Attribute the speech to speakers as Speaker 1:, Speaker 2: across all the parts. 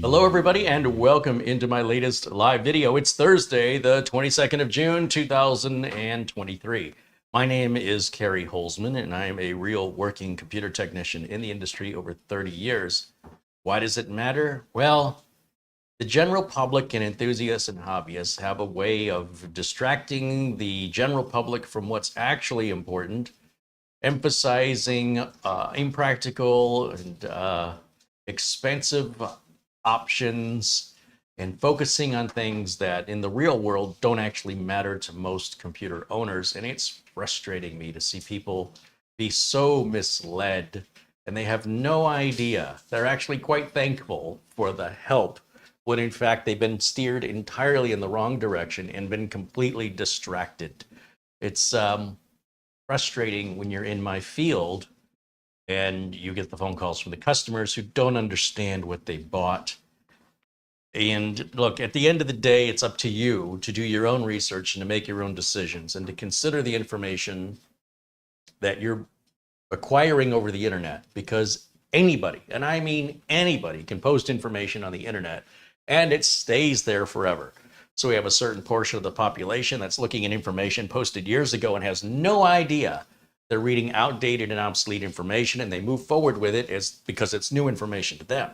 Speaker 1: Hello everybody and welcome into my latest live video. It's Thursday, the 22nd of June, 2023. My name is Kerry Holzman and I am a real working computer technician in the industry over 30 years. Why does it matter? Well, the general public and enthusiasts and hobbyists have a way of distracting the general public from what's actually important, emphasizing impractical and expensive options and focusing on things that in the real world don't actually matter to most computer owners. And it's frustrating me to see people be so misled and they have no idea. They're actually quite thankful for the help when in fact they've been steered entirely in the wrong direction and been completely distracted. It's frustrating when you're in my field and you get the phone calls from the customers who don't understand what they bought. And look, at the end of the day, it's up to you to do your own research and to make your own decisions and to consider the information that you're acquiring over the internet, because anybody, and I mean anybody, can post information on the internet and it stays there forever. So we have a certain portion of the population that's looking at information posted years ago and has no idea. They're reading outdated and obsolete information and they move forward with it because it's new information to them.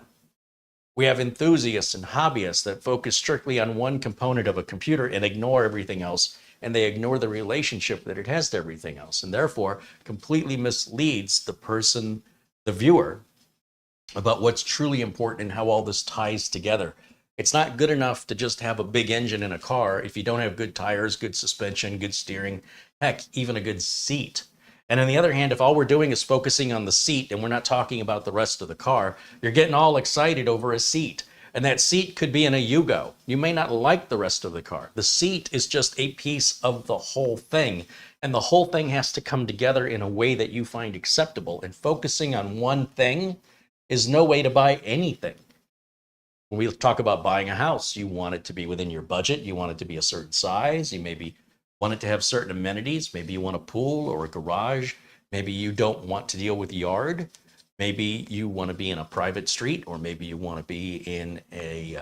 Speaker 1: We have enthusiasts and hobbyists that focus strictly on one component of a computer and ignore everything else, and they ignore the relationship that it has to everything else, and therefore completely misleads the person, the viewer, about what's truly important and how all this ties together. It's not good enough to just have a big engine in a car if you don't have good tires, good suspension, good steering, heck, even a good seat. And on the other hand, if all we're doing is focusing on the seat and we're not talking about the rest of the car, you're getting all excited over a seat. And that seat could be in a Yugo. You may not like the rest of the car. The seat is just a piece of the whole thing. And the whole thing has to come together in a way that you find acceptable. And focusing on one thing is no way to buy anything. When we talk about buying a house, you want it to be within your budget. You want it to be a certain size. You maybe want it to have certain amenities. Maybe you want a pool or a garage. Maybe you don't want to deal with yard. Maybe you want to be in a private street, or maybe you want to be in a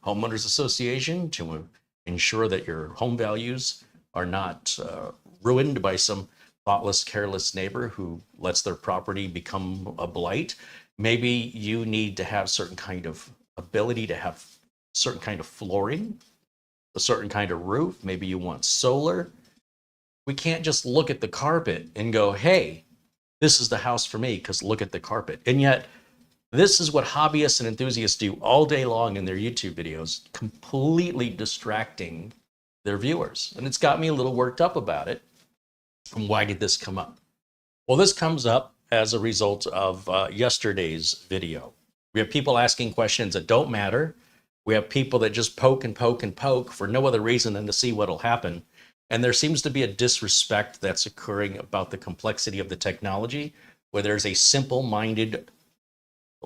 Speaker 1: homeowners association to ensure that your home values are not ruined by some thoughtless, careless neighbor who lets their property become a blight. Maybe you need to have certain kind of ability to have certain kind of flooring, a certain kind of roof. Maybe you want solar. We can't just look at the carpet and go, hey, this is the house for me because look at the carpet. And yet this is what hobbyists and enthusiasts do all day long in their YouTube videos, completely distracting their viewers. And it's got me a little worked up about it. And why did this come up? Well, this comes up as a result of yesterday's video. We have people asking questions that don't matter. We have people that just poke and poke and poke for no other reason than to see what'll happen. And there seems to be a disrespect that's occurring about the complexity of the technology, where there's a simple-minded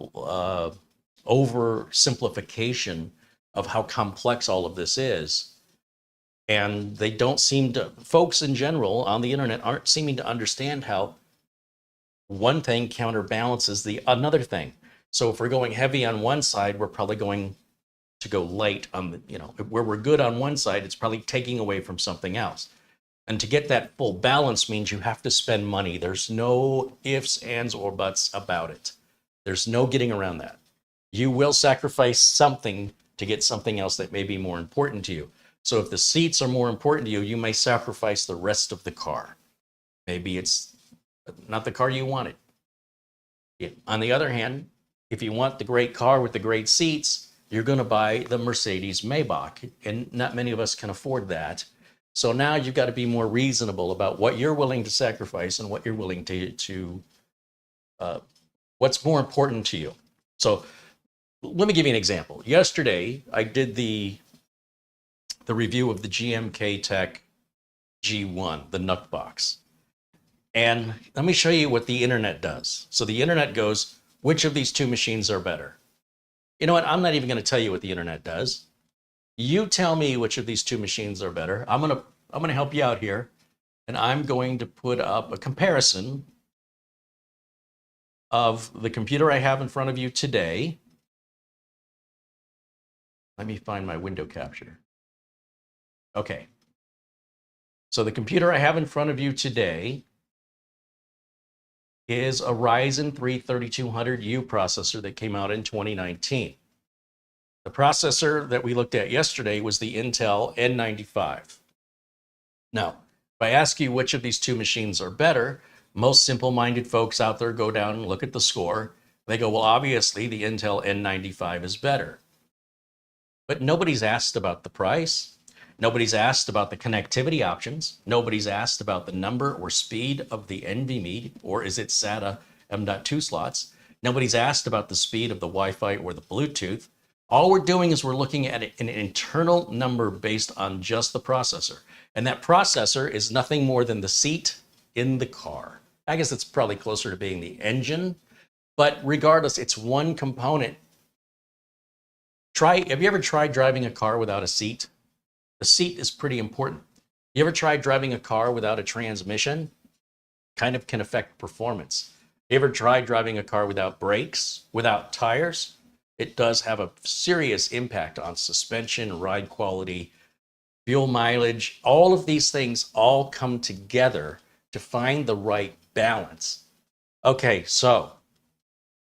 Speaker 1: oversimplification of how complex all of this is. And they don't seem to, folks in general on the internet aren't seeming to understand how one thing counterbalances another thing. So if we're going heavy on one side, we're probably going to go light on the, where we're good on one side, it's probably taking away from something else. And to get that full balance means you have to spend money. There's no ifs, ands, or buts about it. There's no getting around that. You will sacrifice something to get something else that may be more important to you. So if the seats are more important to you, you may sacrifice the rest of the car. Maybe it's not the car you wanted. On the other hand, if you want the great car with the great seats, you're going to buy the Mercedes Maybach, and not many of us can afford that. So now you've got to be more reasonable about what you're willing to sacrifice and what you're willing to what's more important to you. So let me give you an example. Yesterday, I did the review of the GMK Tech G1, the NUC box. And let me show you what the internet does. So the internet goes, which of these two machines are better? You know what? I'm not even going to tell you what the internet does. You tell me which of these two machines are better. I'm going to help you out here, and I'm going to put up a comparison of the computer I have in front of you today Let me find my window capture. Okay. So the computer I have in front of you today is a Ryzen 3 3200U processor that came out in 2019. The processor that we looked at yesterday was the Intel N95. Now, if I ask you which of these two machines are better, most simple-minded folks out there go down and look at the score. They go, well, obviously the Intel N95 is better. But nobody's asked about the price. Nobody's asked about the connectivity options. Nobody's asked about the number or speed of the NVMe, or is it SATA M.2 slots. Nobody's asked about the speed of the Wi-Fi or the Bluetooth. All we're doing is we're looking at an internal number based on just the processor. And that processor is nothing more than the seat in the car. I guess it's probably closer to being the engine, but regardless, it's one component. Have you ever tried driving a car without a seat? The seat is pretty important. You ever tried driving a car without a transmission? Kind of can affect performance. You ever tried driving a car without brakes, without tires? It does have a serious impact on suspension, ride quality, fuel mileage. All of these things all come together to find the right balance. Okay, so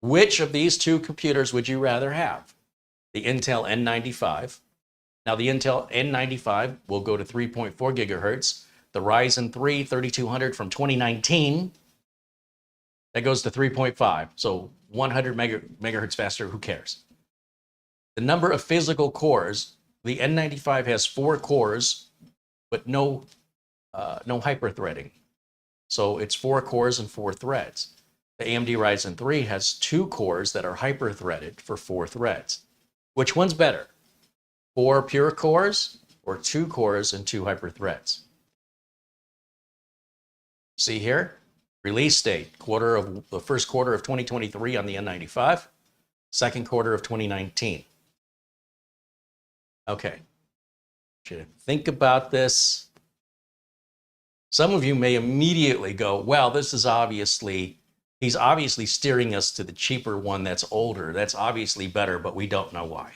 Speaker 1: which of these two computers would you rather have? The Intel N95. Now the Intel N95 will go to 3.4 gigahertz. The Ryzen 3 3200 from 2019, that goes to 3.5. So 100 megahertz faster, who cares? The number of physical cores, the N95 has 4 cores, but no hyper-threading. So it's 4 cores and 4 threads. The AMD Ryzen 3 has 2 cores that are hyper-threaded for 4 threads. Which one's better? 4 pure cores or 2 cores and 2 hyper-threads? See here? Release date, the first quarter of 2023 on the N95, second quarter of 2019. Okay, think about this. Some of you may immediately go, well, he's obviously steering us to the cheaper one that's older. That's obviously better, but we don't know why.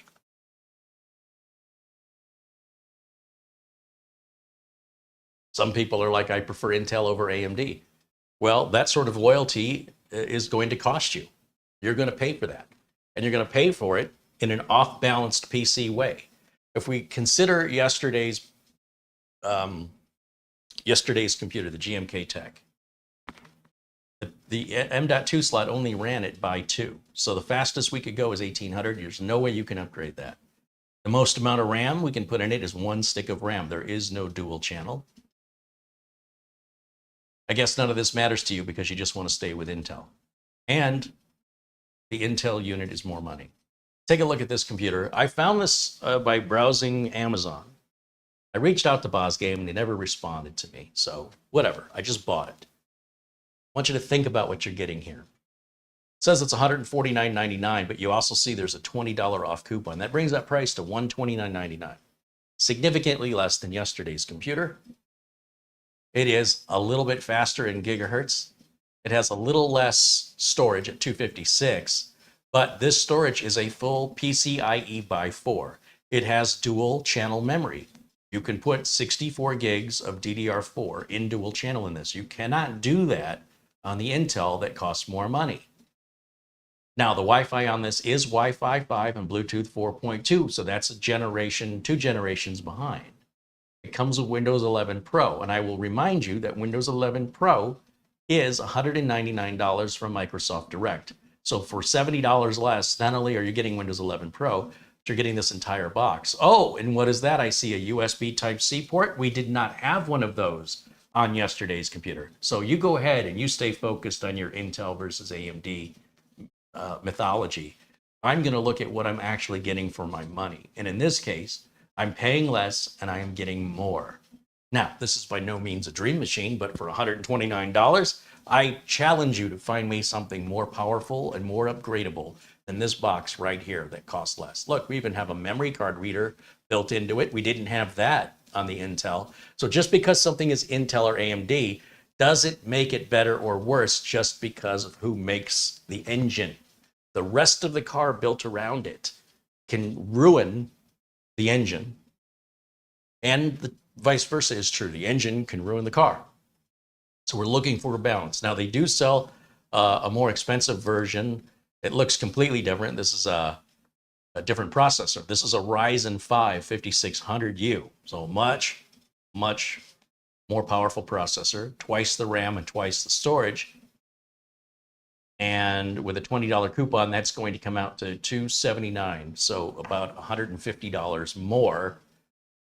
Speaker 1: Some people are like, I prefer Intel over AMD. Well, that sort of loyalty is going to cost you. You're going to pay for that. And you're going to pay for it in an off-balanced PC way. If we consider yesterday's computer, the GMK Tech, the M.2 slot only ran it by 2. So the fastest we could go is 1800. There's no way you can upgrade that. The most amount of RAM we can put in it is 1 stick of RAM. There is no dual channel. I guess none of this matters to you because you just want to stay with Intel. And the Intel unit is more money. Take a look at this computer. I found this by browsing Amazon. I reached out to BosGame and they never responded to me. So whatever, I just bought it. I want you to think about what you're getting here. It says it's $149.99, but you also see there's a $20 off coupon. That brings that price to $129.99. Significantly less than yesterday's computer. It is a little bit faster in gigahertz. It has a little less storage at 256, but this storage is a full PCIe by 4. It has dual channel memory. You can put 64 gigs of DDR4 in dual channel in this. You cannot do that on the Intel that costs more money. Now, the Wi-Fi on this is Wi-Fi 5 and Bluetooth 4.2, so that's a generation, 2 generations behind. It comes with Windows 11 Pro, and I will remind you that Windows 11 Pro is $199 from Microsoft Direct. So for $70 less, not only are you getting Windows 11 Pro, but you're getting this entire box. Oh, and what is that? I see a USB Type-C port. We did not have one of those on yesterday's computer. So you go ahead and you stay focused on your Intel versus AMD mythology. I'm going to look at what I'm actually getting for my money. And in this case, I'm paying less and I am getting more. Now, this is by no means a dream machine, but for $129, I challenge you to find me something more powerful and more upgradable than this box right here that costs less. Look, we even have a memory card reader built into it. We didn't have that on the Intel. So just because something is Intel or AMD doesn't make it better or worse just because of who makes the engine. The rest of the car built around it can ruin the engine, and the vice versa is true. The engine can ruin the car. So we're looking for a balance. Now, they do sell a more expensive version. It looks completely different. This is a different processor. This is a Ryzen 5 5600U. So much, much more powerful processor, twice the RAM and twice the storage. And with a $20 coupon, that's going to come out to $279. So about $150 more.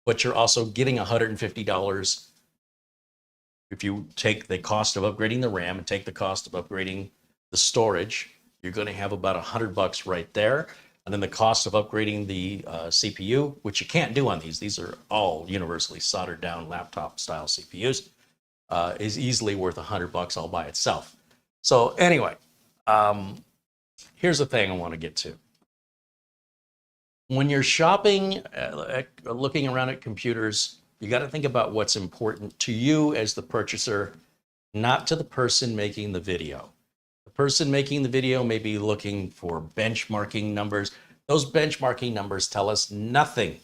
Speaker 1: But you're also getting $150 if you take the cost of upgrading the RAM and take the cost of upgrading the storage. You're going to have about $100 right there. And then the cost of upgrading the CPU, which you can't do on these. These are all universally soldered down laptop style CPUs, is easily worth $100 all by itself. So anyway, here's the thing I want to get to. When you're shopping, looking around at computers, you got to think about what's important to you as the purchaser, not to the person making the video. The person making the video may be looking for benchmarking numbers. Those benchmarking numbers tell us nothing.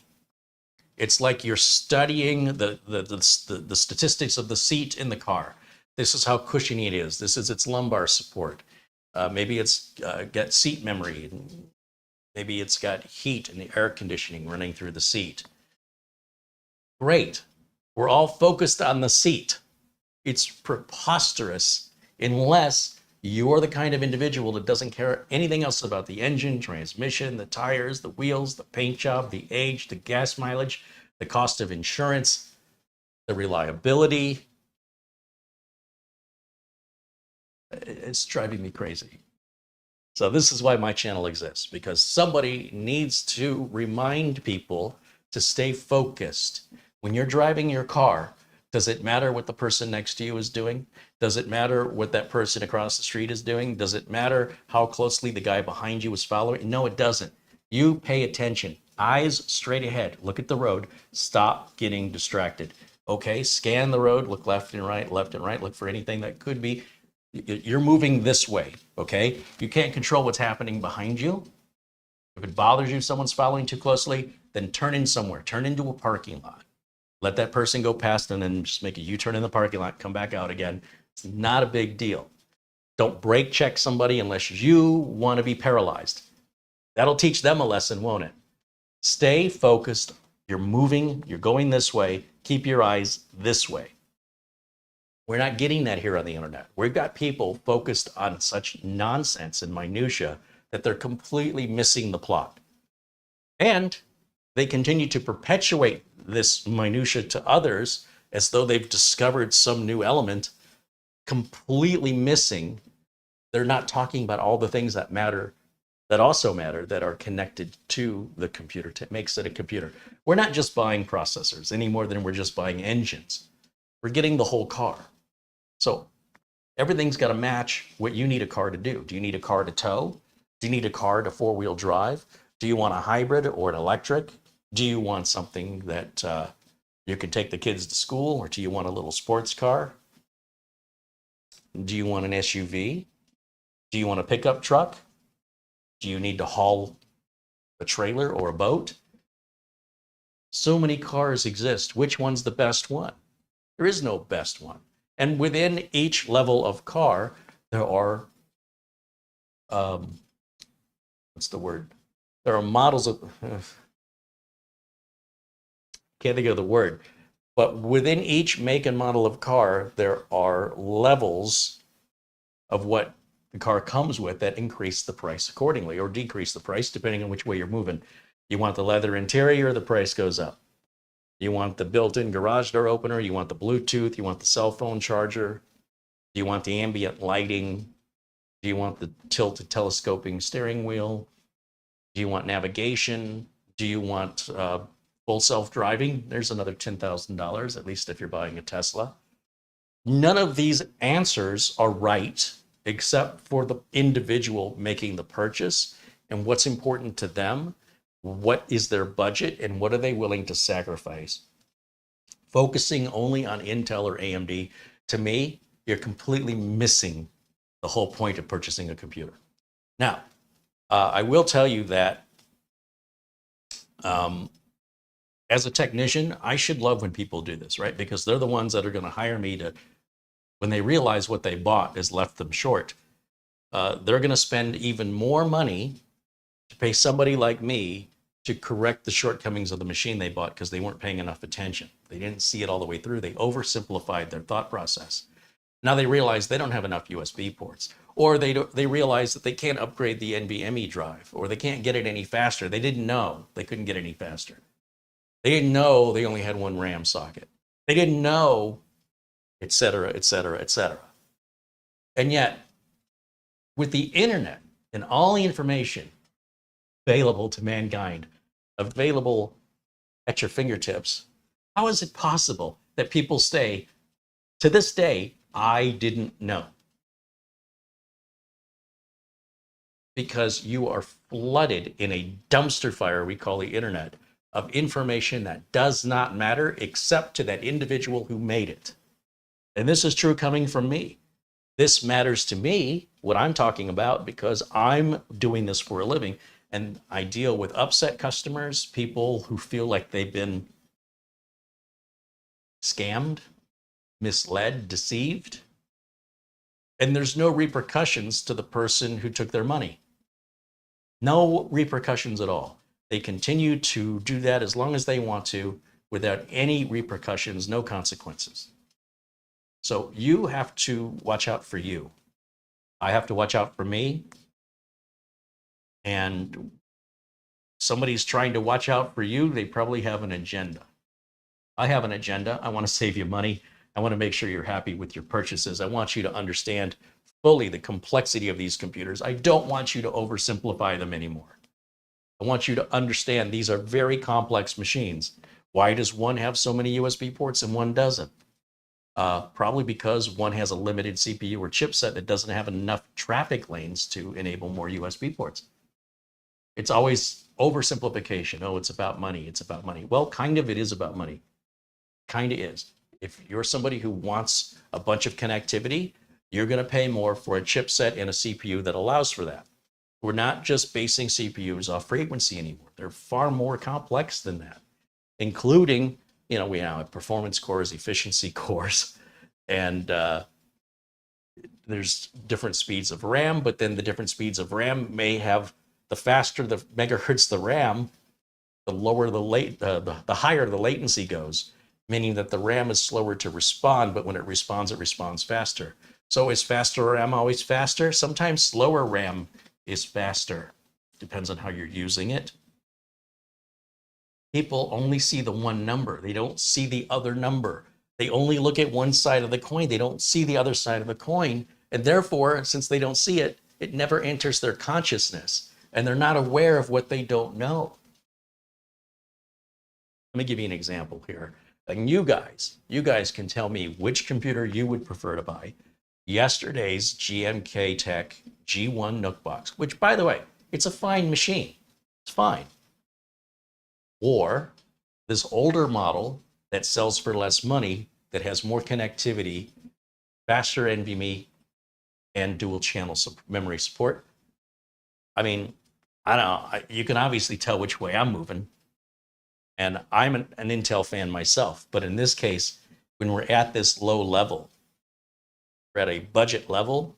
Speaker 1: It's like you're studying the statistics of the seat in the car. This is how cushiony it is. This is its lumbar support. Maybe it's got seat memory. Maybe it's got heat and the air conditioning running through the seat. Great. We're all focused on the seat. It's preposterous unless you're the kind of individual that doesn't care anything else about the engine, transmission, the tires, the wheels, the paint job, the age, the gas mileage, the cost of insurance, the reliability. It's driving me crazy. So this is why my channel exists, because somebody needs to remind people to stay focused. When you're driving your car, does it matter what the person next to you is doing? Does it matter what that person across the street is doing? Does it matter how closely the guy behind you is following? No, it doesn't. You pay attention. Eyes straight ahead. Look at the road. Stop getting distracted. Okay, scan the road. Look left and right, look for anything that could be. You're moving this way, okay? You can't control what's happening behind you. If it bothers you, someone's following too closely, then turn in somewhere. Turn into a parking lot. Let that person go past and then just make a U-turn in the parking lot, come back out again. It's not a big deal. Don't brake check somebody unless you want to be paralyzed. That'll teach them a lesson, won't it? Stay focused. You're moving. You're going this way. Keep your eyes this way. We're not getting that here on the internet. We've got people focused on such nonsense and minutia that they're completely missing the plot. And they continue to perpetuate this minutia to others as though they've discovered some new element, completely missing. They're not talking about all the things that matter, that also matter, that are connected to the computer, to makes it a computer. We're not just buying processors any more than we're just buying engines. We're getting the whole car. So everything's got to match what you need a car to do. Do you need a car to tow? Do you need a car to four-wheel drive? Do you want a hybrid or an electric? Do you want something that you can take the kids to school, or do you want a little sports car? Do you want an SUV? Do you want a pickup truck? Do you need to haul a trailer or a boat? So many cars exist. Which one's the best one? There is no best one. And within each level of car, there are, what's the word? There are models of, can't think of the word, but within each make and model of car, there are levels of what the car comes with that increase the price accordingly or decrease the price depending on which way you're moving. You want the leather interior, the price goes up. You want the built-in garage door opener, you want the Bluetooth, you want the cell phone charger, do you want the ambient lighting, do you want the tilted telescoping steering wheel, do you want navigation, do you want full self-driving? There's another $10,000, at least if you're buying a Tesla. None of these answers are right except for the individual making the purchase and what's important to them. What is their budget and what are they willing to sacrifice? Focusing only on Intel or AMD, to me, you're completely missing the whole point of purchasing a computer. Now, I will tell you that as a technician, I should love when people do this, right? Because they're the ones that are going to hire me to, when they realize what they bought has left them short, they're going to spend even more money to pay somebody like me to correct the shortcomings of the machine they bought because they weren't paying enough attention. They didn't see it all the way through. They oversimplified their thought process. Now they realize they don't have enough USB ports, or they realize that they can't upgrade the NVMe drive, or they can't get it any faster. They didn't know they couldn't get any faster. They didn't know they only had one RAM socket. They didn't know, et cetera, et cetera, et cetera. And yet, with the internet and all the information available to mankind, available at your fingertips, how is it possible that people say, to this day, I didn't know? Because you are flooded in a dumpster fire we call the internet of information that does not matter except to that individual who made it. And this is true coming from me. This matters to me, what I'm talking about, because I'm doing this for a living, and I deal with upset customers, people who feel like they've been scammed, misled, deceived, and there's no repercussions to the person who took their money. No repercussions at all. They continue to do that as long as they want to without any repercussions, no consequences. So you have to watch out for you. I have to watch out for me. And somebody's trying to watch out for you, they probably have an agenda. I have an agenda. I want to save you money. I want to make sure you're happy with your purchases. I want you to understand fully the complexity of these computers. I don't want you to oversimplify them anymore. I want you to understand these are very complex machines. Why does one have so many USB ports and one doesn't? Probably because one has a limited CPU or chipset that doesn't have enough traffic lanes to enable more USB ports. It's always oversimplification. Oh, it's about money. It's about money. Well, kind of it is about money. Kind of is. If you're somebody who wants a bunch of connectivity, you're going to pay more for a chipset and a CPU that allows for that. We're not just basing CPUs off frequency anymore. They're far more complex than that, including, we now have performance cores, efficiency cores, and there's different speeds of RAM, but then the different speeds of RAM may have, the faster the megahertz the RAM, the lower the higher the latency goes, meaning that the RAM is slower to respond, but when it responds faster. So is faster RAM always faster? Sometimes slower RAM is faster. Depends on how you're using it. People only see the one number. They don't see the other number. They only look at one side of the coin. They don't see the other side of the coin. And therefore, since they don't see it, it never enters their consciousness. And they're not aware of what they don't know. Let me give you an example here. And you guys can tell me which computer you would prefer to buy. Yesterday's GMK Tech G1 Nookbox, which, by the way, it's a fine machine. It's fine. Or this older model that sells for less money, that has more connectivity, faster NVMe, and dual channel memory support. I mean, I don't know. You can obviously tell which way I'm moving. And I'm an Intel fan myself. But in this case, when we're at this low level, we're at a budget level,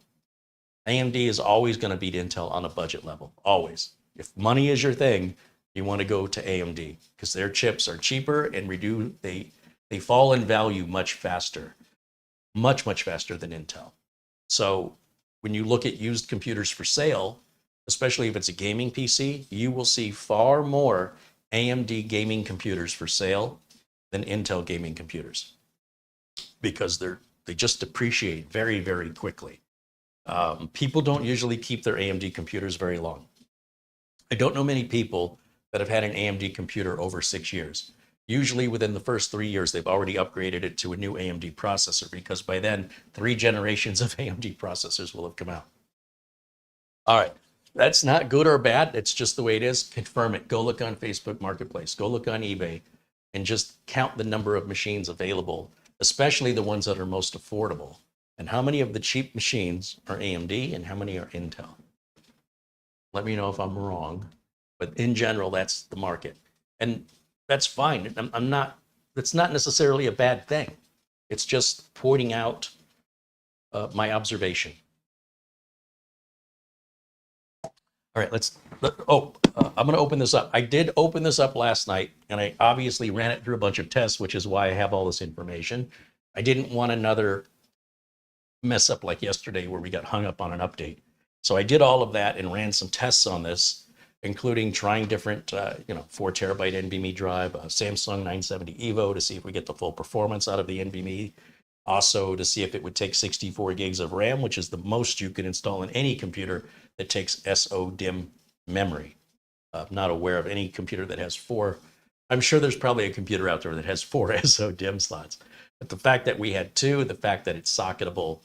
Speaker 1: AMD is always going to beat Intel on a budget level. Always. If money is your thing, you want to go to AMD because their chips are cheaper and they fall in value much faster, much faster than Intel. So when you look at used computers for sale, especially if it's a gaming PC, you will see far more AMD gaming computers for sale than Intel gaming computers because they just depreciate very, very quickly. People don't usually keep their AMD computers very long. I don't know many people that have had an AMD computer over 6 years. Usually within the first 3 years, they've already upgraded it to a new AMD processor because by then 3 generations of AMD processors will have come out. All right, that's not good or bad. It's just the way it is. Confirm it. Go look on Facebook Marketplace. Go look on eBay and just count the number of machines available, especially the ones that are most affordable. And how many of the cheap machines are AMD and how many are Intel? Let me know if I'm wrong. But in general, that's the market. And that's fine. I'm not, that's not necessarily a bad thing. It's just pointing out my observation. All right, I'm going to open this up. I did open this up last night, and I obviously ran it through a bunch of tests, which is why I have all this information. I didn't want another mess up like yesterday where we got hung up on an update. So I did all of that and ran some tests on this, including trying different, 4 terabyte NVMe drive, a Samsung 970 EVO to see if we get the full performance out of the NVMe. Also to see if it would take 64 gigs of RAM, which is the most you can install in any computer that takes SODIMM memory. I'm not aware of any computer that has 4. I'm sure there's probably a computer out there that has 4 SODIMM slots. But the fact that we had 2, the fact that it's socketable,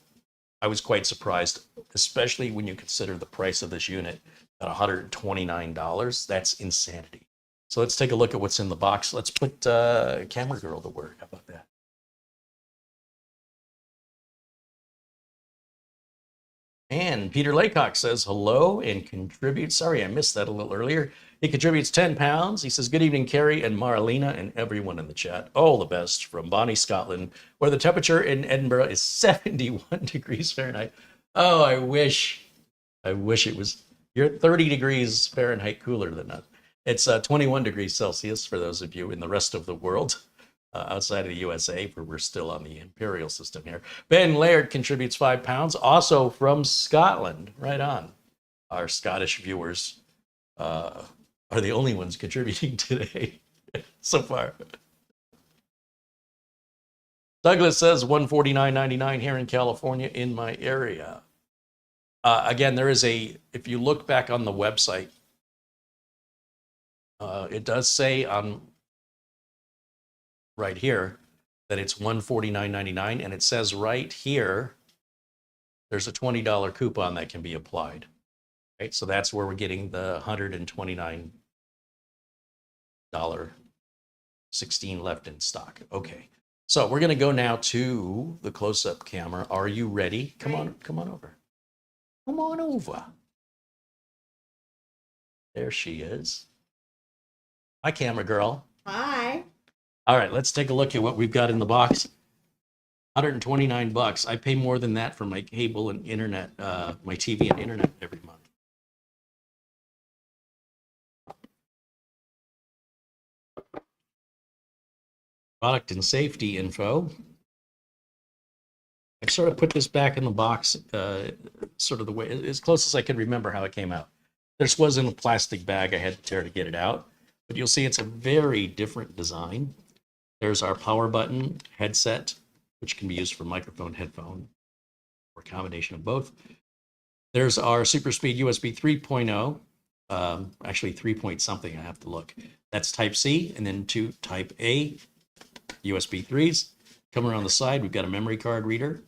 Speaker 1: I was quite surprised, especially when you consider the price of this unit at $129. That's insanity. So let's take a look at what's in the box. Let's put Camera Girl to work. How about that? And Peter Laycock says hello and contributes. Sorry, I missed that a little earlier. He contributes 10 pounds. He says, good evening, Carrie and Marlena and everyone in the chat. All the best from Bonnie, Scotland, where the temperature in Edinburgh is 71 degrees Fahrenheit. Oh, I wish it was. You're 30 degrees Fahrenheit cooler than us. It's 21 degrees Celsius for those of you in the rest of the world. Outside of the USA, where we're still on the imperial system here. Ben Laird contributes 5 pounds, also from Scotland. Right on. Our Scottish viewers are the only ones contributing today so far. Douglas says $149.99 here in California in my area. Again, there is if you look back on the website, it does say on right here that it's $149.99, and it says right here there's a $20 coupon that can be applied. Right, so that's where we're getting the $129.16 left in stock. Okay, so we're going to go now to the close-up camera. Are you ready? Come on over. Come on over. There she is. Hi, Camera Girl.
Speaker 2: Hi.
Speaker 1: All right, let's take a look at what we've got in the box. $129. I pay more than that for my cable and internet, my TV and internet every month. Product and safety info. I've sort of put this back in the box, sort of the way, as close as I can remember how it came out. This was in a plastic bag. I had to tear to get it out, but you'll see it's a very different design. There's our power button headset, which can be used for microphone, headphone, or a combination of both. There's our super speed USB 3.0, actually 3 point something, I have to look. That's Type C, and then 2 Type A USB 3s. Coming around the side, we've got a memory card reader,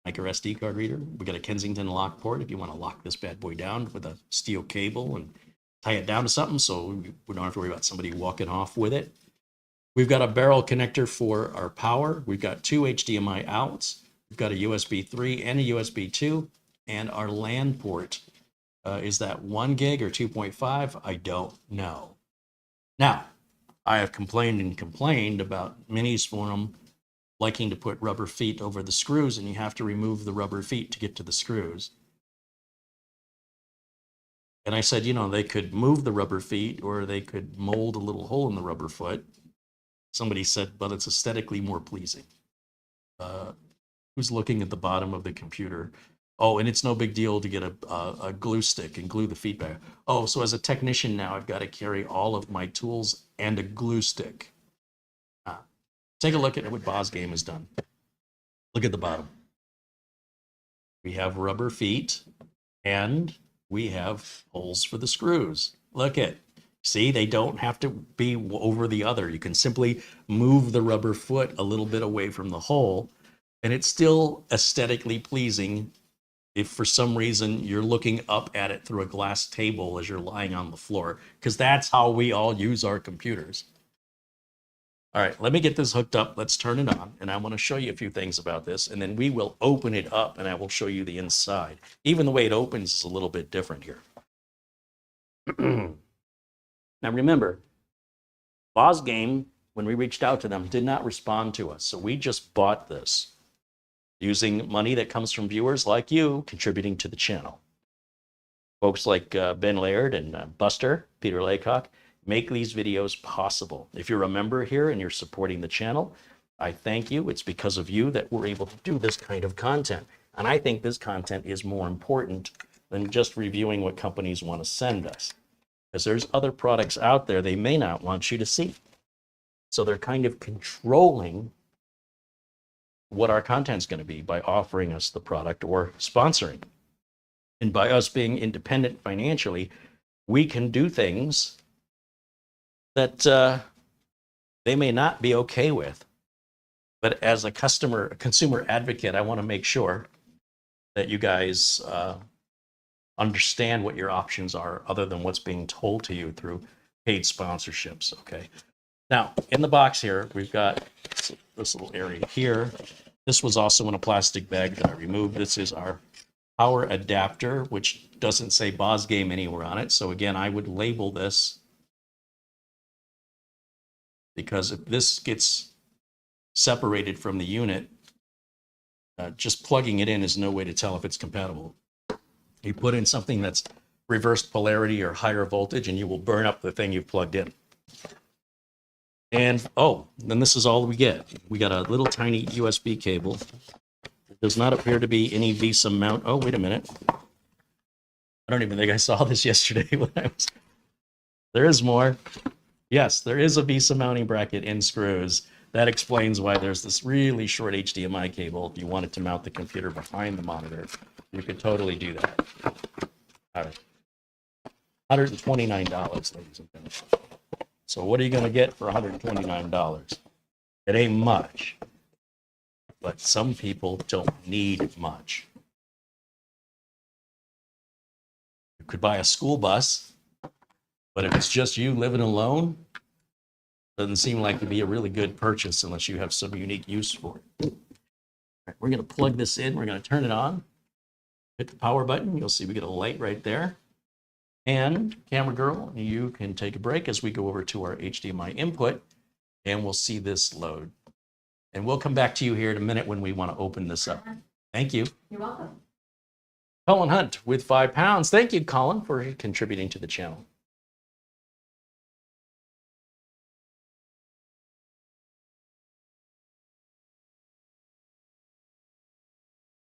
Speaker 1: micro SD card reader. We've got a Kensington lock port if you want to lock this bad boy down with a steel cable and tie it down to something so we don't have to worry about somebody walking off with it. We've got a barrel connector for our power. We've got 2 HDMI outs. We've got a USB 3 and a USB 2. And our LAN port, is that 1 gig or 2.5? I don't know. Now, I have complained about Minis Forum liking to put rubber feet over the screws, and you have to remove the rubber feet to get to the screws. And I said, they could move the rubber feet or they could mold a little hole in the rubber foot. Somebody said, but it's aesthetically more pleasing. Who's looking at the bottom of the computer? Oh, and it's no big deal to get a glue stick and glue the feet back. Oh, so as a technician now, I've got to carry all of my tools and a glue stick. Take a look at what BosGame has done. Look at the bottom. We have rubber feet and we have holes for the screws. Look at, see, they don't have to be over the other. You can simply move the rubber foot a little bit away from the hole, and it's still aesthetically pleasing if for some reason you're looking up at it through a glass table as you're lying on the floor, because that's how we all use our computers. All right, let me get this hooked up. Let's turn it on, and I want to show you a few things about this, and then we will open it up, and I will show you the inside. Even the way it opens is a little bit different here. Now remember, BosGame, when we reached out to them, did not respond to us. So we just bought this using money that comes from viewers like you contributing to the channel. Folks like Ben Laird and Buster, Peter Laycock, make these videos possible. If you're a member here and you're supporting the channel, I thank you. It's because of you that we're able to do this kind of content. And I think this content is more important than just reviewing what companies want to send us. Because there's other products out there they may not want you to see. So they're kind of controlling what our content's going to be by offering us the product or sponsoring. And by us being independent financially, we can do things that they may not be okay with. But as a consumer advocate, I want to make sure that you guys understand what your options are other than what's being told to you through paid sponsorships, okay? Now, in the box here, we've got this little area here. This was also in a plastic bag that I removed. This is our power adapter, which doesn't say BosGame anywhere on it. So again, I would label this, because if this gets separated from the unit, just plugging it in is no way to tell if it's compatible. You put in something that's reversed polarity or higher voltage and you will burn up the thing you've plugged in. And oh, then this is all we get. We got a little tiny USB cable. There does not appear to be any VESA mount. Oh, wait a minute. I don't even think I saw this yesterday when I was... There is more. Yes, there is a VESA mounting bracket in screws. That explains why there's this really short HDMI cable. If you wanted to mount the computer behind the monitor, you could totally do that. All right. $129, ladies and gentlemen. So what are you going to get for $129? It ain't much. But some people don't need much. You could buy a school bus, but if it's just you living alone, doesn't seem like to be a really good purchase unless you have some unique use for it. All right, we're going to plug this in. We're going to turn it on. Hit the power button. You'll see we get a light right there. And camera girl, you can take a break as we go over to our HDMI input, and we'll see this load. And we'll come back to you here in a minute when we want to open this up. Thank you.
Speaker 2: You're welcome.
Speaker 1: Colin Hunt with £5. Thank you, Colin, for contributing to the channel.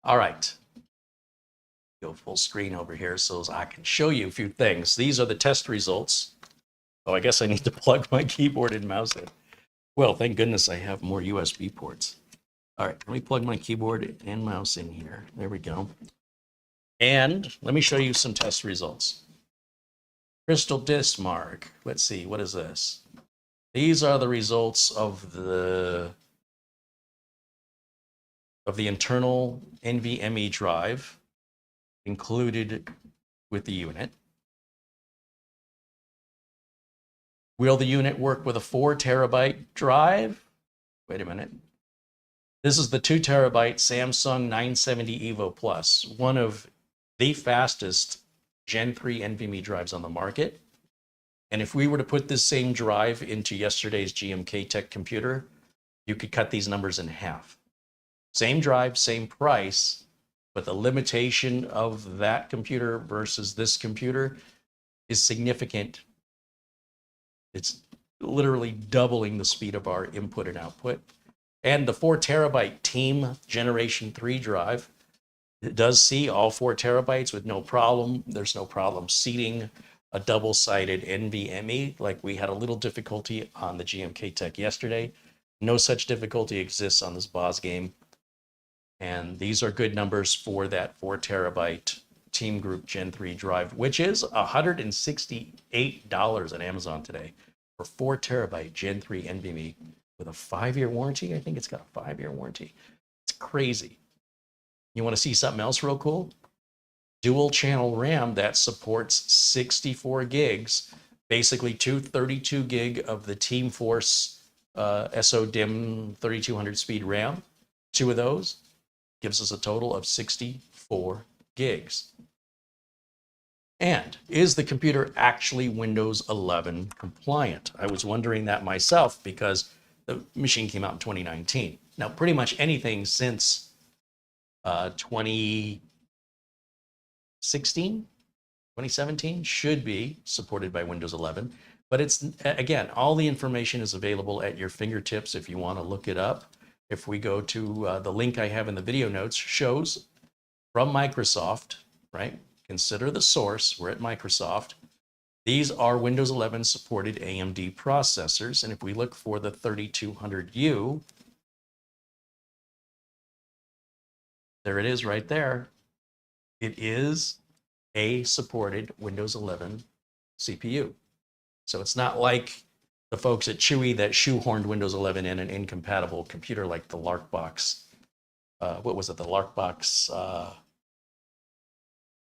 Speaker 1: All right. Go full screen over here so I can show you a few things. These are the test results. Oh, I guess I need to plug my keyboard and mouse in. Well, thank goodness I have more USB ports. All right, let me plug my keyboard and mouse in here. There we go. And let me show you some test results. Crystal Dismark. Let's see, what is this? These are the results of the internal NVMe drive included with the unit. Will the unit work with a 4 terabyte drive? Wait a minute. This is the 2 terabyte Samsung 970 EVO Plus, one of the fastest Gen 3 NVMe drives on the market. And if we were to put this same drive into yesterday's GMK Tech computer, you could cut these numbers in half. Same drive, same price, but the limitation of that computer versus this computer is significant. It's literally doubling the speed of our input and output. And the 4 terabyte Team Generation 3 drive, it does see all 4 terabytes with no problem. There's no problem seating a double-sided NVMe like we had a little difficulty on the GMK Tech yesterday. No such difficulty exists on this BosGame. And these are good numbers for that 4 terabyte Team Group Gen 3 drive, which is $168 on Amazon today for 4 terabyte Gen 3 NVMe with a 5-year warranty. I think it's got a 5-year warranty. It's crazy. You want to see something else real cool? Dual channel RAM that supports 64 gigs, basically 232 gig of the Team Force SODIMM 3200 speed RAM. 2 of those gives us a total of 64 gigs. And is the computer actually Windows 11 compliant? I was wondering that myself because the machine came out in 2019. Now, pretty much anything since 2016, 2017 should be supported by Windows 11. But it's, again, all the information is available at your fingertips if you want to look it up. If we go to the link I have in the video notes, shows from Microsoft, right? Consider the source. We're at Microsoft. These are Windows 11 supported AMD processors. And if we look for the 3200U, there it is right there. It is a supported Windows 11 CPU. So it's not like the folks at Chewy that shoehorned Windows 11 in an incompatible computer like the Larkbox. What was it? The Larkbox.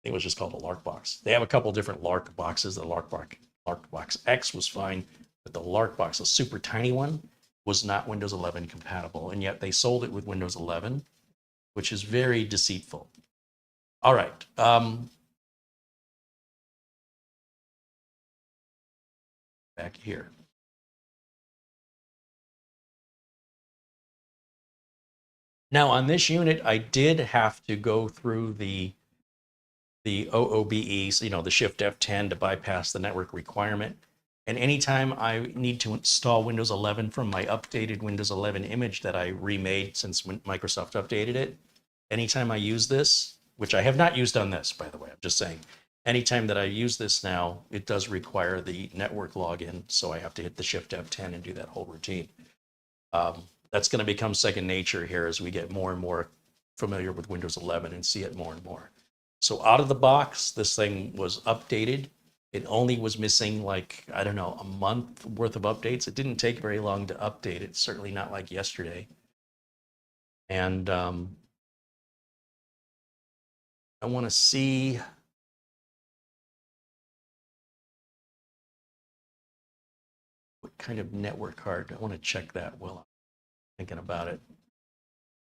Speaker 1: It was just called the Larkbox. They have a couple different Lark boxes. The Larkbox X was fine, but the Larkbox, a super tiny one, was not Windows 11 compatible. And yet they sold it with Windows 11, which is very deceitful. All right. Back here. Now on this unit, I did have to go through the OOBE, you know, the Shift F10 to bypass the network requirement. And anytime I need to install Windows 11 from my updated Windows 11 image that I remade since Microsoft updated it, anytime I use this, which I have not used on this, by the way, I'm just saying, anytime that I use this now, it does require the network login. So I have to hit the Shift F10 and do that whole routine. That's going to become second nature here as we get more and more familiar with Windows 11 and see it more and more. So out of the box, this thing was updated. It only was missing like, I don't know, a month worth of updates. It didn't take very long to update it, certainly not like yesterday. And I want to see what kind of network card. I want to check that while I'm thinking about it.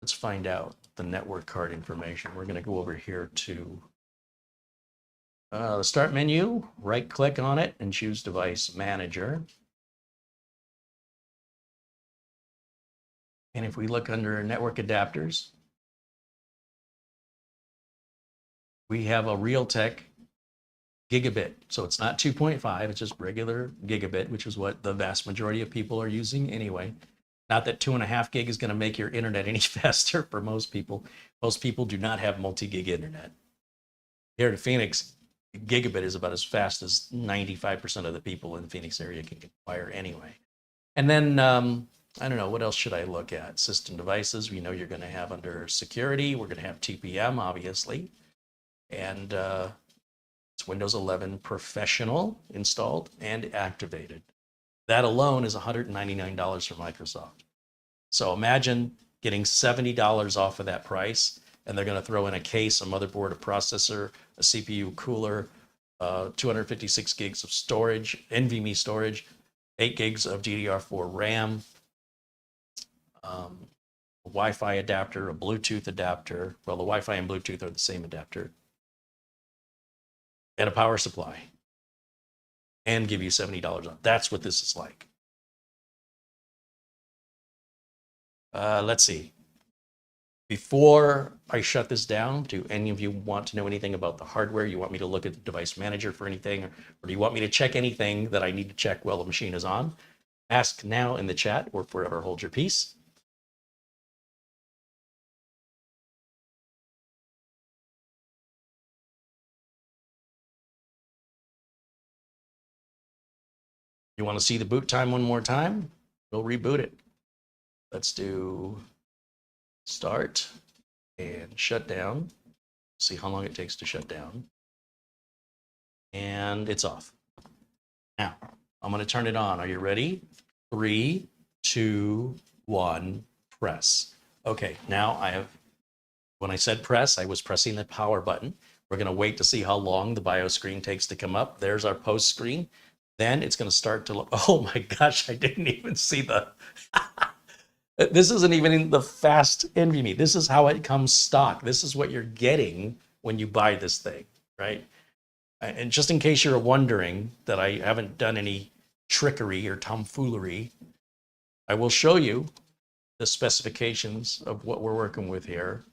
Speaker 1: Let's find out the network card information. We're going to go over here to the start menu, right click on it and choose device manager. And if we look under network adapters, we have a Realtek gigabit. So it's not 2.5, it's just regular gigabit, which is what the vast majority of people are using anyway. Not that 2.5 gig is going to make your internet any faster for most people. Most people do not have multi-gig internet. Here in Phoenix, gigabit is about as fast as 95% of the people in the Phoenix area can acquire anyway. And then, I don't know, what else should I look at? System devices, we know you're going to have under security. We're going to have TPM, obviously. And it's Windows 11 Professional installed and activated. That alone is $199 from Microsoft. So imagine getting $70 off of that price, and they're going to throw in a case, a motherboard, a processor, a CPU cooler, 256 gigs of storage, NVMe storage, 8 gigs of DDR4 RAM, a Wi-Fi adapter, a Bluetooth adapter. Well, the Wi-Fi and Bluetooth are the same adapter. And a power supply. And give you $70 off. That's what this is like. Let's see. Before I shut this down, do any of you want to know anything about the hardware? You want me to look at the device manager for anything? Or do you want me to check anything that I need to check while the machine is on? Ask now in the chat or forever hold your peace. You want to see the boot time one more time? We'll reboot it. Let's do start and shut down. See how long it takes to shut down. And it's off. Now, I'm going to turn it on. Are you ready? 3, 2, 1, press. Okay, now when I said press, I was pressing the power button. We're going to wait to see how long the BIOS screen takes to come up. There's our post screen. Then it's going to start to look, oh my gosh, I didn't even see the, this isn't even in the fast NVMe. This is how it comes stock. This is what you're getting when you buy this thing, right? And just in case you're wondering that I haven't done any trickery or tomfoolery, I will show you the specifications of what we're working with here.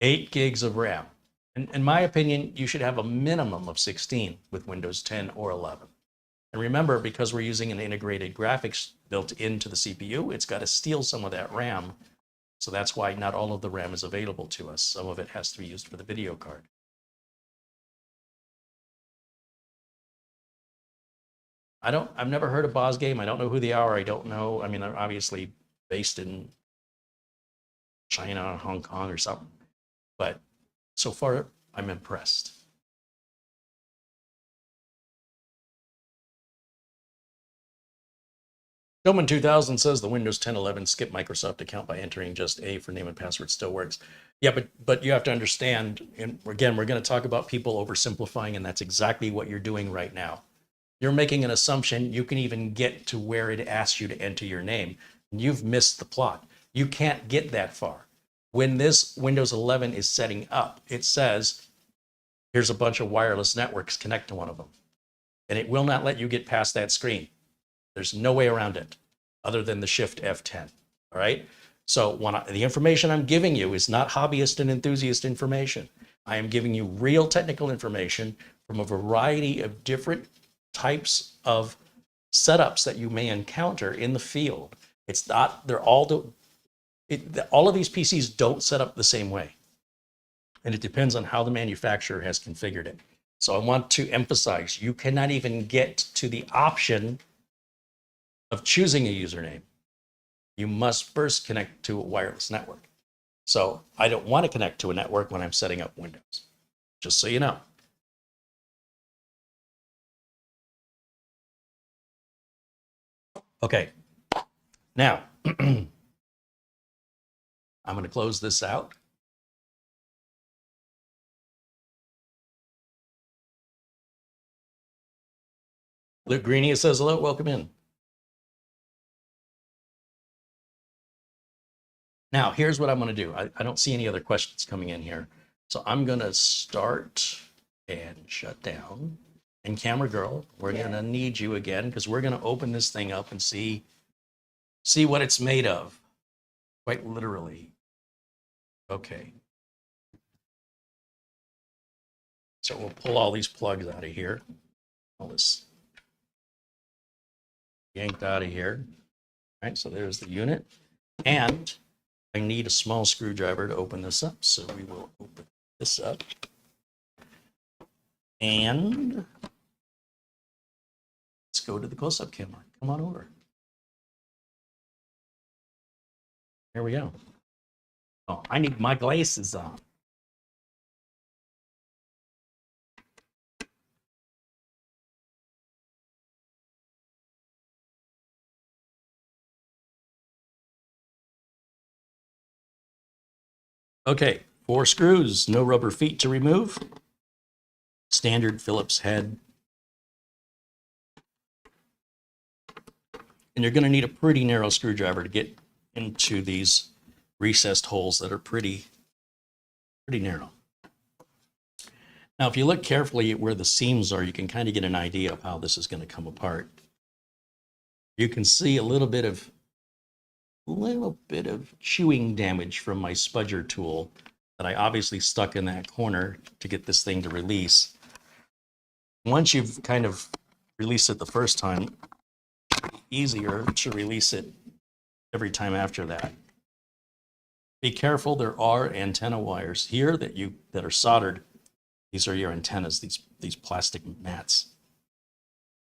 Speaker 1: 8 gigs of RAM. In my opinion, you should have a minimum of 16 with Windows 10 or 11. And remember, because we're using an integrated graphics built into the CPU, it's got to steal some of that RAM. So that's why not all of the RAM is available to us. Some of it has to be used for the video card. I've never heard of BosGame. I don't know who they are. I don't know. I mean, they're obviously based in China, Hong Kong or something. But so far, I'm impressed. Showman 2000 says the Windows 10 11 skip Microsoft account by entering just A for name and password still works. Yeah, but you have to understand, and again, we're going to talk about people oversimplifying, and that's exactly what you're doing right now. You're making an assumption you can even get to where it asks you to enter your name. And you've missed the plot. You can't get that far. When this Windows 11 is setting up, it says, here's a bunch of wireless networks, connect to one of them. And it will not let you get past that screen. There's no way around it other than the Shift F10, all right? So the information I'm giving you is not hobbyist and enthusiast information. I am giving you real technical information from a variety of different types of setups that you may encounter in the field. It's not, they're all of these PCs don't set up the same way. And it depends on how the manufacturer has configured it. So I want to emphasize, you cannot even get to the option of choosing a username. You must first connect to a wireless network. So I don't want to connect to a network when I'm setting up Windows, just so you know. Okay, now I'm going to close this out. Luke Greenia says hello, welcome in. Now, here's what I'm going to do. I don't see any other questions coming in here. So I'm going to start and shut down. And camera girl, we're going to need you again because we're going to open this thing up and see what it's made of. Quite literally. Okay. So we'll pull all these plugs out of here. All this yanked out of here. All right, so there's the unit. And I need a small screwdriver to open this up, so we will open this up. And let's go to the close-up camera. Come on over. Here we go. Oh, I need my glasses on. Okay, 4 screws, no rubber feet to remove. Standard Phillips head. And you're going to need a pretty narrow screwdriver to get into these recessed holes that are pretty narrow. Now, if you look carefully at where the seams are, you can kind of get an idea of how this is going to come apart. You can see a little bit of chewing damage from my spudger tool that I obviously stuck in that corner to get this thing to release. Once you've kind of released it the first time, it's easier to release it every time after that. Be careful, there are antenna wires here that are soldered. These are your antennas, these plastic mats.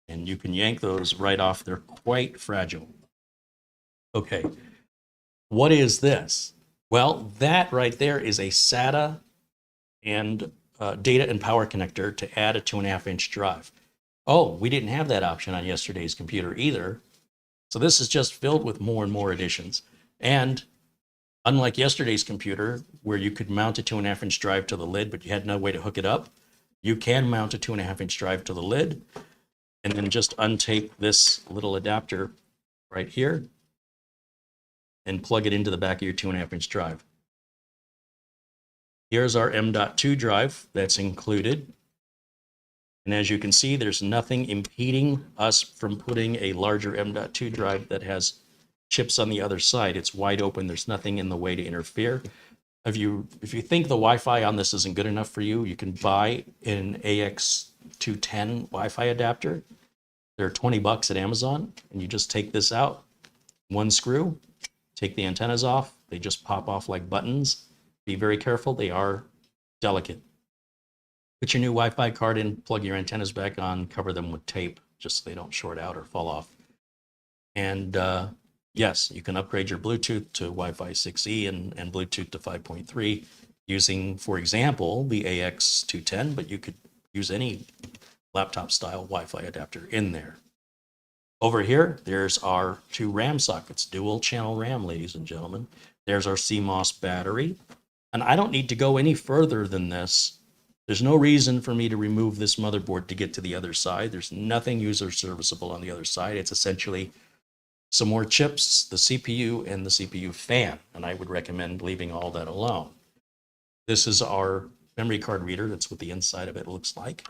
Speaker 1: And you can yank those right off. They're quite fragile. Okay, what is this? Well, that right there is a SATA and data and power connector to add a 2.5-inch drive. Oh, we didn't have that option on yesterday's computer either. So this is just filled with more and more additions. And unlike yesterday's computer, where you could mount a 2.5-inch drive to the lid, but you had no way to hook it up, you can mount a 2.5-inch drive to the lid and then just untape this little adapter right here and plug it into the back of your 2.5-inch drive. Here's our M.2 drive that's included. And as you can see, there's nothing impeding us from putting a larger M.2 drive that has chips on the other side. It's wide open. There's nothing in the way to interfere. If you think the Wi-Fi on this isn't good enough for you, you can buy an AX210 Wi-Fi adapter. They're 20 bucks at Amazon, and you just take this out, one screw, take the antennas off. They just pop off like buttons. Be very careful. They are delicate. Put your new Wi-Fi card in, plug your antennas back on, cover them with tape just so they don't short out or fall off. And yes, you can upgrade your Bluetooth to Wi-Fi 6E and Bluetooth to 5.3 using, for example, the AX210, but you could use any laptop style Wi-Fi adapter in there. Over here, there's our two RAM sockets, dual channel RAM, ladies and gentlemen. There's our CMOS battery. And I don't need to go any further than this. There's no reason for me to remove this motherboard to get to the other side. There's nothing user serviceable on the other side. It's essentially some more chips, the CPU, and the CPU fan. And I would recommend leaving all that alone. This is our memory card reader. That's what the inside of it looks like.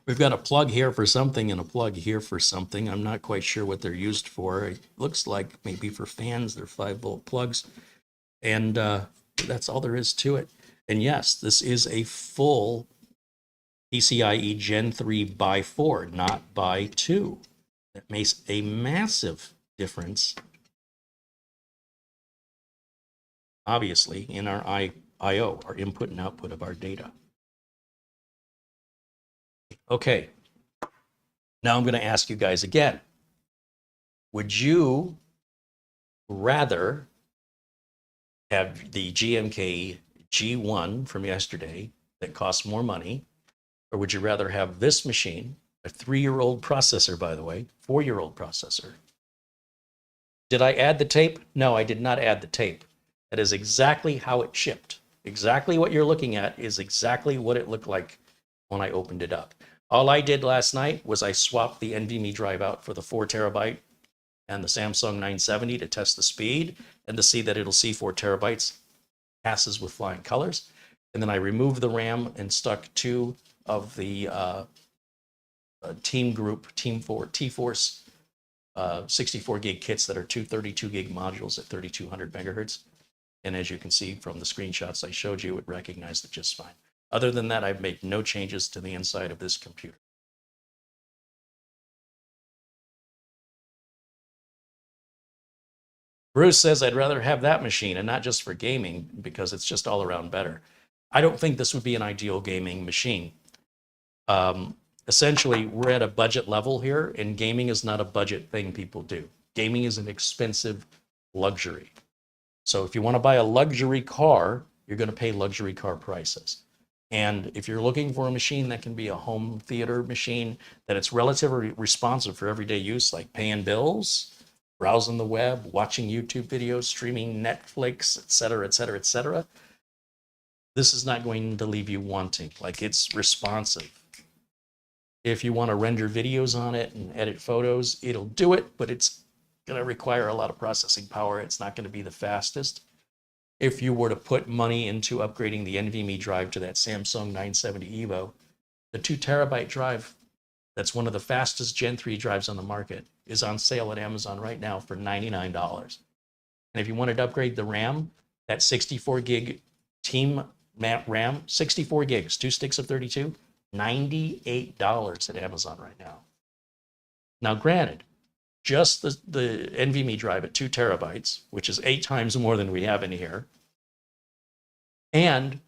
Speaker 1: We've got a plug here for something and a plug here for something. I'm not quite sure what they're used for. It looks like maybe for fans. They're 5-volt plugs. And that's all there is to it. And yes, this is a full PCIe Gen 3 by 4, not by 2. That makes a massive difference, obviously, in our I/O, our input and output of our data. Okay, now I'm going to ask you guys again. Would you rather have the GMK G1 from yesterday that costs more money, or would you rather have this machine, a 3-year-old processor, by the way, 4-year-old processor? Did I add the tape? No, I did not add the tape. That is exactly how it shipped. Exactly what you're looking at is exactly what it looked like when I opened it up. All I did last night was I swapped the NVMe drive out for the 4 terabyte and the Samsung 970 to test the speed and to see that it'll see 4 terabytes, passes with flying colors. And then I removed the RAM and stuck 2 of the T-Force 64 gig kits that are 232 gig modules at 3200 megahertz. And as you can see from the screenshots I showed you, it recognized it just fine. Other than that, I've made no changes to the inside of this computer. Bruce says I'd rather have that machine, and not just for gaming, because it's just all around better. I don't think this would be an ideal gaming machine. Essentially, we're at a budget level here, and gaming is not a budget thing people do. Gaming is an expensive luxury. So if you want to buy a luxury car, you're going to pay luxury car prices. And if you're looking for a machine that can be a home theater machine, that it's relatively responsive for everyday use, like paying bills, browsing the web, watching YouTube videos, streaming Netflix, etc., etc., etc., this is not going to leave you wanting. Like, it's responsive. If you want to render videos on it and edit photos, it'll do it, but it's going to require a lot of processing power. It's not going to be the fastest. If you were to put money into upgrading the NVMe drive to that Samsung 970 EVO, the 2 terabyte drive, that's one of the fastest Gen 3 drives on the market, is on sale at Amazon right now for $99. And if you wanted to upgrade the RAM, that 64 gig Team RAM, 64 gigs, 2 sticks of 32, $98 at Amazon right now. Now, granted, just the NVMe drive at 2 terabytes, which is 8 times more than we have in here, and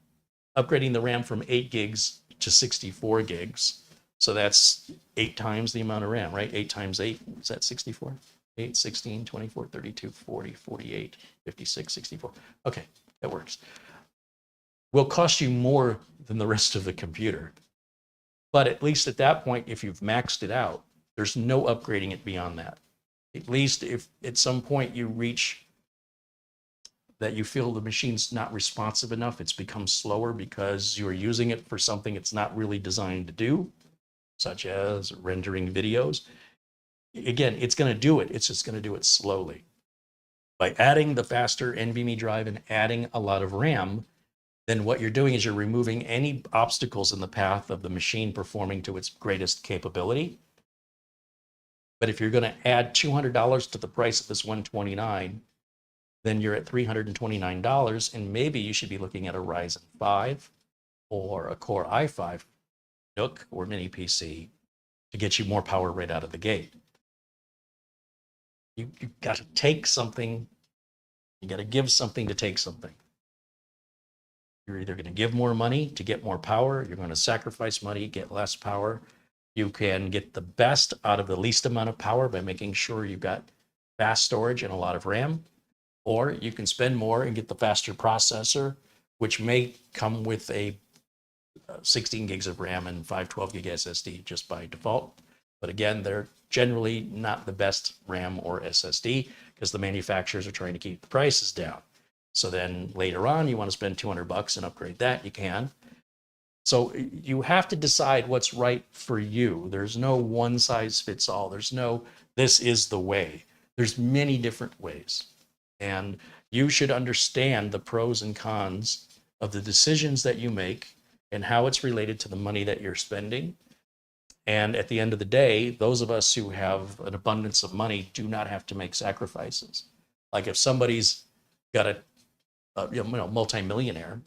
Speaker 1: upgrading the RAM from 8 gigs to 64 gigs. So that's 8 times the amount of RAM, right? 8 times 8, is that 64? 8, 16, 24, 32, 40, 48, 56, 64. Okay, that works. Will cost you more than the rest of the computer. But at least at that point, if you've maxed it out, there's no upgrading it beyond that. At least if at some point you reach that you feel the machine's not responsive enough, it's become slower because you're using it for something it's not really designed to do, such as rendering videos. Again, it's going to do it. It's just going to do it slowly. By adding the faster NVMe drive and adding a lot of RAM, then what you're doing is you're removing any obstacles in the path of the machine performing to its greatest capability. But if you're going to add $200 to the price of this $129, then you're at $329, and maybe you should be looking at a Ryzen 5 or a Core i5 Nook or Mini PC to get you more power right out of the gate. You've got to take something, you got to give something to take something. You're either going to give more money to get more power, you're going to sacrifice money, get less power. You can get the best out of the least amount of power by making sure you've got fast storage and a lot of RAM, or you can spend more and get the faster processor, which may come with a 16 gigs of RAM and 512 gig SSD just by default. But again, they're generally not the best RAM or SSD because the manufacturers are trying to keep the prices down. So then later on, you want to spend $200 and upgrade that, you can. So you have to decide what's right for you. There's no one size fits all. There's no, this is the way. There's many different ways. And you should understand the pros and cons of the decisions that you make and how it's related to the money that you're spending. And at the end of the day, those of us who have an abundance of money do not have to make sacrifices. Like if somebody's got a multi-millionaire,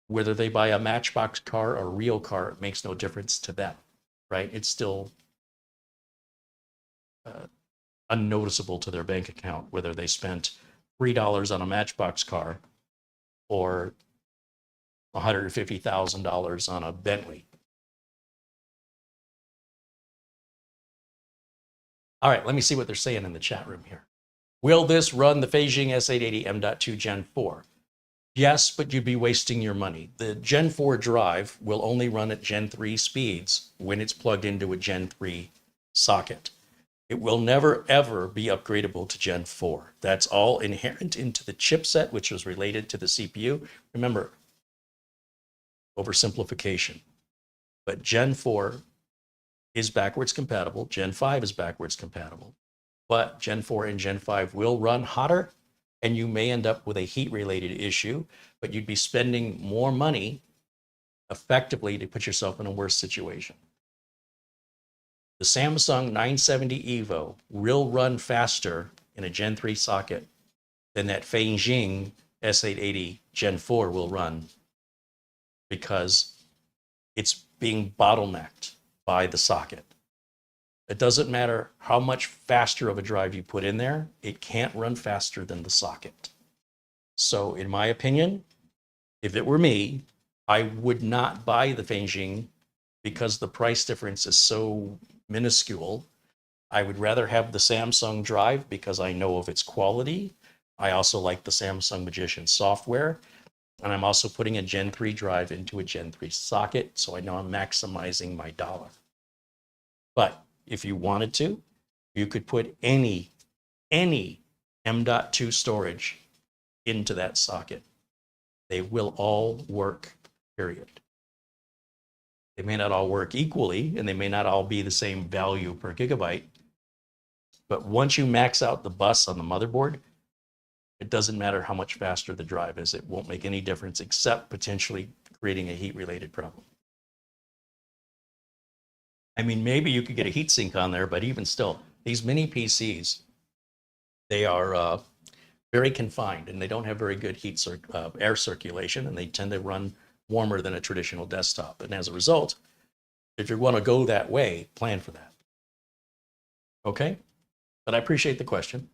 Speaker 1: whether they buy a Matchbox car or a real car, it makes no difference to them, right? It's still unnoticeable to their bank account whether they spent $3 on a Matchbox car or $150,000 on a Bentley. All right, let me see what they're saying in the chat room here. Will this run the Feijing S880 M.2 Gen 4? Yes, but you'd be wasting your money. The Gen 4 drive will only run at Gen 3 speeds when it's plugged into a Gen 3 socket. It will never, ever be upgradable to Gen 4. That's all inherent into the chipset, which was related to the CPU. Remember, oversimplification. But Gen 4 is backwards compatible. Gen 5 is backwards compatible. But Gen 4 and Gen 5 will run hotter, and you may end up with a heat-related issue, but you'd be spending more money effectively to put yourself in a worse situation. The Samsung 970 EVO will run faster in a Gen 3 socket than that Feijing S880 Gen 4 will run because it's being bottlenecked by the socket. It doesn't matter how much faster of a drive you put in there, it can't run faster than the socket. So in my opinion, if it were me, I would not buy the Feijing because the price difference is so minuscule. I would rather have the Samsung drive because I know of its quality. I also like the Samsung Magician software. And I'm also putting a Gen 3 drive into a Gen 3 socket, so I know I'm maximizing my dollar. But if you wanted to, you could put any M.2 storage into that socket. They will all work, period. They may not all work equally, and they may not all be the same value per gigabyte. But once you max out the bus on the motherboard, it doesn't matter how much faster the drive is. It won't make any difference except potentially creating a heat-related problem. I mean, maybe you could get a heatsink on there, but even still, these mini PCs, they are very confined and they don't have very good air circulation, and they tend to run warmer than a traditional desktop. And as a result, if you want to go that way, plan for that. Okay? But I appreciate the question.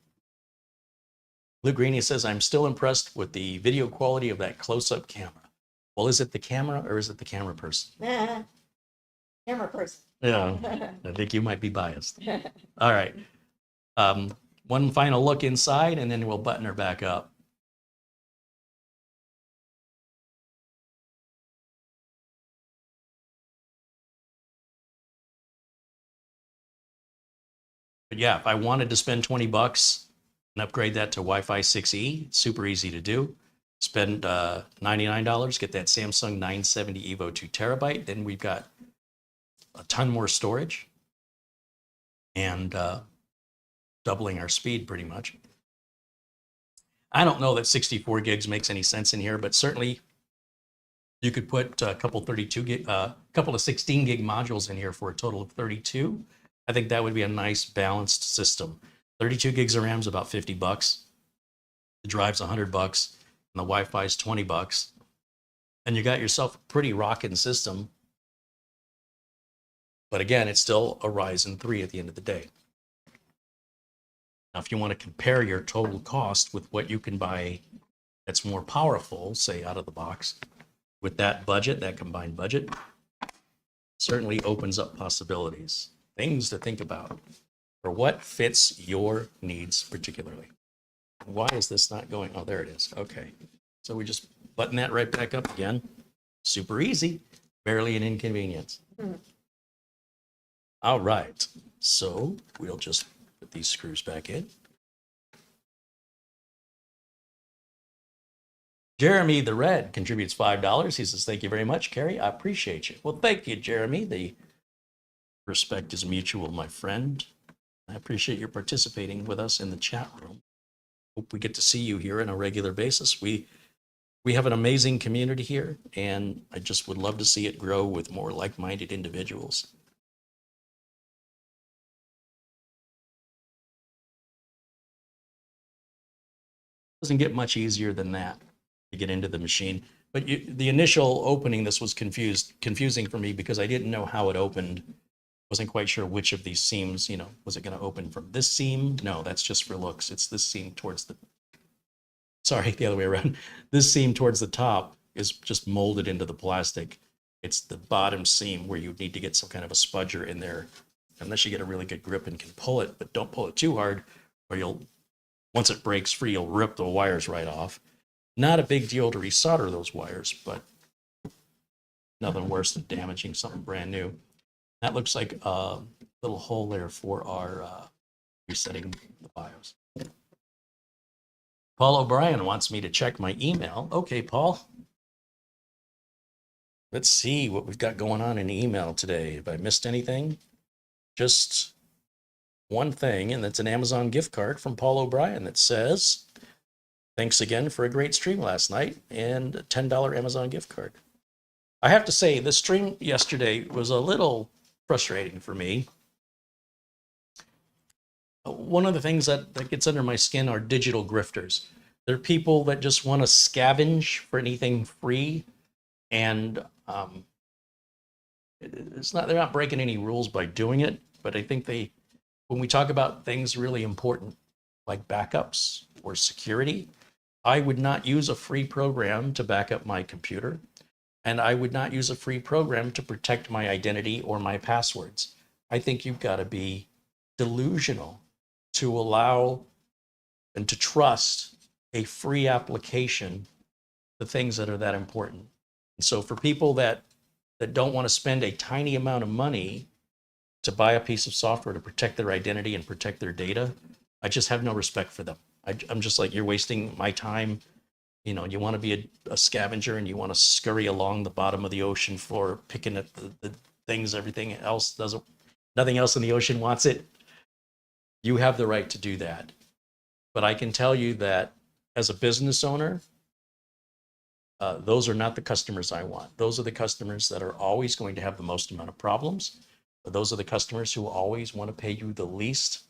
Speaker 1: Blue Greenie says, I'm still impressed with the video quality of that close-up camera. Well, is it the camera or is it the camera person?
Speaker 2: Camera person.
Speaker 1: Yeah, I think you might be biased. All right. One final look inside, and then we'll button her back up. But yeah, if I wanted to spend 20 bucks and upgrade that to Wi-Fi 6E, it's super easy to do. Spend $99, get that Samsung 970 EVO 2 terabyte. Then we've got a ton more storage and doubling our speed pretty much. I don't know that 64 gigs makes any sense in here, but certainly You could put a couple 32 gig, couple of 16 gig modules in here for a total of 32. I think that would be a nice balanced system. 32 gigs of RAM is about 50 bucks. The drive's 100 bucks and the Wi-Fi is 20 bucks. And you got yourself a pretty rocking system. But again, it's still a Ryzen 3 at the end of the day. Now, if you want to compare your total cost with what you can buy that's more powerful, say out of the box, with that budget, that combined budget, certainly opens up possibilities, things to think about for what fits your needs particularly. Why is this not going? Oh, there it is. Okay. So we just button that right back up again. Super easy, barely an inconvenience. All right. So we'll just put these screws back in. Jeremy the Red contributes $5. He says, thank you very much, Carrie. I appreciate you. Well, thank you, Jeremy. The respect is mutual, my friend. I appreciate your participating with us in the chat room. Hope we get to see you here on a regular basis. We have an amazing community here, and I just would love to see it grow with more like-minded individuals. Doesn't get much easier than that to get into the machine. But the initial opening, this was confusing for me because I didn't know how it opened. Wasn't quite sure which of these seams, you know, was it going to open from this seam? No, that's just for looks. It's this seam towards the, sorry, the other way around. This seam towards the top is just molded into the plastic. It's the bottom seam where you need to get some kind of a spudger in there, unless you get a really good grip and can pull it, but don't pull it too hard or you'll, once it breaks free, you'll rip the wires right off. Not a big deal to resolder those wires, but nothing worse than damaging something brand new. That looks like a little hole there for our resetting the BIOS. Paul O'Brien wants me to check my email. Okay, Paul. Let's see what we've got going on in email today. Have I missed anything? Just one thing, and that's an Amazon gift card from Paul O'Brien that says, thanks again for a great stream last night, and a $10 Amazon gift card. I have to say, the stream yesterday was a little frustrating for me. One of the things that gets under my skin are digital grifters. They're people that just want to scavenge for anything free, and they're not breaking any rules by doing it, but I think when we talk about things really important, like backups or security, I would not use a free program to back up my computer, and I would not use a free program to protect my identity or my passwords. I think you've got to be delusional to allow and to trust a free application the things that are that important. And so for people that don't want to spend a tiny amount of money to buy a piece of software to protect their identity and protect their data, I just have no respect for them. I'm just like, you're wasting my time. You know, you want to be a scavenger and you want to scurry along the bottom of the ocean floor, picking at the things everything else doesn't, nothing else in the ocean wants it. You have the right to do that. But I can tell you that as a business owner, those are not the customers I want. Those are the customers that are always going to have the most amount of problems. But those are the customers who always want to pay you the least,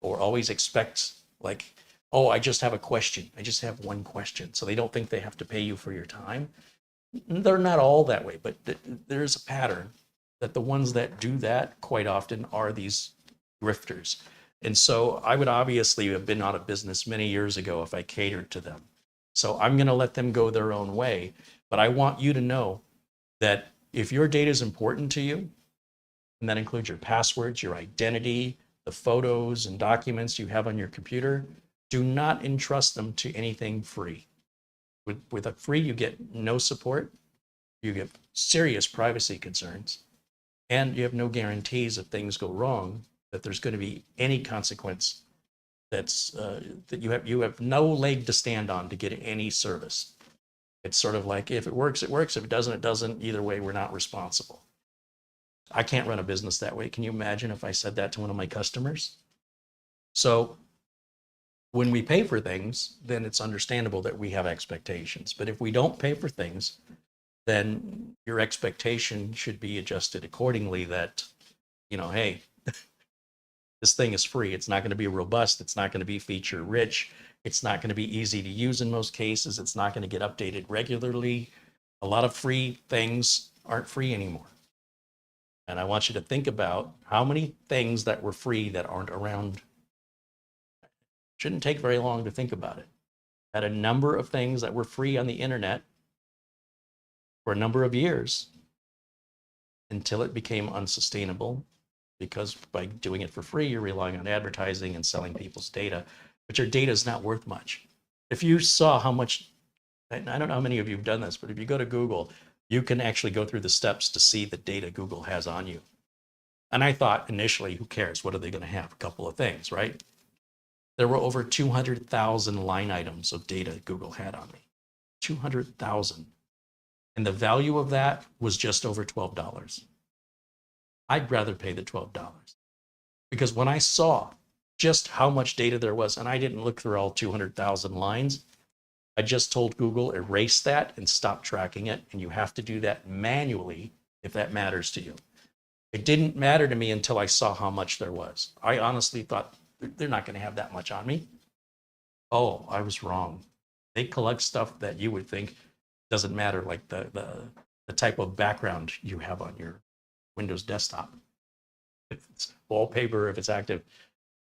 Speaker 1: or always expect, like, oh, I just have a question. I just have one question. So they don't think they have to pay you for your time. They're not all that way, but there's a pattern that the ones that do that quite often are these grifters. And so I would obviously have been out of business many years ago if I catered to them. So I'm going to let them go their own way. But I want you to know that if your data is important to you, and that includes your passwords, your identity, the photos and documents you have on your computer, do not entrust them to anything free. With a free, you get no support, you get serious privacy concerns, and you have no guarantees if things go wrong that there's going to be any consequence that's that you have no leg to stand on to get any service. It's sort of like, if it works, it works. If it doesn't, it doesn't. Either way, we're not responsible. I can't run a business that way. Can you imagine if I said that to one of my customers? So when we pay for things, then it's understandable that we have expectations. But if we don't pay for things, then your expectation should be adjusted accordingly that, hey, this thing is free. It's not going to be robust. It's not going to be feature rich. It's not going to be easy to use in most cases. It's not going to get updated regularly. A lot of free things aren't free anymore. And I want you to think about how many things that were free that aren't around. Shouldn't take very long to think about it. Had a number of things that were free on the internet for a number of years until it became unsustainable, because by doing it for free, you're relying on advertising and selling people's data, but your data is not worth much. If you saw how much, and I don't know how many of you have done this, but if you go to Google, you can actually go through the steps to see the data Google has on you. And I thought initially, who cares? What are they going to have? A couple of things, right? There were over 200,000 line items of data Google had on me. 200,000. And the value of that was just over $12. I'd rather pay the $12. Because when I saw just how much data there was, and I didn't look through all 200,000 lines, I just told Google, erase that and stop tracking it. And you have to do that manually if that matters to you. It didn't matter to me until I saw how much there was. I honestly thought they're not going to have that much on me. Oh, I was wrong. They collect stuff that you would think doesn't matter, like the type of background you have on your Windows desktop. If it's wallpaper, if it's active,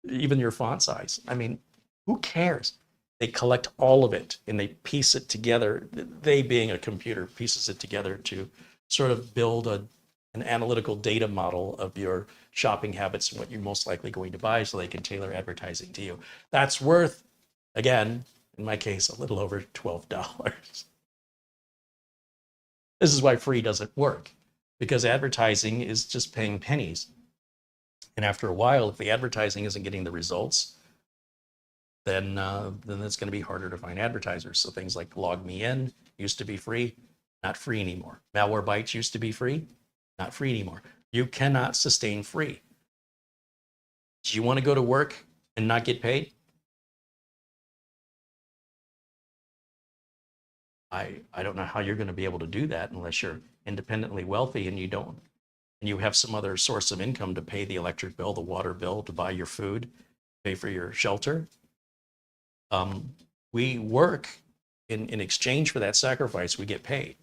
Speaker 1: even your font size. I mean, who cares? They collect all of it and they piece it together. They, being a computer, pieces it together to sort of build an analytical data model of your shopping habits and what you're most likely going to buy so they can tailor advertising to you. That's worth, again, in my case, a little over $12. This is why free doesn't work, because advertising is just paying pennies. And after a while, if the advertising isn't getting the results, then it's going to be harder to find advertisers. So things like Log Me In used to be free, not free anymore. Malwarebytes used to be free, not free anymore. You cannot sustain free. Do you want to go to work and not get paid? I don't know how you're going to be able to do that unless you're independently wealthy and you have some other source of income to pay the electric bill, the water bill, to buy your food, pay for your shelter. We work in exchange for that sacrifice, we get paid.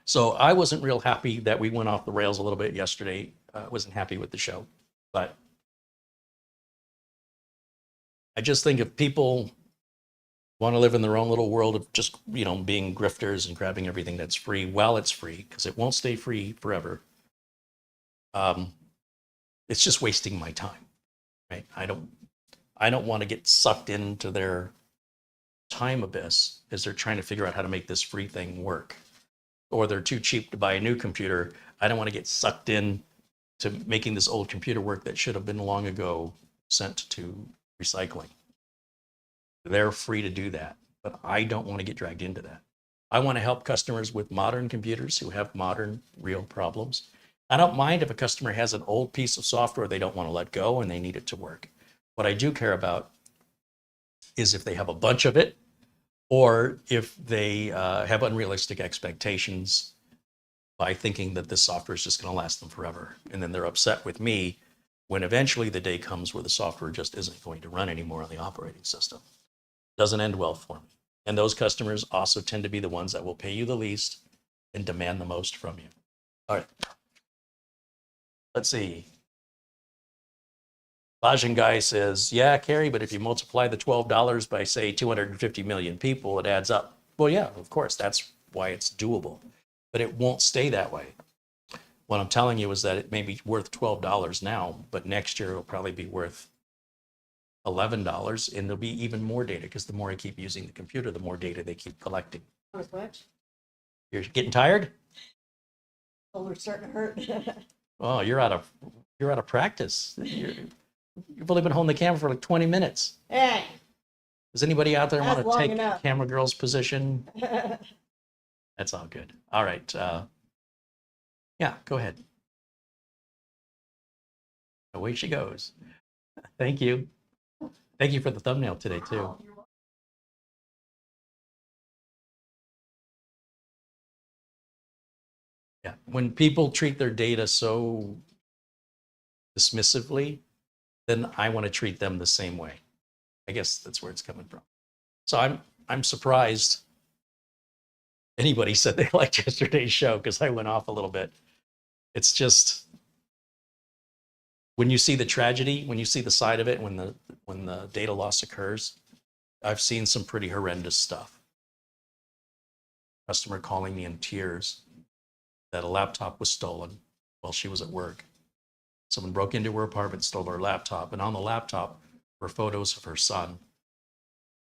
Speaker 1: So I wasn't real happy that we went off the rails a little bit yesterday. I wasn't happy with the show, but I just think if people want to live in their own little world of just, being grifters and grabbing everything that's free while it's free, because it won't stay free forever, it's just wasting my time, right? I don't want to get sucked into their time abyss as they're trying to figure out how to make this free thing work. Or they're too cheap to buy a new computer. I don't want to get sucked in to making this old computer work that should have been long ago sent to recycling. They're free to do that, but I don't want to get dragged into that. I want to help customers with modern computers who have modern, real problems. I don't mind if a customer has an old piece of software they don't want to let go and they need it to work. What I do care about is if they have a bunch of it, or if they have unrealistic expectations by thinking that this software is just going to last them forever. And then they're upset with me when eventually the day comes where the software just isn't going to run anymore on the operating system. Doesn't end well for me. And those customers also tend to be the ones that will pay you the least and demand the most from you. All right. Let's see. Bajan Guy says, yeah, Carrie, but if you multiply the $12 by, say, 250 million people, it adds up. Well, yeah, of course, that's why it's doable. But it won't stay that way. What I'm telling you is that it may be worth $12 now, but next year it'll probably be worth $11, and there'll be even more data, because the more I keep using the computer, the more data they keep collecting.
Speaker 2: What?
Speaker 1: You're getting tired?
Speaker 2: Shoulder's starting to hurt.
Speaker 1: Oh, you're out of practice. You've only been holding the camera for like 20 minutes.
Speaker 2: Hey.
Speaker 1: Does anybody out there want
Speaker 2: That's
Speaker 1: to
Speaker 2: long
Speaker 1: take
Speaker 2: enough.
Speaker 1: camera girl's position? That's all good. All right. Yeah, go ahead. Away she goes. Thank you. Thank you for the thumbnail today, too. Yeah. When people treat their data so dismissively, then I want to treat them the same way. I guess that's where it's coming from. So I'm surprised anybody said they liked yesterday's show because I went off a little bit. It's just when you see the tragedy, when you see the side of it, when the data loss occurs, I've seen some pretty horrendous stuff. Customer calling me in tears that a laptop was stolen while she was at work. Someone broke into her apartment, stole her laptop, and on the laptop were photos of her son.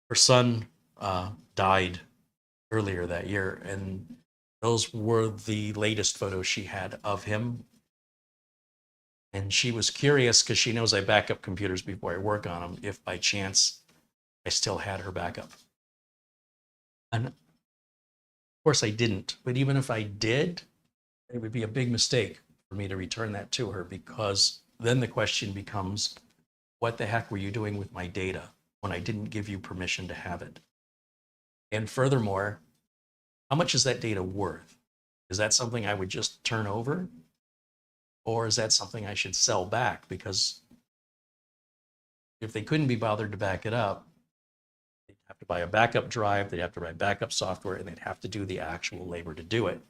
Speaker 1: Her son died earlier that year, and those were the latest photos she had of him. And she was curious because she knows I back up computers before I work on them, if by chance I still had her backup. And of course I didn't, but even if I did, it would be a big mistake for me to return that to her, because then the question becomes, what the heck were you doing with my data when I didn't give you permission to have it? And furthermore, how much is that data worth? Is that something I would just turn over? Or is that something I should sell back? Because if they couldn't be bothered to back it up, they'd have to buy a backup drive, they'd have to buy backup software, and they'd have to do the actual labor to do it.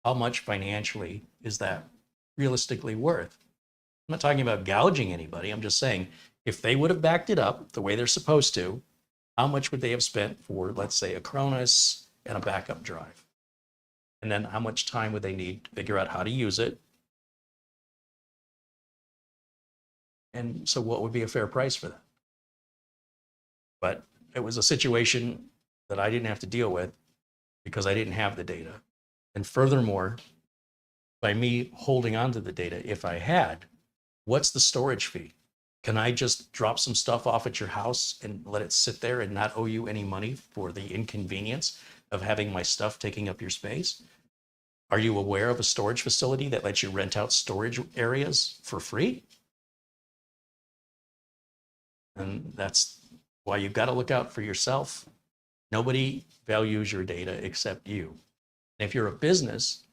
Speaker 1: How much financially is that realistically worth? I'm not talking about gouging anybody. I'm just saying, if they would have backed it up the way they're supposed to, how much would they have spent for, let's say, a Cronus and a backup drive? And then how much time would they need to figure out how to use it? And so what would be a fair price for that? But it was a situation that I didn't have to deal with because I didn't have the data. And furthermore, by me holding on to the data, if I had, what's the storage fee? Can I just drop some stuff off at your house and let it sit there and not owe you any money for the inconvenience of having my stuff taking up your space? Are you aware of a storage facility that lets you rent out storage areas for free? And that's why you've got to look out for yourself. Nobody values your data except you. And if you're a business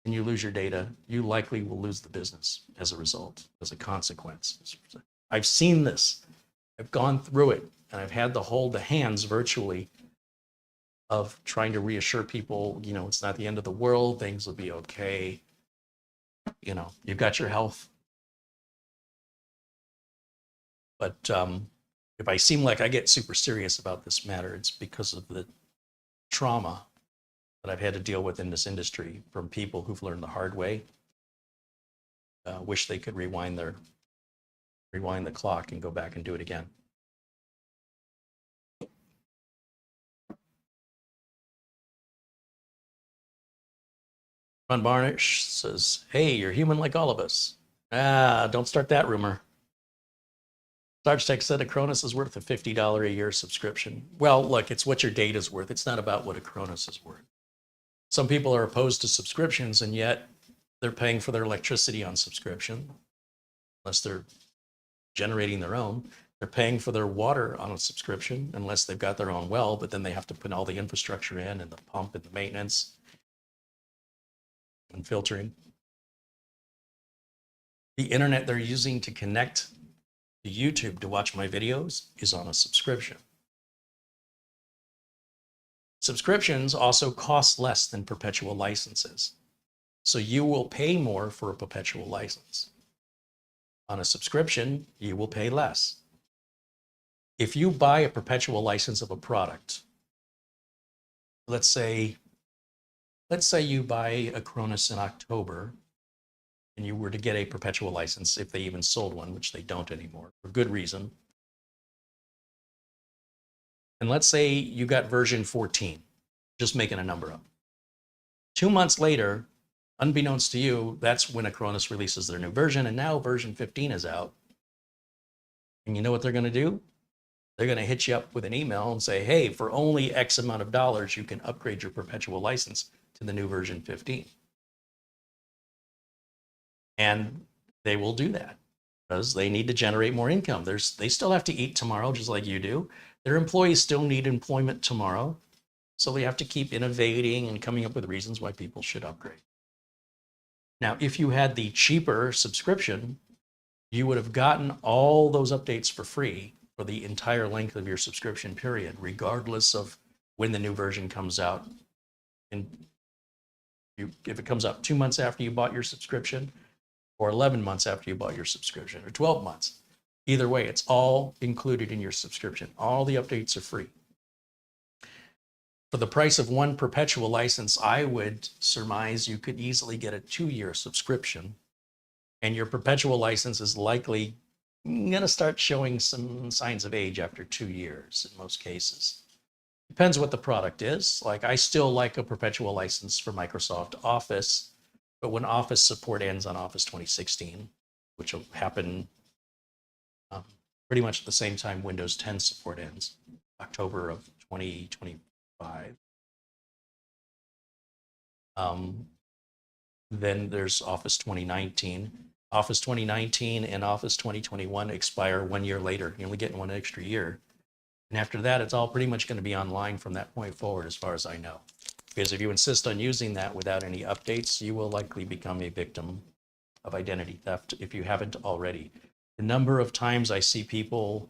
Speaker 1: and you lose your data, you likely will lose the business as a result, as a consequence. I've seen this. I've gone through it, and I've had to hold the hands virtually of trying to reassure people, you know, it's not the end of the world, things will be okay. You know, you've got your health. But if I seem like I get super serious about this matter, it's because of the trauma that I've had to deal with in this industry from people who've learned the hard way. Wish they could rewind the clock and go back and do it again. Ron Barnish says, hey, you're human like all of us. Don't start that rumor. Sarge Tech said a Cronus is worth a $50 a year subscription. Well, look, it's what your data's worth. It's not about what a Cronus is worth. Some people are opposed to subscriptions, and yet they're paying for their electricity on subscription, unless they're generating their own. They're paying for their water on a subscription, unless they've got their own well, but then they have to put all the infrastructure in, and the pump and the maintenance and filtering. The internet they're using to connect to YouTube to watch my videos is on a subscription. Subscriptions also cost less than perpetual licenses. So you will pay more for a perpetual license. On a subscription, you will pay less. If you buy a perpetual license of a product, let's say you buy a Cronus in October, and you were to get a perpetual license, if they even sold one, which they don't anymore, for good reason. And let's say you got version 14, just making a number up. 2 months later, unbeknownst to you, that's when Acronis releases their new version, and now version 15 is out. And you know what they're going to do? They're going to hit you up with an email and say, hey, for only X amount of dollars, you can upgrade your perpetual license to the new version 15. And they will do that because they need to generate more income. They still have to eat tomorrow, just like you do. Their employees still need employment tomorrow. So they have to keep innovating and coming up with reasons why people should upgrade. Now, if you had the cheaper subscription, you would have gotten all those updates for free for the entire length of your subscription period, regardless of when the new version comes out. And if it comes out 2 months after you bought your subscription, or 11 months after you bought your subscription, or 12 months, either way, it's all included in your subscription. All the updates are free. For the price of one perpetual license, I would surmise you could easily get a 2-year subscription, and your perpetual license is likely going to start showing some signs of age after 2 years in most cases. Depends what the product is. Like, I still like a perpetual license for Microsoft Office, but when Office support ends on Office 2016, which will happen pretty much at the same time Windows 10 support ends, October of 2025. Then there's Office 2019. Office 2019 and Office 2021 expire 1 year later. You only get 1 extra year. And after that, it's all pretty much going to be online from that point forward, as far as I know. Because if you insist on using that without any updates, you will likely become a victim of identity theft if you haven't already. The number of times I see people,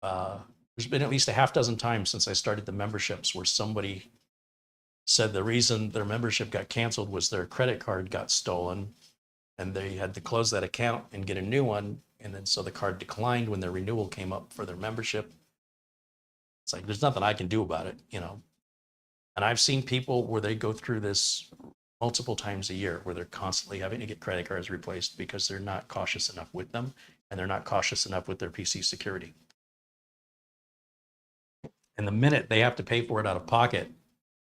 Speaker 1: there's been at least a half dozen times since I started the memberships where somebody said the reason their membership got canceled was their credit card got stolen and they had to close that account and get a new one. And then so the card declined when their renewal came up for their membership. It's like, there's nothing I can do about it, you know. And I've seen people where they go through this multiple times a year where they're constantly having to get credit cards replaced because they're not cautious enough with them and they're not cautious enough with their PC security. And the minute they have to pay for it out of pocket,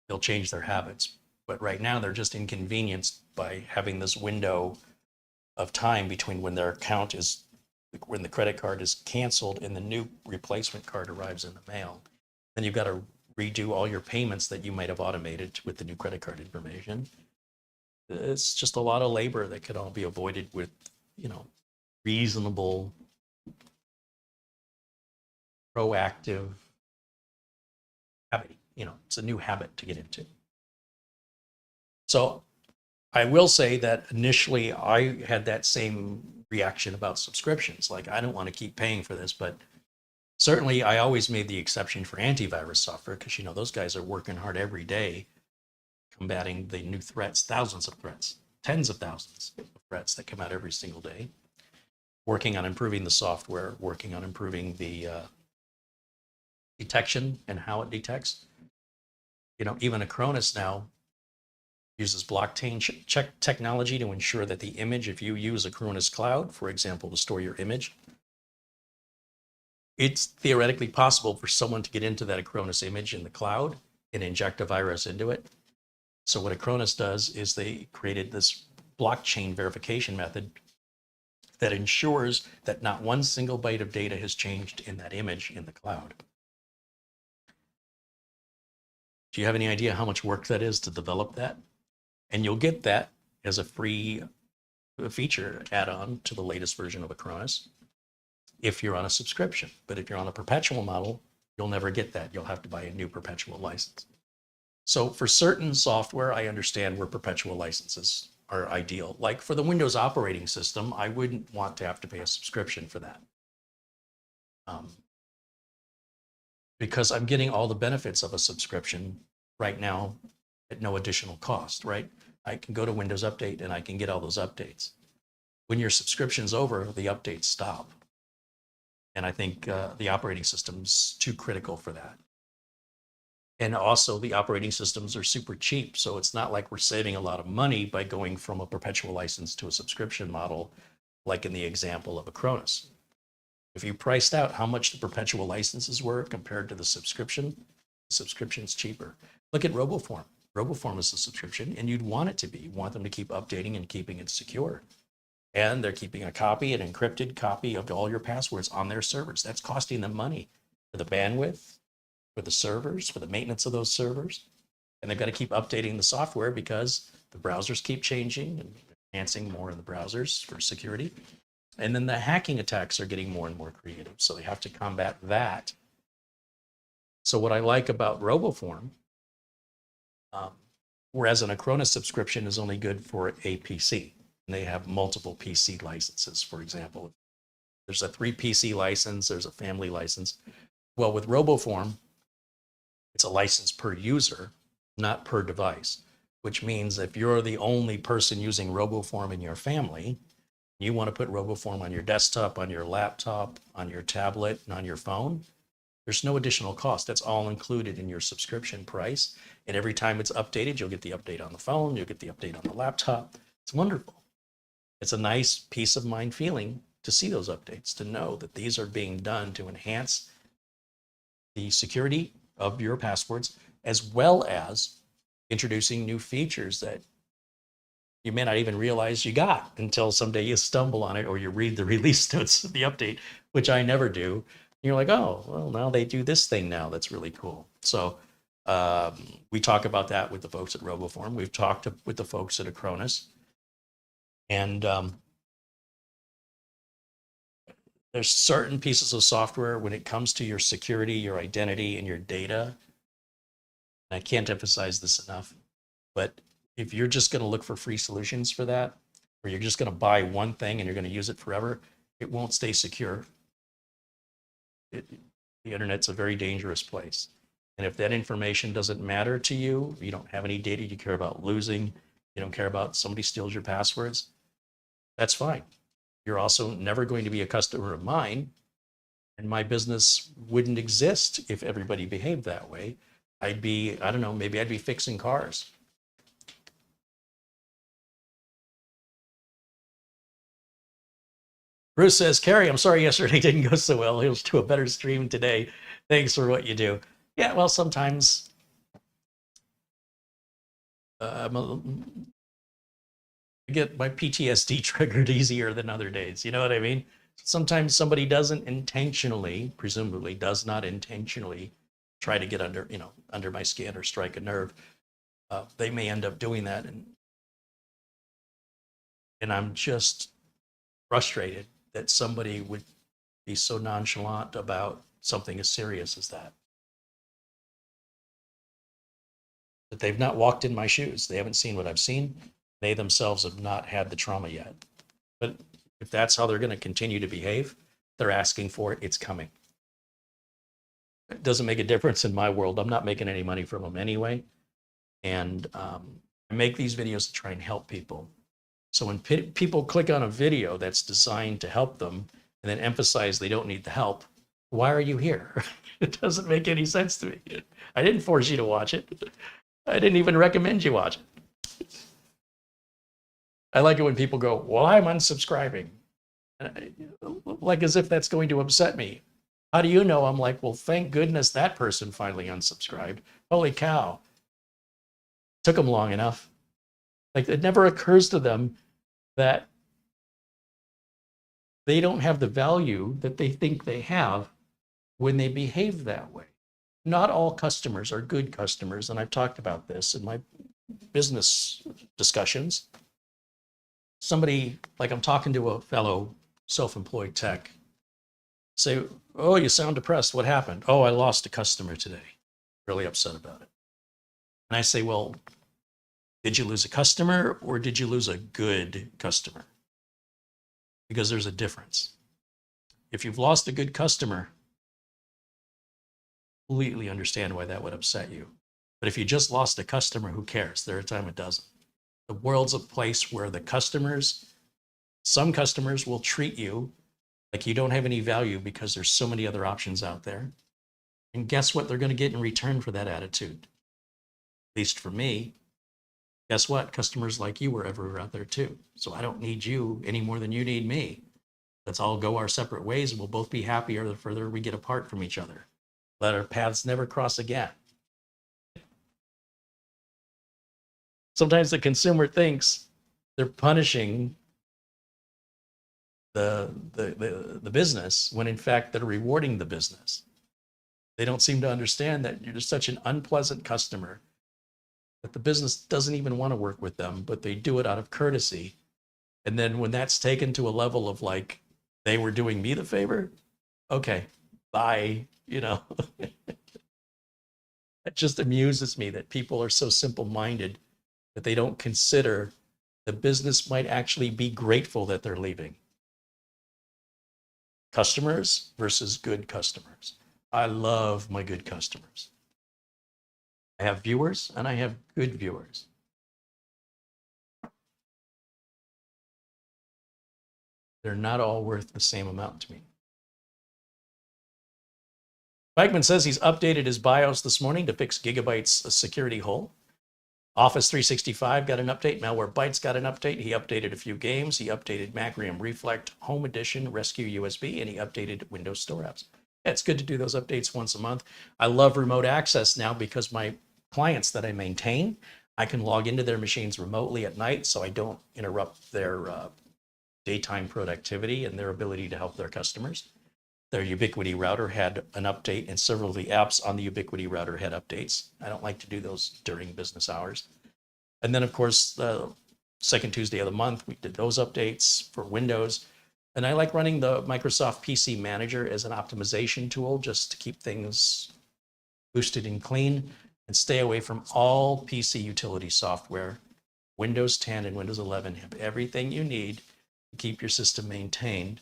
Speaker 1: they'll change their habits. But right now they're just inconvenienced by having this window of time between when their account is, when the credit card is canceled and the new replacement card arrives in the mail. Then you've got to redo all your payments that you might have automated with the new credit card information. It's just a lot of labor that could all be avoided with, you know, reasonable, proactive habit. You know, it's a new habit to get into. So I will say that initially I had that same reaction about subscriptions. Like, I don't want to keep paying for this, but certainly I always made the exception for antivirus software because, you know, those guys are working hard every day combating the new threats, thousands of threats, tens of thousands of threats that come out every single day, working on improving the software, working on improving the detection and how it detects. You know, even Acronis now uses blockchain check technology to ensure that the image, if you use Acronis Cloud, for example, to store your image, it's theoretically possible for someone to get into that Acronis image in the cloud and inject a virus into it. So what Acronis does is they created this blockchain verification method that ensures that not one single byte of data has changed in that image in the cloud. Do you have any idea how much work that is to develop that? And you'll get that as a free feature add-on to the latest version of Acronis if you're on a subscription. But if you're on a perpetual model, you'll never get that. You'll have to buy a new perpetual license. So for certain software, I understand where perpetual licenses are ideal. Like for the Windows operating system, I wouldn't want to have to pay a subscription for that. Because I'm getting all the benefits of a subscription right now at no additional cost, right? I can go to Windows Update and I can get all those updates. When your subscription's over, the updates stop. And I think the operating system's too critical for that. And also the operating systems are super cheap. So it's not like we're saving a lot of money by going from a perpetual license to a subscription model, like in the example of Acronis. If you priced out how much the perpetual licenses were compared to the subscription's cheaper. Look at RoboForm. RoboForm is a subscription, and you'd want it to be. You want them to keep updating and keeping it secure. And they're keeping a copy, an encrypted copy of all your passwords on their servers. That's costing them money for the bandwidth, for the servers, for the maintenance of those servers. And they've got to keep updating the software because the browsers keep changing and enhancing more in the browsers for security. And then the hacking attacks are getting more and more creative. So they have to combat that. So what I like about RoboForm Whereas an Acronis subscription is only good for a PC. And they have multiple PC licenses, for example. There's a 3 PC license, there's a family license. Well, with RoboForm, it's a license per user, not per device, which means if you're the only person using RoboForm in your family, you want to put RoboForm on your desktop, on your laptop, on your tablet, and on your phone, there's no additional cost. That's all included in your subscription price. And every time it's updated, you'll get the update on the phone, you'll get the update on the laptop. It's wonderful. It's a nice peace of mind feeling to see those updates, to know that these are being done to enhance the security of your passwords, as well as introducing new features that you may not even realize you got until someday you stumble on it or you read the release notes of the update, which I never do. And you're like, oh, well, now they do this thing now. That's really cool. So we talk about that with the folks at RoboForm. We've talked with the folks at Acronis. And there's certain pieces of software when it comes to your security, your identity, and your data. And I can't emphasize this enough, but if you're just going to look for free solutions for that, or you're just going to buy one thing and you're going to use it forever, it won't stay secure. The internet's a very dangerous place. And if that information doesn't matter to you, you don't have any data you care about losing, you don't care about somebody steals your passwords, that's fine. You're also never going to be a customer of mine, and my business wouldn't exist if everybody behaved that way. I'd be, I don't know, maybe I'd be fixing cars. Bruce says, Carrie, I'm sorry yesterday didn't go so well. He'll do a better stream today. Thanks for what you do. Yeah, well, sometimes I get my PTSD triggered easier than other days. You know what I mean? Sometimes somebody doesn't intentionally, presumably does not intentionally try to get under my skin or strike a nerve. They may end up doing that. And I'm just frustrated that somebody would be so nonchalant about something as serious as that. That they've not walked in my shoes. They haven't seen what I've seen. They themselves have not had the trauma yet. But if that's how they're going to continue to behave, they're asking for it, it's coming. It doesn't make a difference in my world. I'm not making any money from them anyway. And I make these videos to try and help people. So when people click on a video that's designed to help them and then emphasize they don't need the help, why are you here? It doesn't make any sense to me. I didn't force you to watch it. I didn't even recommend you watch it. I like it when people go, well, I'm unsubscribing. Like as if that's going to upset me. How do you know? I'm like, well, thank goodness that person finally unsubscribed. Holy cow. Took them long enough. Like it never occurs to them that they don't have the value that they think they have when they behave that way. Not all customers are good customers, and I've talked about this in my business discussions. Somebody, like I'm talking to a fellow self-employed tech, say, oh, you sound depressed. What happened? Oh, I lost a customer today. Really upset about it. And I say, well, did you lose a customer or did you lose a good customer? Because there's a difference. If you've lost a good customer, completely understand why that would upset you. But if you just lost a customer, who cares? There are times it doesn't. The world's a place where some customers will treat you like you don't have any value because there's so many other options out there. And guess what they're going to get in return for that attitude? At least for me, guess what? Customers like you are everywhere out there too. So I don't need you any more than you need me. Let's all go our separate ways and we'll both be happier the further we get apart from each other. Let our paths never cross again. Sometimes the consumer thinks they're punishing the business when in fact they're rewarding the business. They don't seem to understand that you're just such an unpleasant customer that the business doesn't even want to work with them, but they do it out of courtesy. And then when that's taken to a level of like, they were doing me the favor, okay, bye, you know. It just amuses me that people are so simple-minded that they don't consider the business might actually be grateful that they're leaving. Customers versus good customers. I love my good customers. I have viewers and I have good viewers. They're not all worth the same amount to me. Mikeman says he's updated his BIOS this morning to fix Gigabyte's security hole. Office 365 got an update. Malwarebytes got an update. He updated a few games. He updated Macrium Reflect Home Edition Rescue USB, and he updated Windows Store Apps. Yeah, it's good to do those updates once a month. I love remote access now because my clients that I maintain, I can log into their machines remotely at night so I don't interrupt their daytime productivity and their ability to help their customers. Their Ubiquity router had an update, and several of the apps on the Ubiquity router had updates. I don't like to do those during business hours. And then, of course, the second Tuesday of the month, we did those updates for Windows. And I like running the Microsoft PC Manager as an optimization tool just to keep things boosted and clean and stay away from all PC utility software. Windows 10 and Windows 11 have everything you need to keep your system maintained.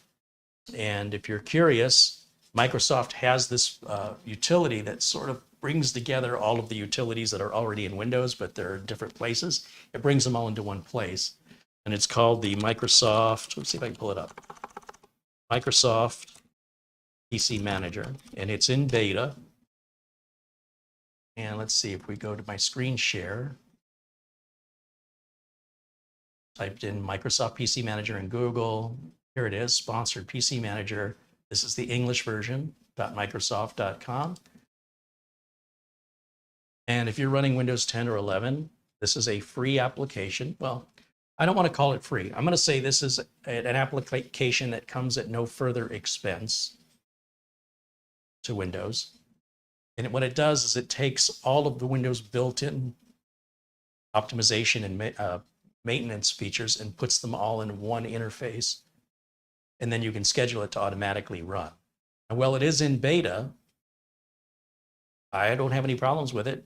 Speaker 1: And if you're curious, Microsoft has this utility that sort of brings together all of the utilities that are already in Windows, but they're in different places. It brings them all into one place. And it's called the Microsoft, let's see if I can pull it up. Microsoft PC Manager. And it's in beta. And let's see if we go to my screen share. Typed in Microsoft PC Manager in Google. Here it is, sponsored PC Manager. This is the English version, .microsoft.com. And if you're running Windows 10 or 11, this is a free application. Well, I don't want to call it free. I'm going to say this is an application that comes at no further expense to Windows. And what it does is it takes all of the Windows built-in optimization and maintenance features and puts them all in one interface. And then you can schedule it to automatically run. And while it is in beta, I don't have any problems with it.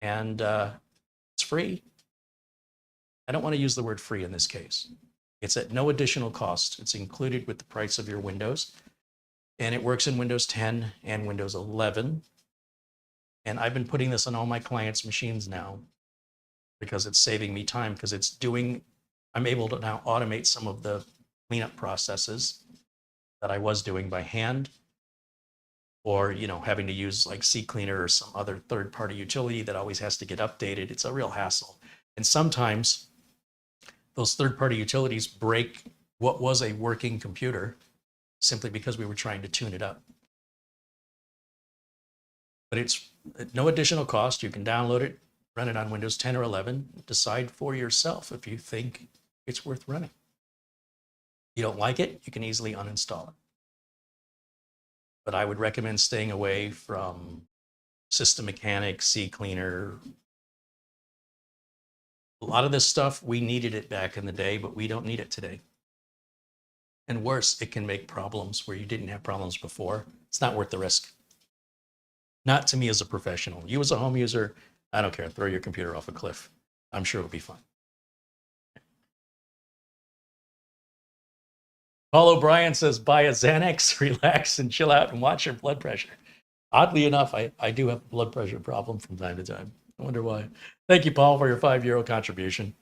Speaker 1: And it's free. I don't want to use the word free in this case. It's at no additional cost. It's included with the price of your Windows. And it works in Windows 10 and Windows 11. And I've been putting this on all my clients' machines now because it's saving me time, because I'm able to now automate some of the cleanup processes that I was doing by hand, or having to use like CCleaner or some other third-party utility that always has to get updated. It's a real hassle. And sometimes those third-party utilities break what was a working computer simply because we were trying to tune it up. But it's at no additional cost. You can download it, run it on Windows 10 or 11, decide for yourself if you think it's worth running. You don't like it, you can easily uninstall it. But I would recommend staying away from System Mechanic, CCleaner. A lot of this stuff, we needed it back in the day, but we don't need it today. And worse, it can make problems where you didn't have problems before. It's not worth the risk. Not to me as a professional. You as a home user, I don't care. Throw your computer off a cliff. I'm sure it'll be fine. Paul O'Brien says, buy a Xanax, relax, and chill out and watch your blood pressure. Oddly enough, I do have a blood pressure problem from time to time. I wonder why. Thank you, Paul, for your €5 contribution.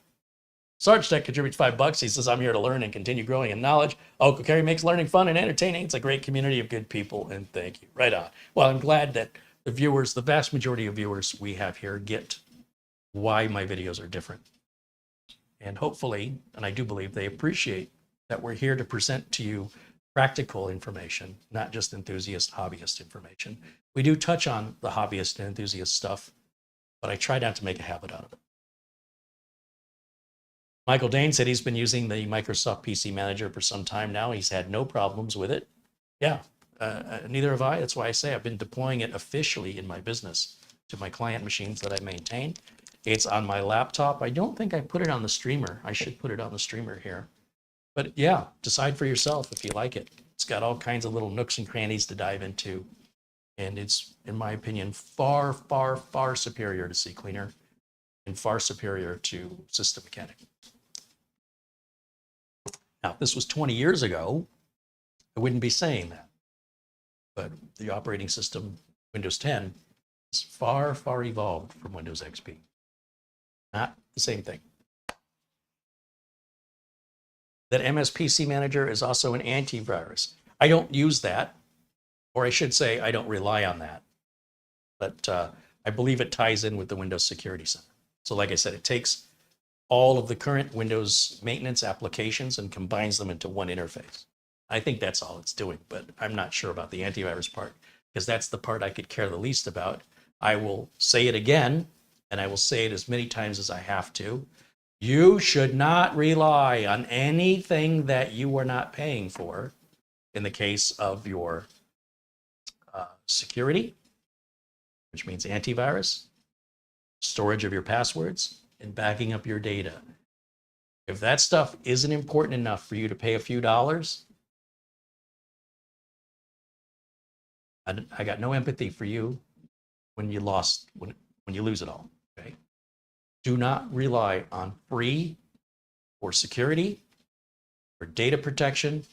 Speaker 1: Sarge Tech contributes $5. He says, I'm here to learn and continue growing in knowledge. Uncle Kerry makes learning fun and entertaining. It's a great community of good people, and thank you. Right on. Well, I'm glad that the viewers, the vast majority of viewers we have here, get why my videos are different. And hopefully, and I do believe they appreciate that we're here to present to you practical information, not just enthusiast, hobbyist information. We do touch on the hobbyist and enthusiast stuff, but I try not to make a habit out of it. Michael Dane said he's been using the Microsoft PC Manager for some time now. He's had no problems with it. Yeah, neither have I. That's why I say I've been deploying it officially in my business to my client machines that I maintain. It's on my laptop. I don't think I put it on the streamer. I should put it on the streamer here. But yeah, decide for yourself if you like it. It's got all kinds of little nooks and crannies to dive into. And it's, in my opinion, far, far, far superior to CCleaner and far superior to System Mechanic. Now, if this was 20 years ago, I wouldn't be saying that. But the operating system, Windows 10, is far, far evolved from Windows XP. Not the same thing. That MS PC Manager is also an antivirus. I don't use that, or I should say I don't rely on that. But I believe it ties in with the Windows Security Center. So like I said, it takes all of the current Windows maintenance applications and combines them into one interface. I think that's all it's doing, but I'm not sure about the antivirus part, because that's the part I could care the least about. I will say it again, and I will say it as many times as I have to. You should not rely on anything that you are not paying for in the case of your security, which means antivirus, storage of your passwords, and backing up your data. If that stuff isn't important enough for you to pay a few dollars, I got no empathy for you when you lose it all. Okay? Do not rely on free for security, for data protection,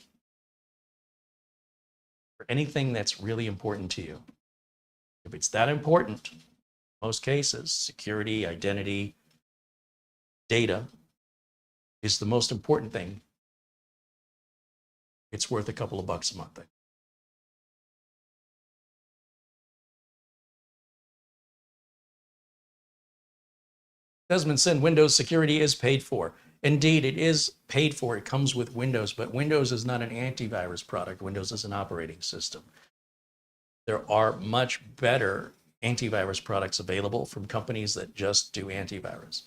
Speaker 1: for anything that's really important to you. If it's that important, in most cases, security, identity, data is the most important thing. It's worth a couple of bucks a month. Desmond Sin, Windows security is paid for. Indeed, it is paid for. It comes with Windows, but Windows is not an antivirus product. Windows is an operating system. There are much better antivirus products available from companies that just do antivirus,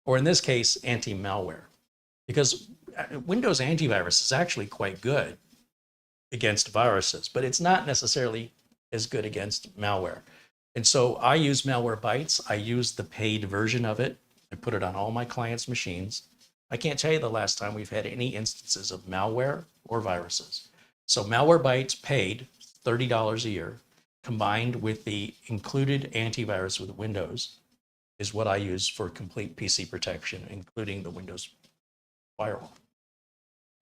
Speaker 1: or in this case, anti-malware, because Windows antivirus is actually quite good against viruses, but it's not necessarily as good against malware. And so I use Malwarebytes. I use the paid version of it. I put it on all my clients' machines. I can't tell you the last time we've had any instances of malware or viruses. So Malwarebytes paid $30 a year, combined with the included antivirus with Windows, is what I use for complete PC protection, including the Windows firewall.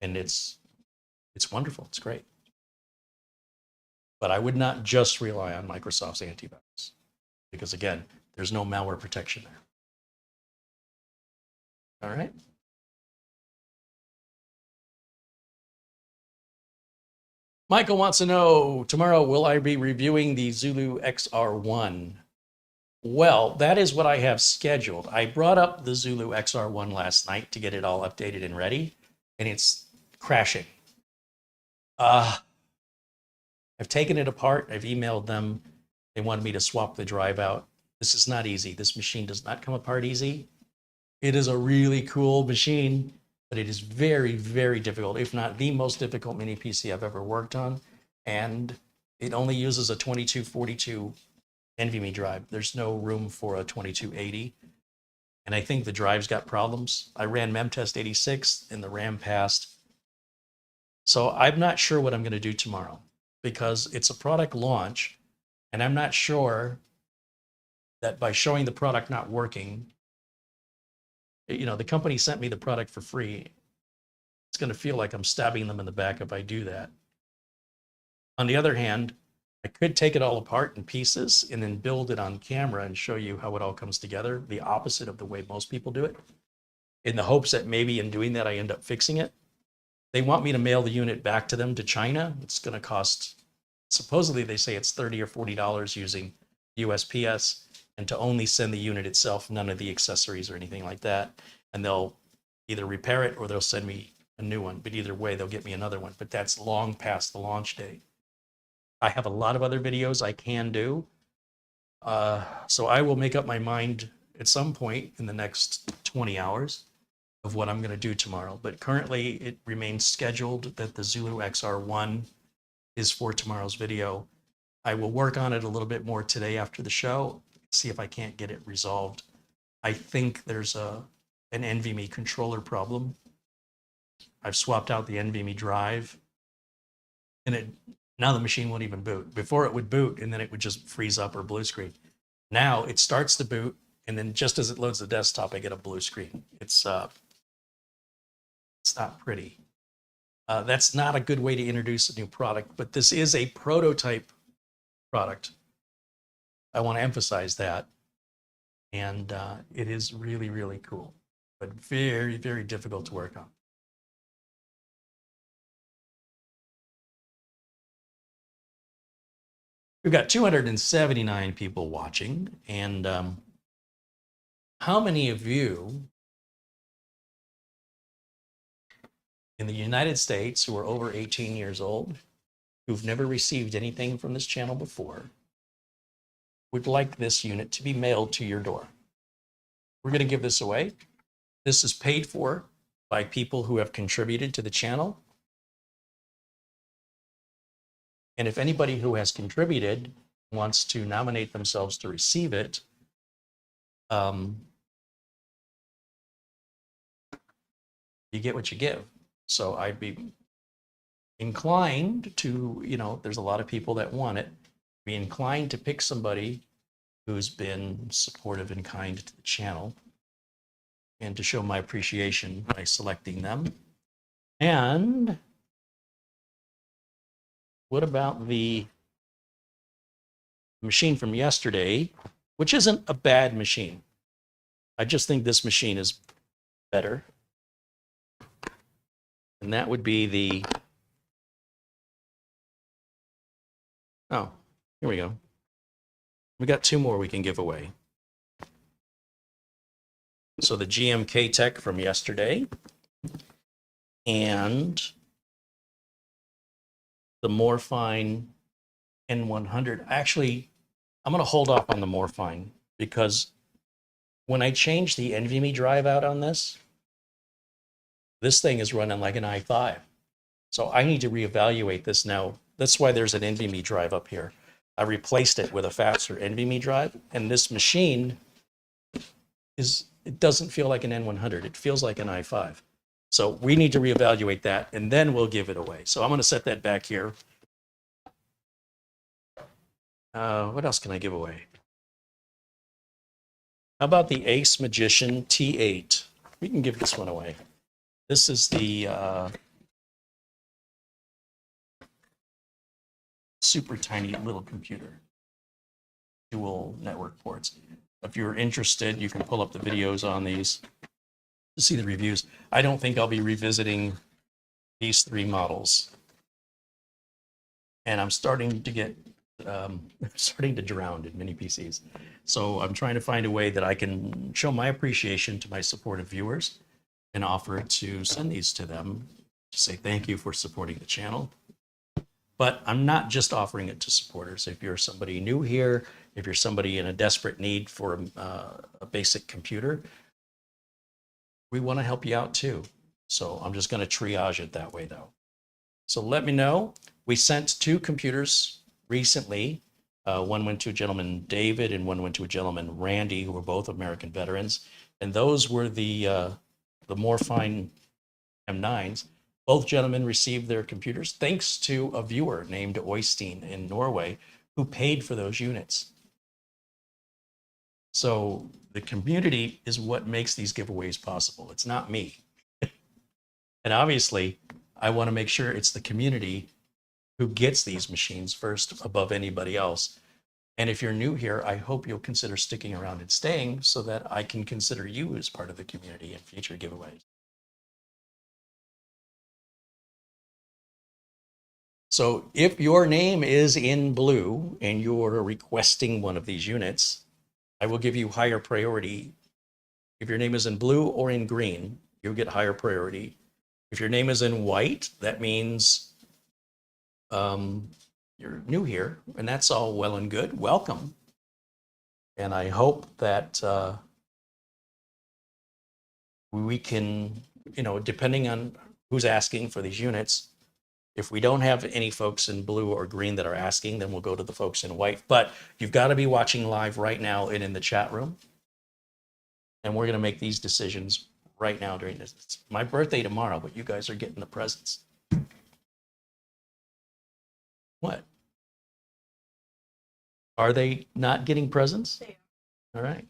Speaker 1: And it's wonderful. It's great. But I would not just rely on Microsoft's antivirus, because again, there's no malware protection there. All right. Michael wants to know, tomorrow, will I be reviewing the Zulu XR1? Well, that is what I have scheduled. I brought up the Zulu XR1 last night to get it all updated and ready, and it's crashing. I've taken it apart. I've emailed them. They wanted me to swap the drive out. This is not easy. This machine does not come apart easy. It is a really cool machine, but it is very, very difficult, if not the most difficult mini PC I've ever worked on. And it only uses a 2242 NVMe drive. There's no room for a 2280. And I think the drive's got problems. I ran memtest 86 and the RAM passed. So I'm not sure what I'm going to do tomorrow, because it's a product launch, and I'm not sure that by showing the product not working, you know, the company sent me the product for free. It's going to feel like I'm stabbing them in the back if I do that. On the other hand, I could take it all apart in pieces and then build it on camera and show you how it all comes together, the opposite of the way most people do it, in the hopes that maybe in doing that, I end up fixing it. They want me to mail the unit back to them to China. It's going to cost, supposedly they say it's $30 or $40 using USPS, and to only send the unit itself, none of the accessories or anything like that. And they'll either repair it or they'll send me a new one. But either way, they'll get me another one. But that's long past the launch date. I have a lot of other videos I can do. So I will make up my mind at some point in the next 20 hours of what I'm going to do tomorrow. But currently it remains scheduled that the Zulu XR1 is for tomorrow's video. I will work on it a little bit more today after the show, see if I can't get it resolved. I think there's an NVMe controller problem. I've swapped out the NVMe drive, and now the machine won't even boot. Before it would boot, and then it would just freeze up or blue screen. Now it starts to boot, And then just as it loads the desktop, I get a blue screen. It's not pretty. That's not a good way to introduce a new product, but this is a prototype product. I want to emphasize that. And it is really, really cool, but very, very difficult to work on. We've got 279 people watching. And how many of you in the United States who are over 18 years old, who've never received anything from this channel before, would like this unit to be mailed to your door? We're going to give this away. This is paid for by people who have contributed to the channel. And if anybody who has contributed wants to nominate themselves to receive it, you get what you give. So I'd be inclined to, there's a lot of people that want it, be inclined to pick somebody who's been supportive and kind to the channel, and to show my appreciation by selecting them. And what about the machine from yesterday, which isn't a bad machine? I just think this machine is better. And that would be the, oh, here we go. We got two more we can give away. So the GMK Tech from yesterday and the Morfine N100. Actually, I'm going to hold off on the Morfine because when I changed the NVMe drive out on this thing is running like an i5. So I need to reevaluate this now. That's why there's an NVMe drive up here. I replaced it with a faster NVMe drive, and this machine it doesn't feel like an N100. It feels like an i5. So we need to reevaluate that, and then we'll give it away. So I'm going to set that back here. What else can I give away? How about the Ace Magician T8? We can give this one away. This is the super tiny little computer. Dual network ports. If you're interested, you can pull up the videos on these to see the reviews. I don't think I'll be revisiting these three models. And I'm starting to get, starting to drown in mini PCs. So I'm trying to find a way that I can show my appreciation to my supportive viewers and offer to send these to them to say thank you for supporting the channel. But I'm not just offering it to supporters. If you're somebody new here, if you're somebody in a desperate need for a basic computer, we want to help you out too. So I'm just going to triage it that way though. So let me know. We sent two computers recently. One went to a gentleman, David, and one went to a gentleman, Randy, who were both American veterans. And those were the Morfine M9s. Both gentlemen received their computers thanks to a viewer named Oystein in Norway who paid for those units. So the community is what makes these giveaways possible. It's not me. And obviously, I want to make sure it's the community who gets these machines first above anybody else. And if you're new here, I hope you'll consider sticking around and staying so that I can consider you as part of the community in future giveaways. So if your name is in blue and you're requesting one of these units, I will give you higher priority. If your name is in blue or in green, you'll get higher priority. If your name is in white, that means you're new here, and that's all well and good. Welcome. And I hope that we can, depending on who's asking for these units, if we don't have any folks in blue or green that are asking, then we'll go to the folks in white. But you've got to be watching live right now and in the chat room. And we're going to make these decisions right now during this. It's my birthday tomorrow, but you guys are getting the presents. What? Are they not getting presents?
Speaker 2: They
Speaker 1: All right.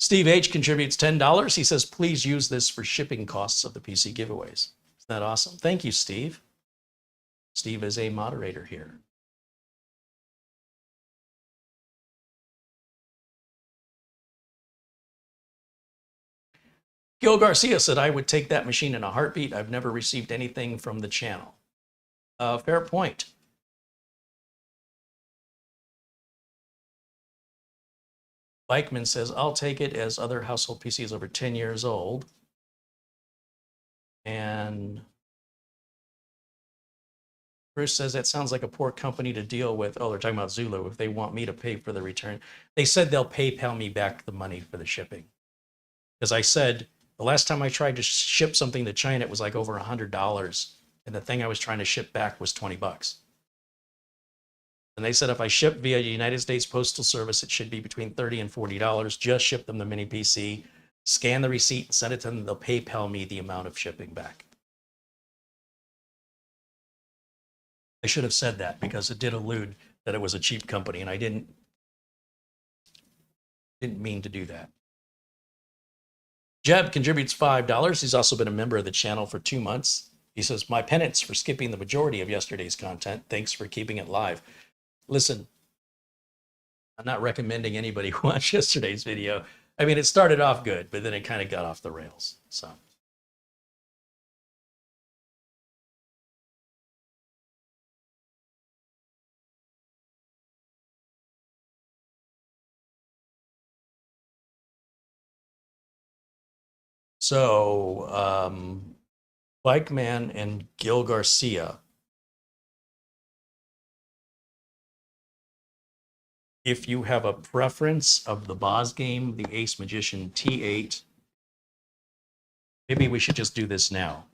Speaker 1: Steve H contributes $10. He says, please use this for shipping costs of the PC giveaways. Isn't that awesome? Thank you, Steve. Steve is a moderator here. Gil Garcia said, I would take that machine in a heartbeat. I've never received anything from the channel. Fair point. Bikeman says, I'll take it as other household PCs over 10 years old. And Bruce says, that sounds like a poor company to deal with. Oh, they're talking about Zulu. If they want me to pay for the return. They said they'll PayPal me back the money for the shipping. Because I said, the last time I tried to ship something to China, it was like over $100. And the thing I was trying to ship back was 20 bucks. And they said if I ship via United States Postal Service, it should be between $30 and $40. Just ship them the mini PC, scan the receipt, and send it to them. They'll PayPal me the amount of shipping back. I should have said that because it did allude that it was a cheap company, and I didn't mean to do that. Jeb contributes $5. He's also been a member of the channel for 2 months. He says, my penance for skipping the majority of yesterday's content. Thanks for keeping it live. Listen, I'm not recommending anybody watch yesterday's video. I mean, it started off good, but then it kind of got off the rails. So. Bikeman and Gil Garcia. If you have a preference of the BosGame, the Ace Magician T8, maybe we should just do this now.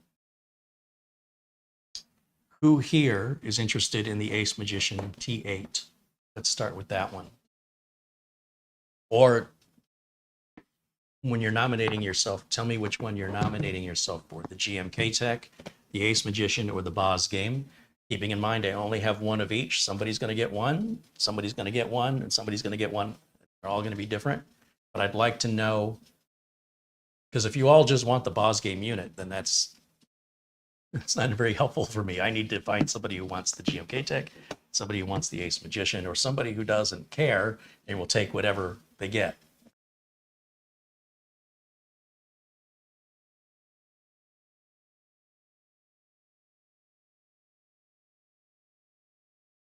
Speaker 1: Who here is interested in the Ace Magician T8? Let's start with that one. Or when you're nominating yourself, tell me which one you're nominating yourself for, the GMK Tech, the Ace Magician, or the BosGame. Keeping in mind, I only have one of each. Somebody's going to get one, somebody's going to get one, and somebody's going to get one. They're all going to be different. But I'd like to know, because if you all just want the BosGame unit, then that's not very helpful for me. I need to find somebody who wants the GMK Tech, somebody who wants the Ace Magician, or somebody who doesn't care and will take whatever they get.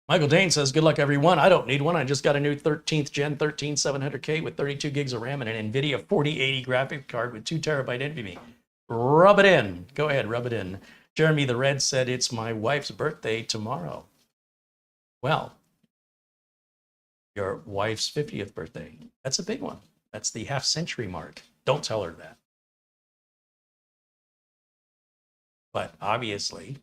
Speaker 1: Michael Dane says, good luck, everyone. I don't need one. I just got a new 13th Gen 13700K with 32 gigs of RAM and an NVIDIA 4080 graphics card with 2 terabyte NVMe. Rub it in. Go ahead, rub it in. Jeremy the Red said, it's my wife's birthday tomorrow. Well, your wife's 50th birthday. That's a big one. That's the half-century mark. Don't tell her that. But obviously,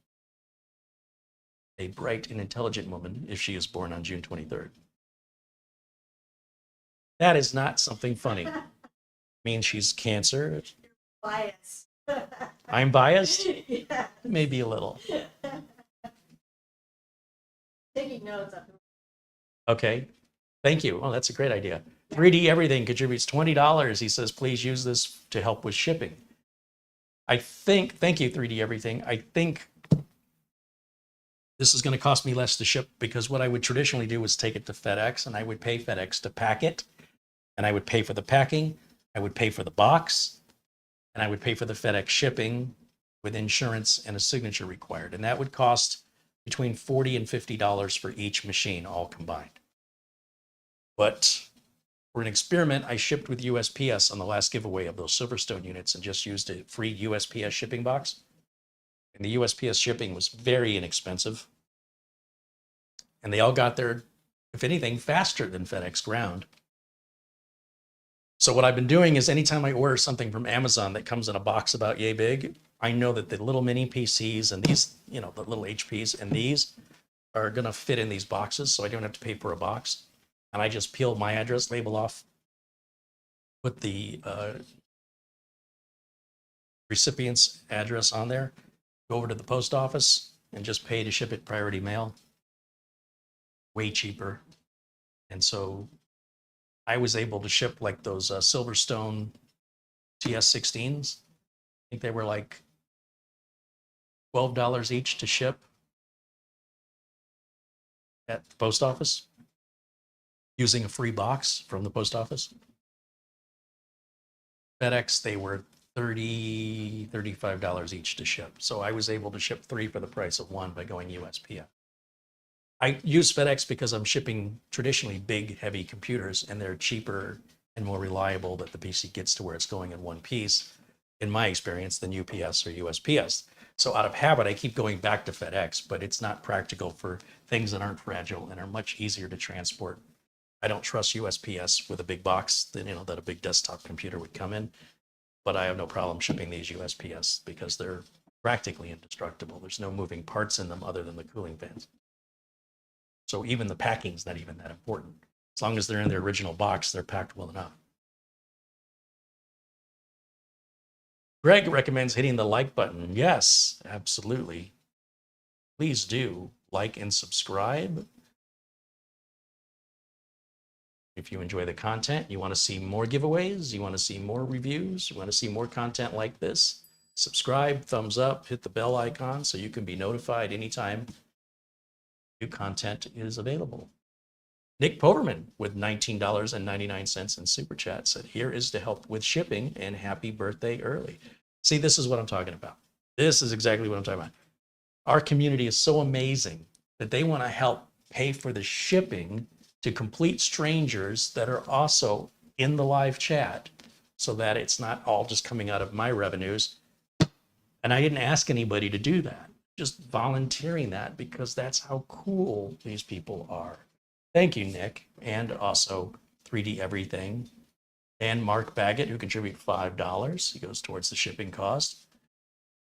Speaker 1: a bright and intelligent woman if she is born on June 23rd. That is not something funny. It means she's Cancer.
Speaker 2: Bias.
Speaker 1: I'm biased?
Speaker 2: Yeah.
Speaker 1: Maybe a little.
Speaker 2: Taking notes of
Speaker 1: Okay. Thank you. Oh, that's a great idea. 3D Everything contributes $20. He says, please use this to help with shipping. Thank you, 3D Everything. I think this is going to cost me less to ship because what I would traditionally do is take it to FedEx and I would pay FedEx to pack it. And I would pay for the packing. I would pay for the box. And I would pay for the FedEx shipping with insurance and a signature required. And that would cost between $40 and $50 for each machine, all combined. But for an experiment, I shipped with USPS on the last giveaway of those Silverstone units and just used a free USPS shipping box. And the USPS shipping was very inexpensive. And they all got there, if anything, faster than FedEx Ground. So what I've been doing is anytime I order something from Amazon that comes in a box about yay big, I know that the little mini PCs and these, the little HPs and these are going to fit in these boxes, so I don't have to pay for a box. And I just peel my address label off, put the recipient's address on there, go over to the post office, and just pay to ship it priority mail. Way cheaper. And so I was able to ship like those Silverstone TS16s. I think they were like $12 each to ship at the post office using a free box from the post office. FedEx, they were $35 each to ship. So I was able to ship 3 for the price of 1 by going USPS. I use FedEx because I'm shipping traditionally big, heavy computers, and they're cheaper and more reliable that the PC gets to where it's going in one piece, in my experience, than UPS or USPS. So out of habit, I keep going back to FedEx, but it's not practical for things that aren't fragile and are much easier to transport. I don't trust USPS with a big box that, that a big desktop computer would come in, but I have no problem shipping these USPS because they're practically indestructible. There's no moving parts in them other than the cooling fans. So even the packing's not even that important. As long as they're in their original box, they're packed well enough. Greg recommends hitting the like button. Yes, absolutely. Please do like and subscribe. If you enjoy the content, you want to see more giveaways, you want to see more reviews, you want to see more content like this, subscribe, thumbs up, hit the bell icon so you can be notified anytime new content is available. Nick Poverman with $19.99 in Super Chat said, here is to help with shipping and happy birthday early. See, this is what I'm talking about. This is exactly what I'm talking about. Our community is so amazing that they want to help pay for the shipping to complete strangers that are also in the live chat so that it's not all just coming out of my revenues. And I didn't ask anybody to do that, just volunteering that because that's how cool these people are. Thank you, Nick, and also 3D Everything, and Mark Baggett, who contributed $5. He goes towards the shipping cost,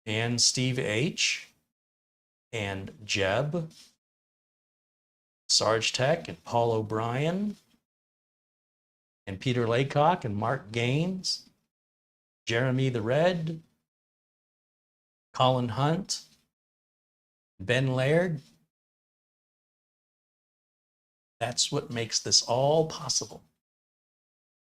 Speaker 1: and Steve H, and Jeb, Sarge Tech, and Paul O'Brien, and Peter Laycock, and Mark Gaines, Jeremy the Red, Colin Hunt, Ben Laird. That's what makes this all possible.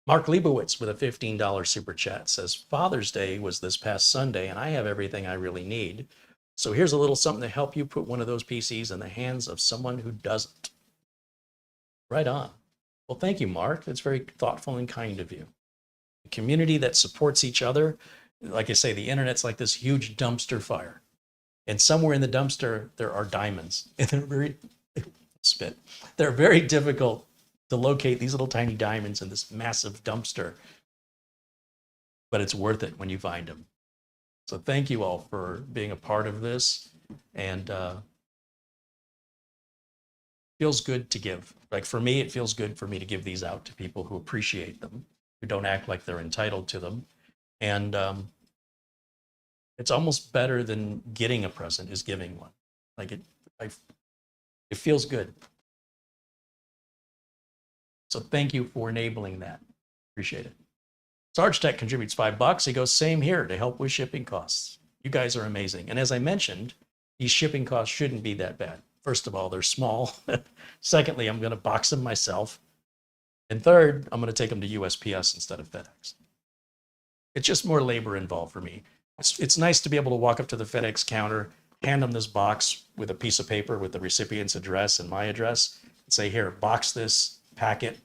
Speaker 1: Mark Leibowitz with a $15 super chat says, Father's Day was this past Sunday, and I have everything I really need. So here's a little something to help you put one of those PCs in the hands of someone who doesn't. Right on. Well, thank you, Mark. That's very thoughtful and kind of you. A community that supports each other. Like I say, the internet's like this huge dumpster fire. And somewhere in the dumpster, there are diamonds. And they're very difficult to locate, these little tiny diamonds in this massive dumpster. But it's worth it when you find them. So thank you all for being a part of this. And feels good to give. Like for me, it feels good for me to give these out to people who appreciate them, who don't act like they're entitled to them. And it's almost better than getting a present is giving one. Like it feels good. So thank you for enabling that. Appreciate it. Sarge Tech contributes $5. He goes, same here to help with shipping costs. You guys are amazing. And as I mentioned, these shipping costs shouldn't be that bad. First of all, they're small. Secondly, I'm going to box them myself. And third, I'm going to take them to USPS instead of FedEx. It's just more labor involved for me. It's nice to be able to walk up to the FedEx counter, hand them this box with a piece of paper with the recipient's address and my address, and say, here, box this, pack it,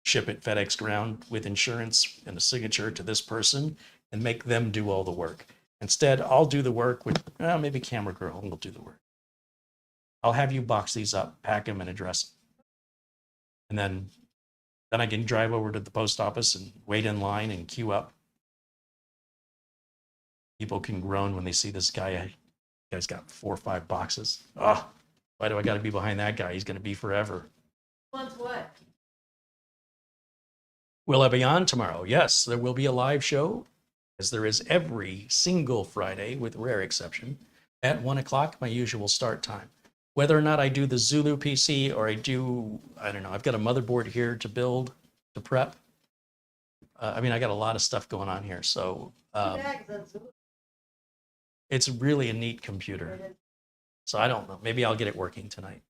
Speaker 1: ship it FedEx ground with insurance and a signature to this person, and make them do all the work. Instead, I'll do the work with, maybe Camera Girl will do the work. I'll have you box these up, pack them, and address them. And then I can drive over to the post office and wait in line and queue up. People can groan when they see this guy. Guy's got 4 or 5 boxes. Oh, why do I got to be behind that guy? He's going to be forever.
Speaker 2: Wants what?
Speaker 1: Will I be on tomorrow? Yes, there will be a live show, as there is every single Friday, with rare exception, at 1 o'clock, my usual start time. Whether or not I do the Zulu PC or I do, I don't know, I've got a motherboard here to build, to prep. I got a lot of stuff going on here. So it's really a neat computer. So I don't know. Maybe I'll get it working tonight.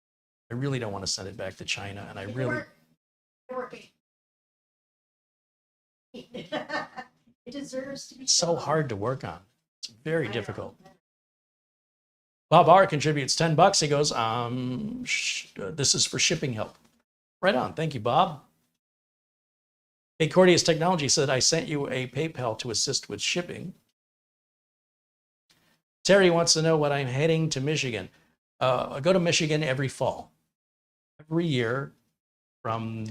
Speaker 1: I really don't want to send it back to China. And I really...
Speaker 2: Working It deserves to be
Speaker 1: So
Speaker 2: shown.
Speaker 1: hard to work on. It's very
Speaker 2: I know.
Speaker 1: difficult. Bob R contributes $10. He goes, this is for shipping help. Right on. Thank you, Bob. Hey, Cordius Technology said, I sent you a PayPal to assist with shipping. Terry wants to know what I'm heading to Michigan. I go to Michigan every fall. Every year from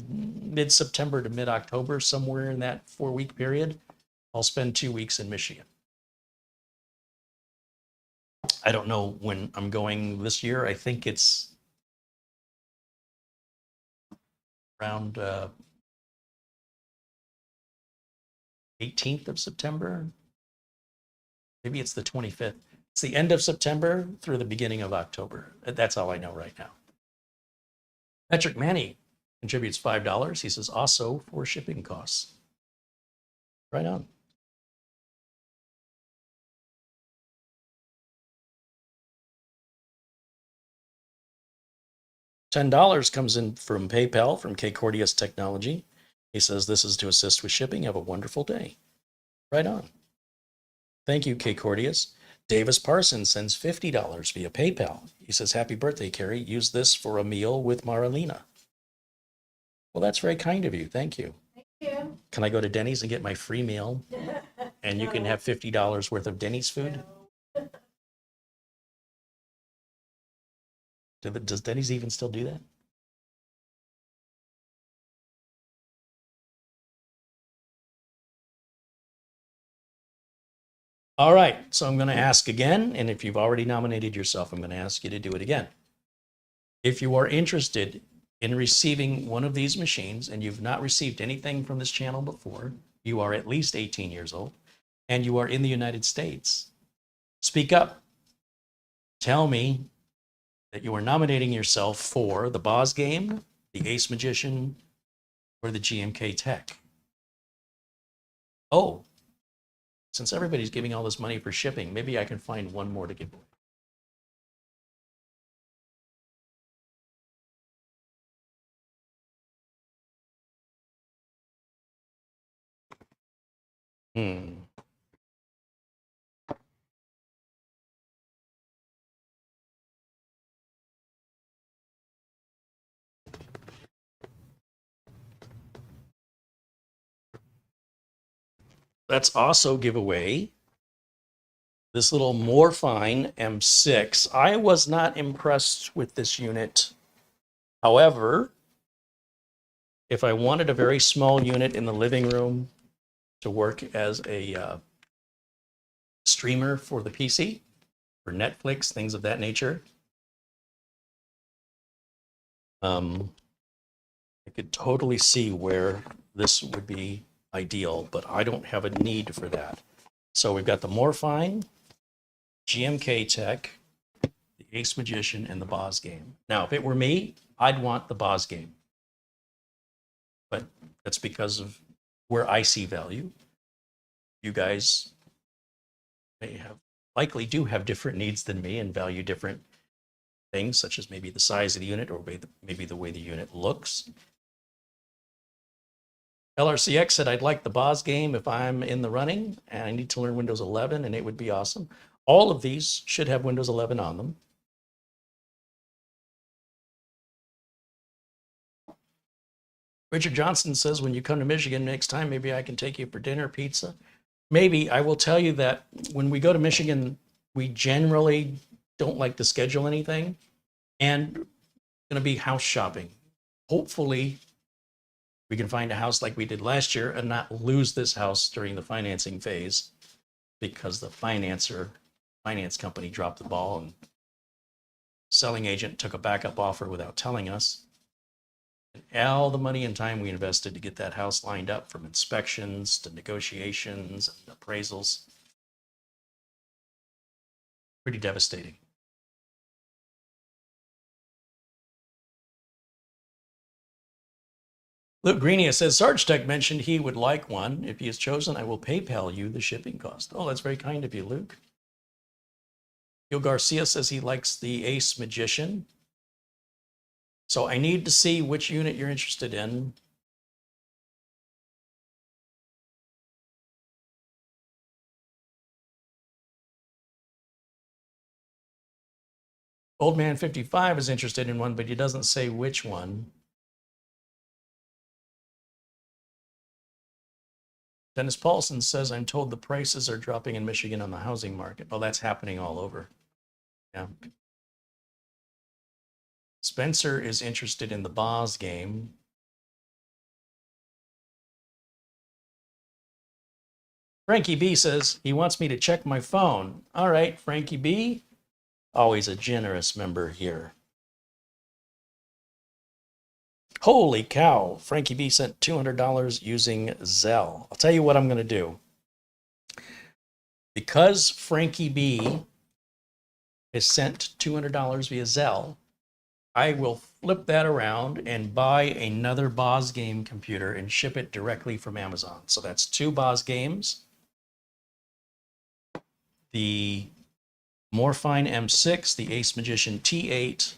Speaker 1: mid-September to mid-October, somewhere in that 4-week period, I'll spend 2 weeks in Michigan. I don't know when I'm going this year. I think it's around 18th of September. Maybe it's the 25th. It's the end of September through the beginning of October. That's all I know right now. Patrick Manny contributes $5. He says, also for shipping costs. Right on. $10 comes in from PayPal from K Cordius Technology. He says, this is to assist with shipping. Have a wonderful day. Right on. Thank you, K Cordius. Davis Parsons sends $50 via PayPal. He says, happy birthday, Carrie. Use this for a meal with Marilena. Well, that's very kind of you. Thank you.
Speaker 2: Thank you.
Speaker 1: Can I go to Denny's and get my free meal? And you can have $50 worth of Denny's food? Does Denny's even still do that? All right, so I'm going to ask again, and if you've already nominated yourself, I'm going to ask you to do it again. If you are interested in receiving one of these machines and you've not received anything from this channel before, you are at least 18 years old, and you are in the United States, speak up. Tell me that you are nominating yourself for the BosGame, the Ace Magician, or the GMK Tech. Oh, since everybody's giving all this money for shipping, maybe I can find one more to give away. Let's also give away this little Morfine M6. I was not impressed with this unit. However, if I wanted a very small unit in the living room to work as a streamer for the PC, for Netflix, things of that nature, I could totally see where this would be ideal, but I don't have a need for that. So we've got the Morfine, GMK Tech, the Ace Magician, and the BosGame. Now, if it were me, I'd want the BosGame. But that's because of where I see value. You guys may have, likely do have different needs than me and value different things, such as maybe the size of the unit or maybe the way the unit looks. LRCX said, I'd like the BosGame if I'm in the running and I need to learn Windows 11, and it would be awesome. All of these should have Windows 11 on them. Richard Johnson says, when you come to Michigan next time, maybe I can take you for dinner, pizza. Maybe. I will tell you that when we go to Michigan, we generally don't like to schedule anything, and going to be house shopping. Hopefully, we can find a house like we did last year and not lose this house during the financing phase because the finance company dropped the ball and selling agent took a backup offer without telling us. And all the money and time we invested to get that house lined up, from inspections to negotiations and appraisals. Pretty devastating. Luke Greenia says, Sarge Tech mentioned he would like one. If he is chosen, I will PayPal you the shipping cost. Oh, that's very kind of you, Luke. Gil Garcia says he likes the Ace Magician. So I need to see which unit you're interested in. Old Man 55 is interested in one, but he doesn't say which one. Dennis Paulson says, I'm told the prices are dropping in Michigan on the housing market. Well, that's happening all over. Yeah. Spencer is interested in the BosGame. Frankie B says he wants me to check my phone. All right, Frankie B, always a generous member here. Holy cow, Frankie B sent $200 using Zelle. I'll tell you what I'm going to do. Because Frankie B has sent $200 via Zelle, I will flip that around and buy another BosGame computer and ship it directly from Amazon. So that's 2 BosGames. The Morphine M6, the Ace Magician T8,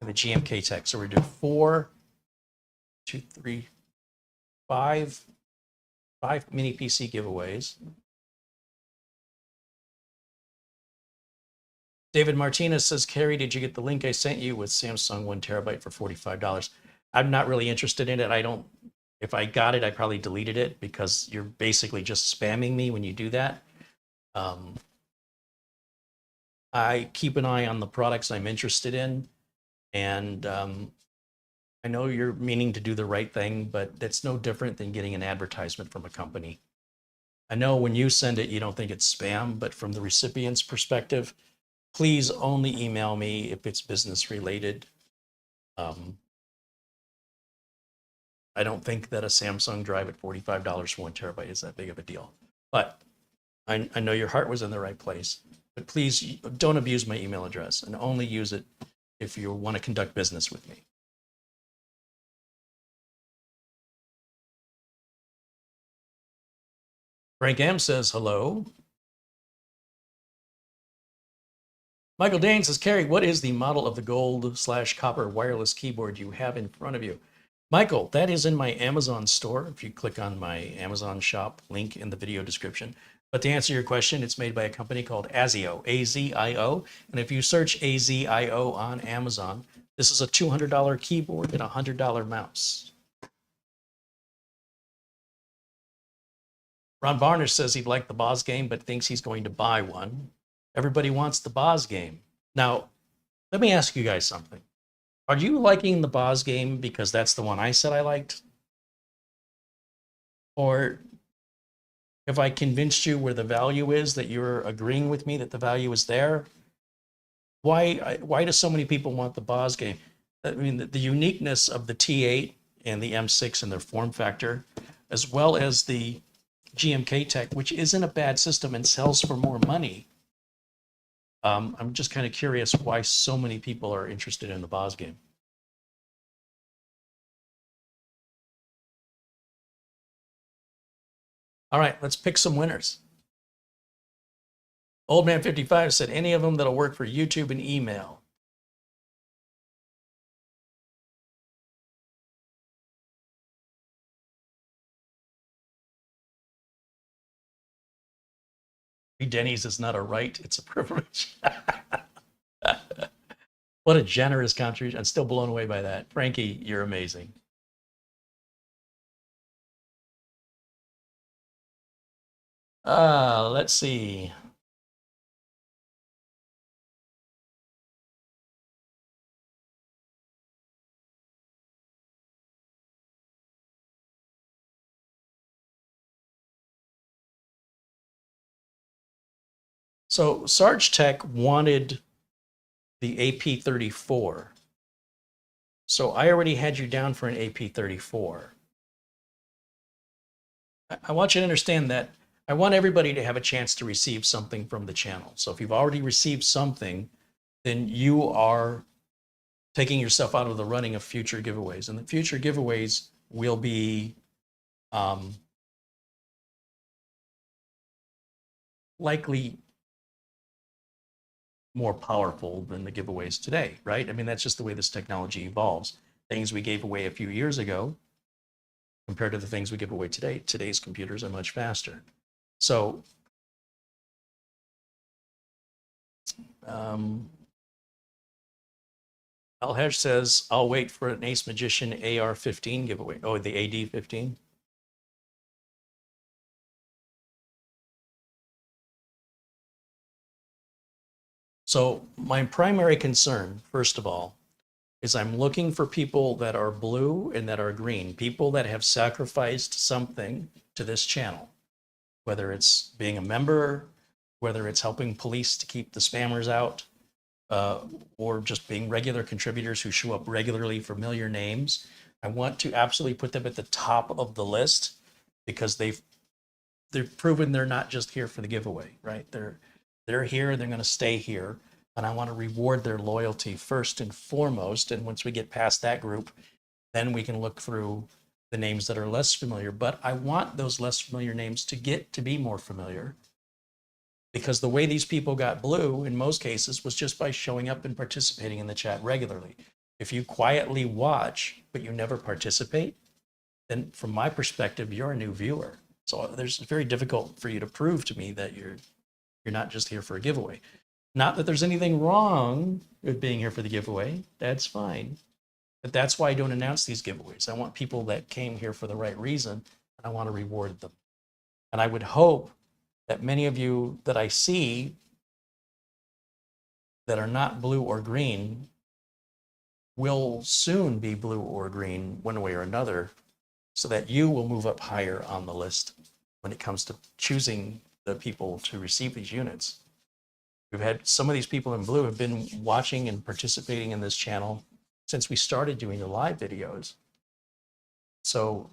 Speaker 1: and the GMK Tech. So we're doing 5 mini PC giveaways. David Martinez says, Carrie, did you get the link I sent you with Samsung 1 terabyte for $45? I'm not really interested in it. If I got it, I probably deleted it because you're basically just spamming me when you do that. I keep an eye on the products I'm interested in, and I know you're meaning to do the right thing, but that's no different than getting an advertisement from a company. I know when you send it, you don't think it's spam, but from the recipient's perspective, please only email me if it's business related. I don't think that a Samsung drive at $45 for 1 terabyte is that big of a deal, but I know your heart was in the right place. But please don't abuse my email address and only use it if you want to conduct business with me. Frank M says hello. Michael Dane says, Carrie, what is the model of the gold/copper wireless keyboard you have in front of you? Michael, that is in my Amazon store. If you click on my Amazon shop link in the video description. But to answer your question, it's made by a company called Azio, A-Z-I-O. And if you search A-Z-I-O on Amazon, this is a $200 keyboard and a $100 mouse. Ron Varnish says he'd like the BosGame, but thinks he's going to buy one. Everybody wants the BosGame. Now, let me ask you guys something. Are you liking the BosGame because that's the one I said I liked? Or have I convinced you where the value is, that you're agreeing with me that the value is there? Why do so many people want the BosGame? I mean, the uniqueness of the T8 and the M6 and their form factor, as well as the GMK Tech, which isn't a bad system and sells for more money. I'm just kind of curious why so many people are interested in the BosGame. All right, let's pick some winners. Old Man 55 said, any of them that'll work for YouTube and email. Denny's is not a right, it's a privilege. What a generous contribution. I'm still blown away by that. Frankie, you're amazing. Let's see. So Sarge Tech wanted the AP34. So I already had you down for an AP34. I want you to understand that I want everybody to have a chance to receive something from the channel. So if you've already received something, then you are taking yourself out of the running of future giveaways. And the future giveaways will be likely more powerful than the giveaways today, right? I mean, that's just the way this technology evolves. Things we gave away a few years ago compared to the things we give away today, today's computers are much faster. So Alhej says, I'll wait for an Ace Magician AR-15 giveaway. Oh, the AD-15. So my primary concern, first of all, is I'm looking for people that are blue and that are green, people that have sacrificed something to this channel, whether it's being a member, whether it's helping police to keep the spammers out, or just being regular contributors who show up regularly, familiar names. I want to absolutely put them at the top of the list because they've proven they're not just here for the giveaway, right? They're here, they're going to stay here, and I want to reward their loyalty first and foremost. And once we get past that group, then we can look through the names that are less familiar. But I want those less familiar names to get to be more familiar, because the way these people got blue in most cases was just by showing up and participating in the chat regularly. If you quietly watch, but you never participate, then from my perspective, you're a new viewer. So it's very difficult for you to prove to me that you're not just here for a giveaway. Not that there's anything wrong with being here for the giveaway. That's fine. But that's why I don't announce these giveaways. I want people that came here for the right reason, and I want to reward them. And I would hope that many of you that I see that are not blue or green will soon be blue or green one way or another, so that you will move up higher on the list when it comes to choosing the people to receive these units. We've had some of these people in blue have been watching and participating in this channel since we started doing the live videos. So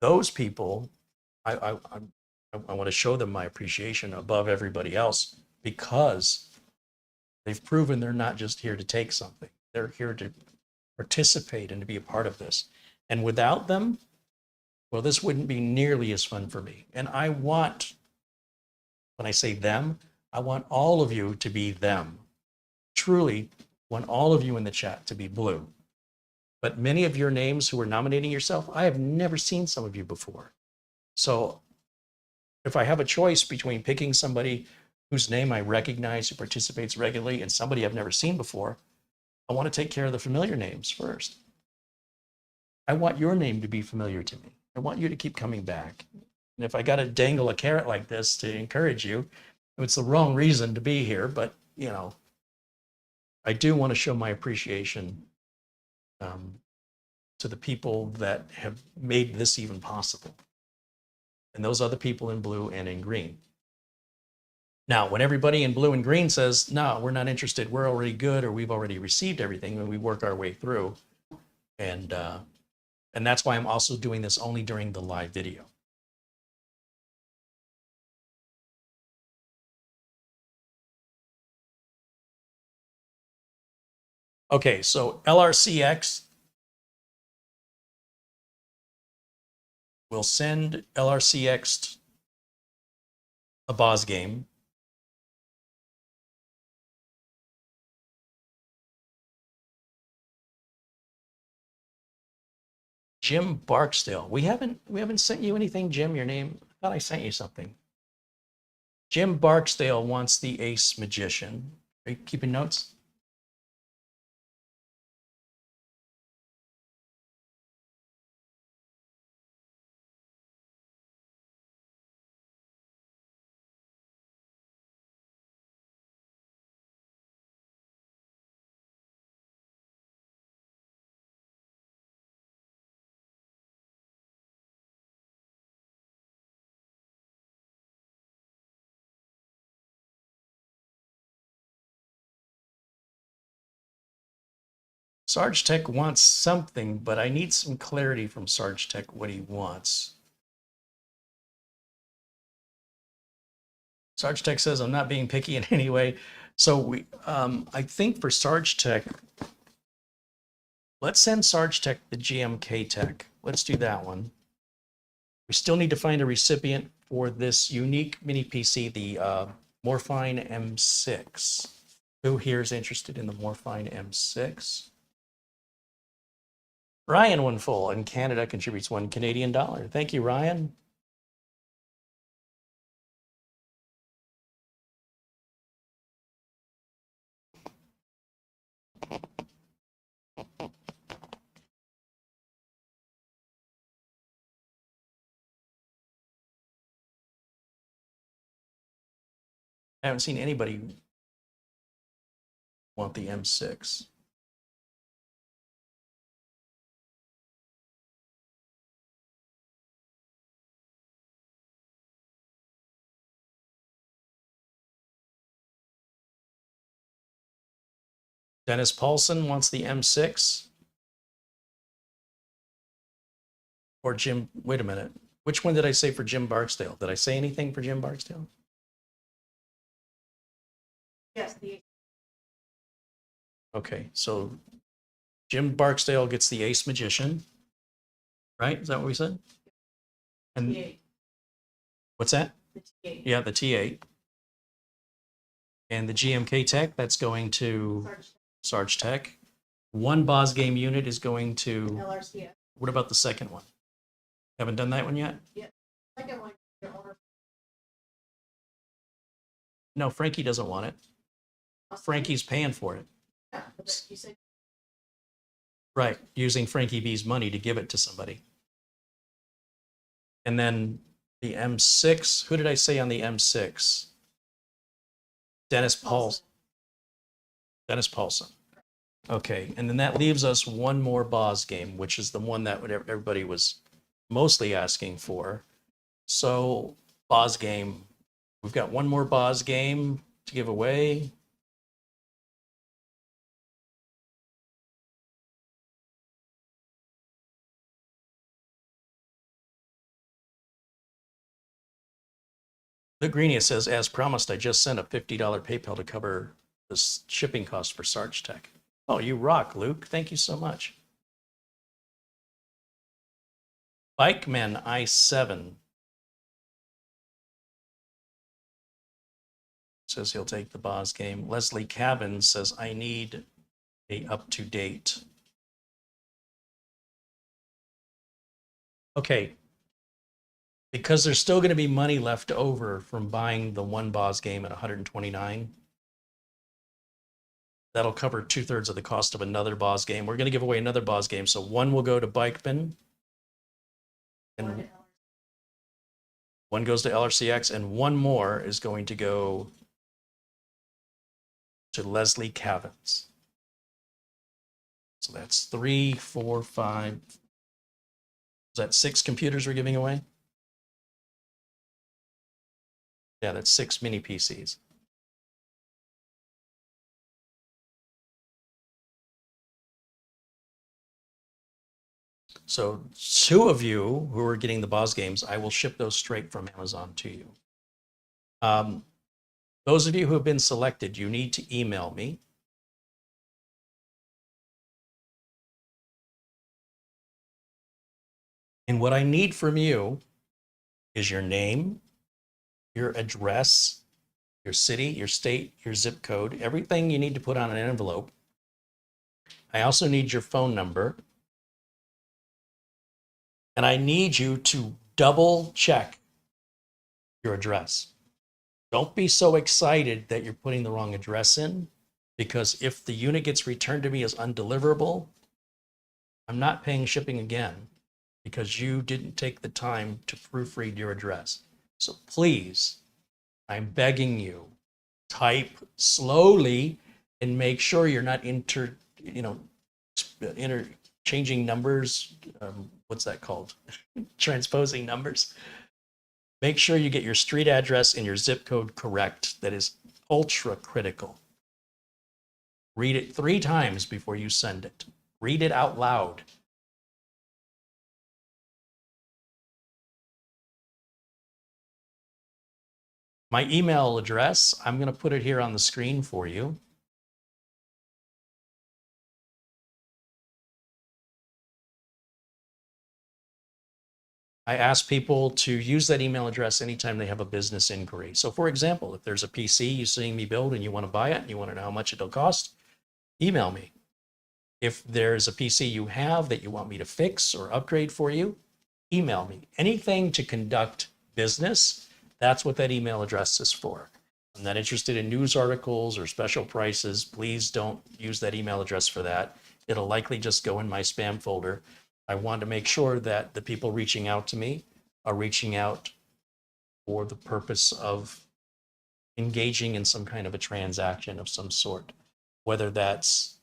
Speaker 1: those people, I want to show them my appreciation above everybody else, because they've proven they're not just here to take something. They're here to participate and to be a part of this. And without them, well, this wouldn't be nearly as fun for me. And I want, when I say them, I want all of you to be them. Truly want all of you in the chat to be blue. But many of your names who are nominating yourself, I have never seen some of you before. So if I have a choice between picking somebody whose name I recognize, who participates regularly, and somebody I've never seen before, I want to take care of the familiar names first. I want your name to be familiar to me. I want you to keep coming back. And if I got to dangle a carrot like this to encourage you, it's the wrong reason to be here, but you know, I do want to show my appreciation to the people that have made this even possible. And those are the people in blue and in green. Now, when everybody in blue and green says, no, we're not interested, we're already good, or we've already received everything, and we work our way through. And that's why I'm also doing this only during the live video. Okay, so LRCX will send LRCX a BosGame. Jim Barksdale. We haven't sent you anything, Jim. Your name? I thought I sent you something. Jim Barksdale wants the Ace Magician. Are you keeping notes? Sarge Tech wants something, but I need some clarity from Sarge Tech what he wants. Sarge Tech says, I'm not being picky in any way. So I think for Sarge Tech, let's send Sarge Tech the GMK Tech. Let's do that one. We still need to find a recipient for this unique mini PC, the Morphine M6. Who here is interested in the Morphine M6? Ryan Wineful in Canada contributes $1 Canadian. Thank you, Ryan. I haven't seen anybody want the M6. Dennis Paulson wants the M6. Or Jim, wait a minute. Which one did I say for Jim Barksdale? Did I say anything for Jim Barksdale?
Speaker 2: Yes, the
Speaker 1: Okay, so Jim Barksdale gets the Ace Magician, right? Is that what we said? And
Speaker 2: T8.
Speaker 1: what's that?
Speaker 2: The T8.
Speaker 1: Yeah, the T8. And the GMK Tech, that's going to Sarge Tech. One BosGame unit is going to,
Speaker 2: LRCF.
Speaker 1: what about the second one? Haven't done that one yet?
Speaker 2: Second one, your owner.
Speaker 1: No, Frankie doesn't want it. Frankie's paying for it.
Speaker 2: Yeah, but you said
Speaker 1: Right, using Frankie B's money to give it to somebody. And then the M6, who did I say on the M6? Dennis Paulson. Dennis Paulson. Okay, and then that leaves us one more BosGame, which is the one that everybody was mostly asking for. So BosGame, we've got one more BosGame to give away. The Greenia says, as promised, I just sent a $50 PayPal to cover the shipping cost for Sarge Tech. Oh, you rock, Luke. Thank you so much. Bikeman I7 says he'll take the BosGame. Leslie Cabin says, I need a up-to-date. Okay. Because there's still going to be money left over from buying the one BosGame at $129. That'll cover 2/3 of the cost of another BosGame. We're going to give away another BosGame. So one will go to Bikeman. And one goes to LRCX, and one more is going to go to Leslie Cavins. So that's 3, 4, 5. Is that 6 computers we're giving away? Yeah, that's 6 mini PCs. So 2 of you who are getting the BosGames, I will ship those straight from Amazon to you. Those of you who have been selected, you need to email me. And what I need from you is your name, your address, your city, your state, your zip code, everything you need to put on an envelope. I also need your phone number. And I need you to double check your address. Don't be so excited that you're putting the wrong address in, because if the unit gets returned to me as undeliverable, I'm not paying shipping again because you didn't take the time to proofread your address. So please, I'm begging you, type slowly and make sure you're not interchanging numbers. What's that called? Transposing numbers. Make sure you get your street address and your zip code correct. That is ultra critical. Read it 3 times before you send it. Read it out loud. My email address, I'm going to put it here on the screen for you. I ask people to use that email address anytime they have a business inquiry. So for example, if there's a PC you're seeing me build and you want to buy it and you want to know how much it'll cost, email me. If there's a PC you have that you want me to fix or upgrade for you, email me. Anything to conduct business, that's what that email address is for. I'm not interested in news articles or special prices. Please don't use that email address for that. It'll likely just go in my spam folder. I want to make sure that the people reaching out to me are reaching out for the purpose of engaging in some kind of a transaction of some sort, whether that's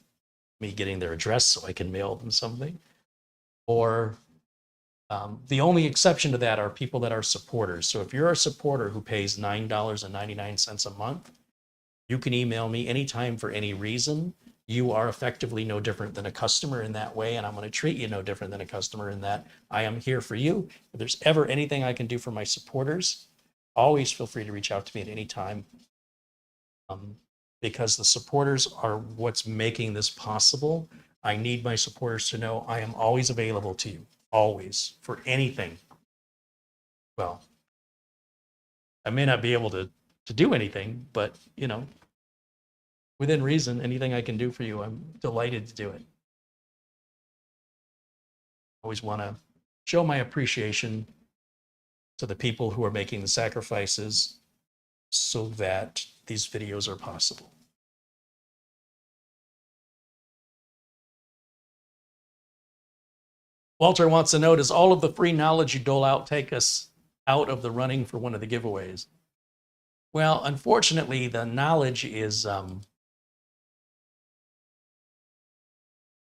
Speaker 1: me getting their address so I can mail them something, or the only exception to that are people that are supporters. So if you're a supporter who pays $9.99 a month, you can email me anytime for any reason. You are effectively no different than a customer in that way, and I'm going to treat you no different than a customer in that I am here for you. If there's ever anything I can do for my supporters, always feel free to reach out to me at any time, because the supporters are what's making this possible. I need my supporters to know I am always available to you, always, for anything. Well, I may not be able to do anything, but you know, within reason, anything I can do for you, I'm delighted to do it. Always want to show my appreciation to the people who are making the sacrifices so that these videos are possible. Walter wants to know, does all of the free knowledge you dole out take us out of the running for one of the giveaways? Well, unfortunately, the knowledge is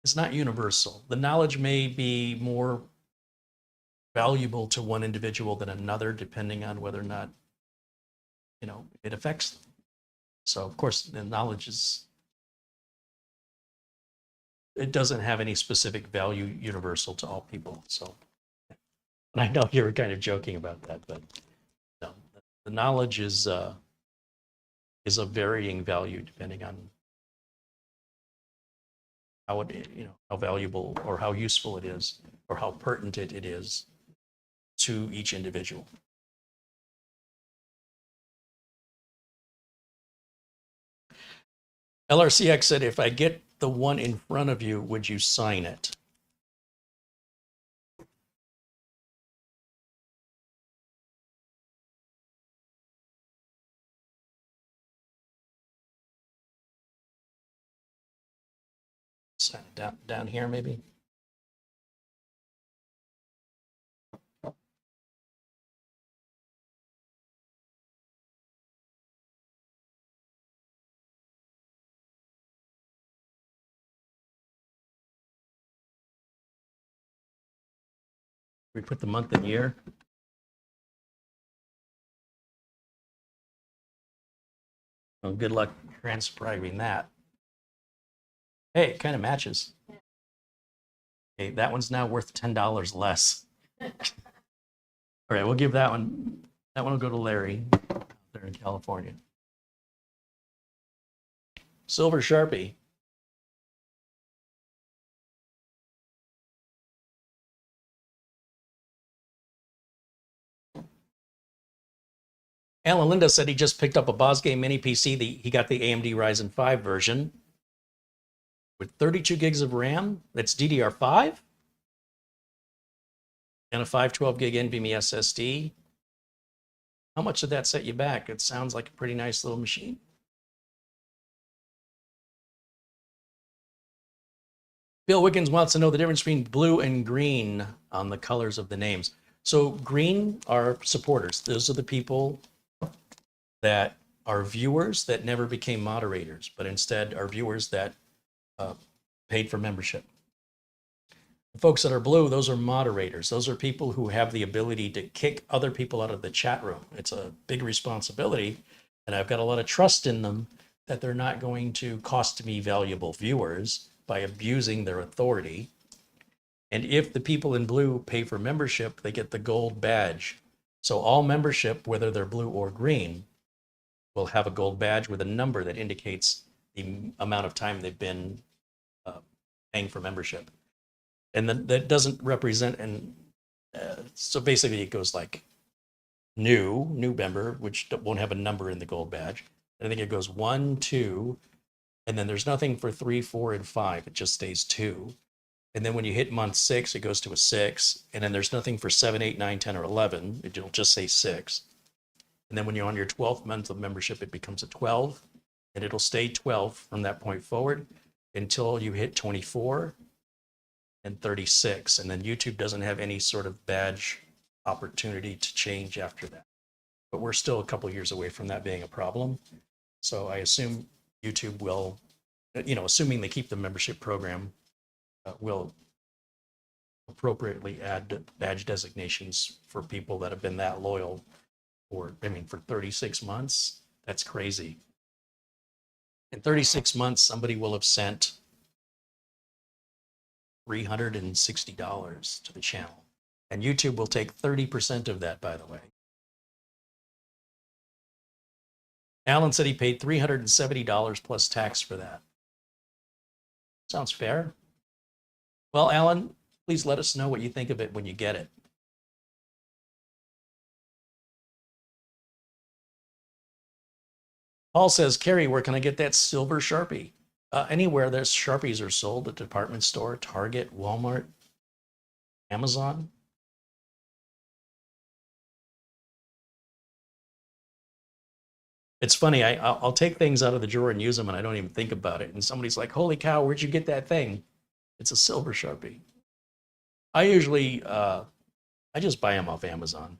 Speaker 1: it's not universal. The knowledge may be more valuable to one individual than another, depending on whether or not, you know, it affects them. So of course, the knowledge is, it doesn't have any specific value universal to all people. So, and I know you were kind of joking about that, but no, the knowledge is of varying value depending on how it, you know, how valuable or how useful it is, or how pertinent it is to each individual. LRCX said, if I get the one in front of you, would you sign it? Sign it down here, maybe. We put the month and year. Well, good luck transcribing that. Hey, it kind of matches. Okay, that one's now worth $10 less. All right, we'll give that one. That one will go to Larry there in California. Silver Sharpie. Alan Linda said he just picked up a BosGame Mini PC. He got the AMD Ryzen 5 version with 32 gigs of RAM. That's DDR5 and a 512 gig NVMe SSD. How much did that set you back? It sounds like a pretty nice little machine. Bill Wiggins wants to know the difference between blue and green on the colors of the names. So green are supporters. Those are the people that are viewers that never became moderators, but instead are viewers that paid for membership. The folks that are blue, those are moderators. Those are people who have the ability to kick other people out of the chat room. It's a big responsibility, and I've got a lot of trust in them that they're not going to cost me valuable viewers by abusing their authority. And if the people in blue pay for membership, they get the gold badge. So all membership, whether they're blue or green, will have a gold badge with a number that indicates the amount of time they've been paying for membership. And then that doesn't represent, and so basically it goes like new member, which won't have a number in the gold badge. I think it goes 1, 2, and then there's nothing for 3, 4, and 5. It just stays 2. And then when you hit month 6, it goes to a 6. And then there's nothing for 7, 8, 9, 10, or 11. It'll just say 6. And then when you're on your 12th month of membership, it becomes a 12. And it'll stay 12 from that point forward until you hit 24 and 36. And then YouTube doesn't have any sort of badge opportunity to change after that. but we're still a couple years away from that being a problem. So I assume YouTube will, assuming they keep the membership program, will appropriately add badge designations for people that have been that loyal for 36 months. That's crazy. In 36 months, somebody will have sent $360 to the channel. And YouTube will take 30% of that, by the way. Alan said he paid $370 plus tax for that. Sounds fair. Well, Alan, please let us know what you think of it when you get it. Paul says, Carrie, where can I get that silver Sharpie? Anywhere there's Sharpies are sold, at department store, Target, Walmart, Amazon. It's funny, I'll take things out of the drawer and use them and I don't even think about it. And somebody's like, holy cow, where'd you get that thing? It's a silver Sharpie. I usually, I just buy them off Amazon.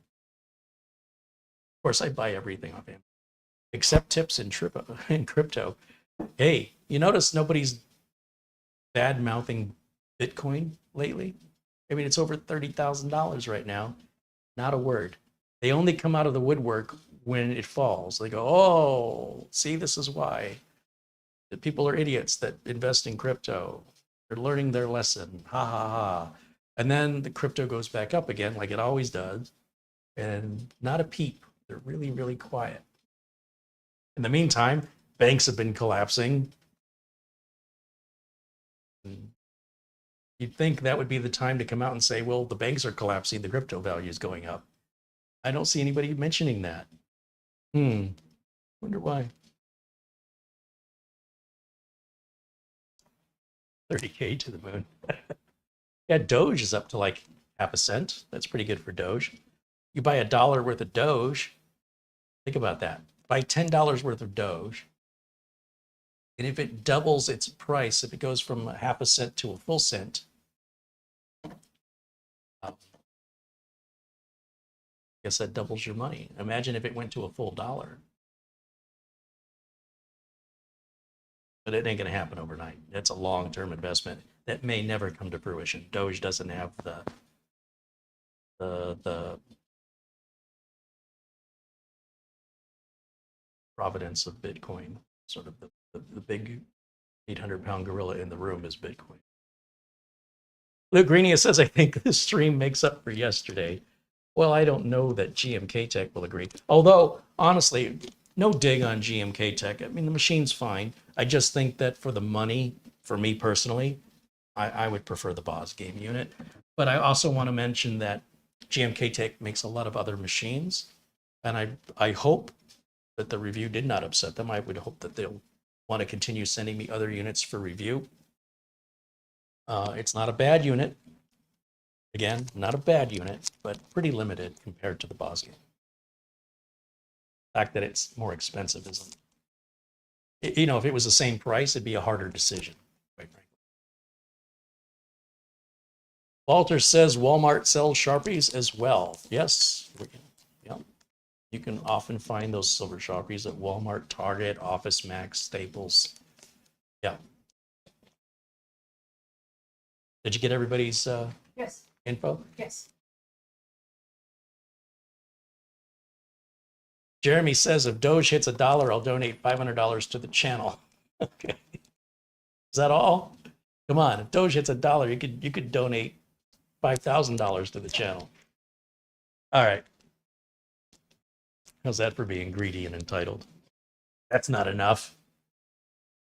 Speaker 1: Of course, I buy everything off Amazon, except tips in crypto. Hey, you notice nobody's bad-mouthing Bitcoin lately? I mean, it's over $30,000 right now. Not a word. They only come out of the woodwork when it falls. They go, oh, see, this is why. The people are idiots that invest in crypto. They're learning their lesson. Ha, ha, ha. And then the crypto goes back up again like it always does. And not a peep. They're really, really quiet. In the meantime, banks have been collapsing. You'd think that would be the time to come out and say, well, the banks are collapsing, the crypto value is going up. I don't see anybody mentioning that. Wonder why. 30K to the moon. Yeah, Doge is up to like half a cent. That's pretty good for Doge. You buy $1 worth of Doge. Think about that. Buy $10 worth of Doge. And if it doubles its price, if it goes from a half a cent to a full cent, I guess that doubles your money. Imagine if it went to a full dollar. But it ain't going to happen overnight. That's a long-term investment that may never come to fruition. Doge doesn't have the providence of Bitcoin. Sort of the big 800-pound gorilla in the room is Bitcoin. Luke Greenia says, I think this stream makes up for yesterday. Well, I don't know that GMK Tech will agree. Although, honestly, no dig on GMK Tech. I mean, the machine's fine. I just think that for the money, for me personally, I would prefer the BosGame unit. But I also want to mention that GMK Tech makes a lot of other machines. And I hope that the review did not upset them. I would hope that they'll want to continue sending me other units for review. It's not a bad unit. Again, not a bad unit, but pretty limited compared to the BosGame. The fact that it's more expensive isn't. You know, if it was the same price, it'd be a harder decision, quite frankly. Walter says Walmart sells Sharpies as well. Yes. Yeah. You can often find those silver Sharpies at Walmart, Target, Office Max, Staples. Yeah. Did you get everybody's
Speaker 2: Yes.
Speaker 1: info?
Speaker 2: Yes.
Speaker 1: Jeremy says if Doge hits $1, I'll donate $500 to the channel. Okay. Is that all? Come on, if Doge hits $1, you could donate $5,000 to the channel. All right. How's that for being greedy and entitled? That's not enough.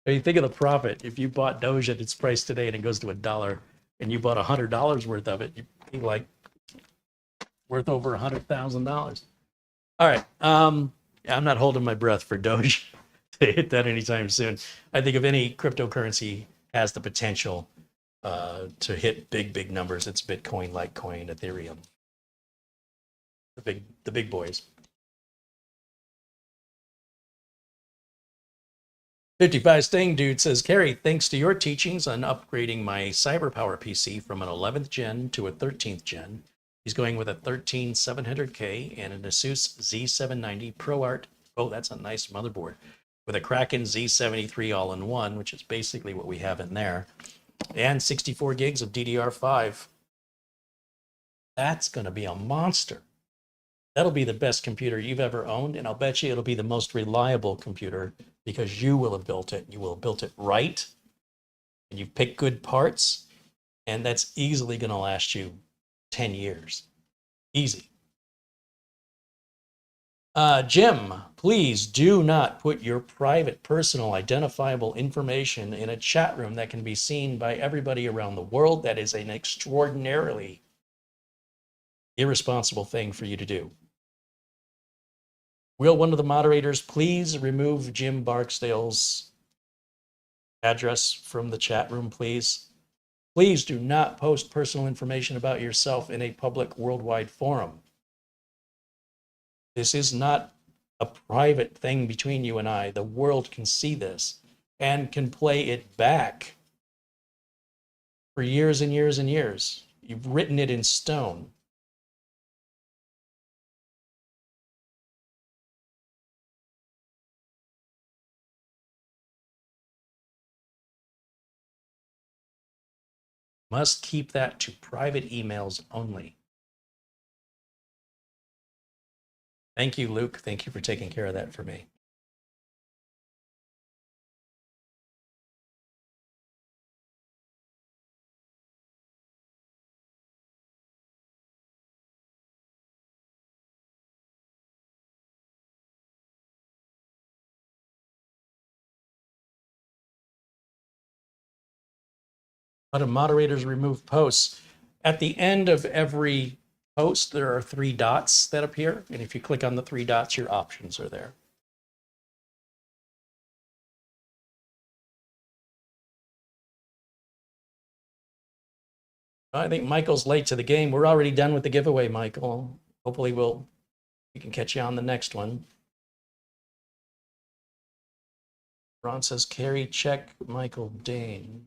Speaker 1: I mean, think of the profit. If you bought Doge at its price today and it goes to $1 and you bought $100 worth of it, you'd be like worth over $100,000. All right. I'm not holding my breath for Doge to hit that anytime soon. I think if any cryptocurrency has the potential to hit big numbers, it's Bitcoin, Litecoin, Ethereum. The big boys. 55 Sting Dude says, Carrie, thanks to your teachings on upgrading my CyberPower PC from an 11th gen to a 13th gen, He's going with a 13700K and an Asus Z790 ProArt. Oh, that's a nice motherboard. With a Kraken Z73 all-in-one, which is basically what we have in there, and 64 gigs of DDR5. That's going to be a monster. That'll be the best computer you've ever owned, and I'll bet you it'll be the most reliable computer because you will have built it. You will have built it right, and you've picked good parts, and that's easily going to last you 10 years. Easy. Jim, please do not put your private, personal, identifiable information in a chat room that can be seen by everybody around the world. That is an extraordinarily irresponsible thing for you to do. Will one of the moderators please remove Jim Barksdale's address from the chat room, please? Please do not post personal information about yourself in a public worldwide forum. This is not a private thing between you and I. The world can see this and can play it back for years and years and years. You've written it in stone. Must keep that to private emails only. Thank you, Luke. Thank you for taking care of that for me. How do moderators remove posts? At the end of every post, there are 3 dots that appear. And if you click on the 3 dots, your options are there. I think Michael's late to the game. We're already done with the giveaway, Michael. Hopefully we can catch you on the next one. Ron says, Carrie, check Michael Dane.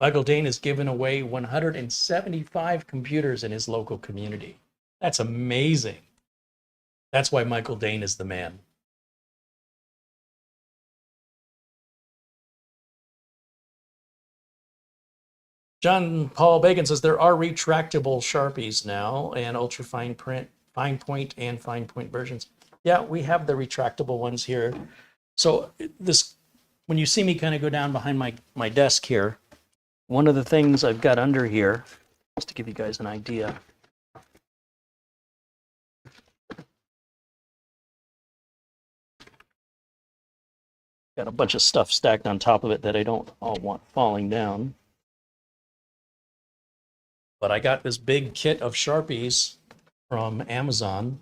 Speaker 1: Michael Dane has given away 175 computers in his local community. That's amazing. That's why Michael Dane is the man. John Paul Bacon says there are retractable Sharpies now and ultra fine print, fine point and fine point versions. Yeah, we have the retractable ones here. So this, when you see me kind of go down behind my desk here, one of the things I've got under here, just to give you guys an idea. Got a bunch of stuff stacked on top of it that I don't all want falling down. But I got this big kit of Sharpies from Amazon,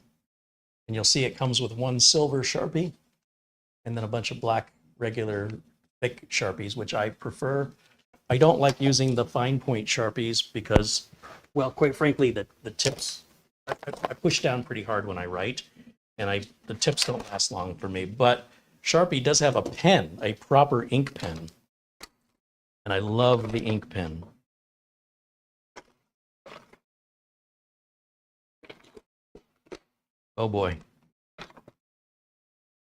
Speaker 1: and you'll see it comes with 1 silver Sharpie and then a bunch of black regular thick Sharpies, which I prefer. I don't like using the fine point Sharpies because, well, quite frankly, the tips, I push down pretty hard when I write, and the tips don't last long for me. But Sharpie does have a pen, a proper ink pen, and I love the ink pen. Oh boy.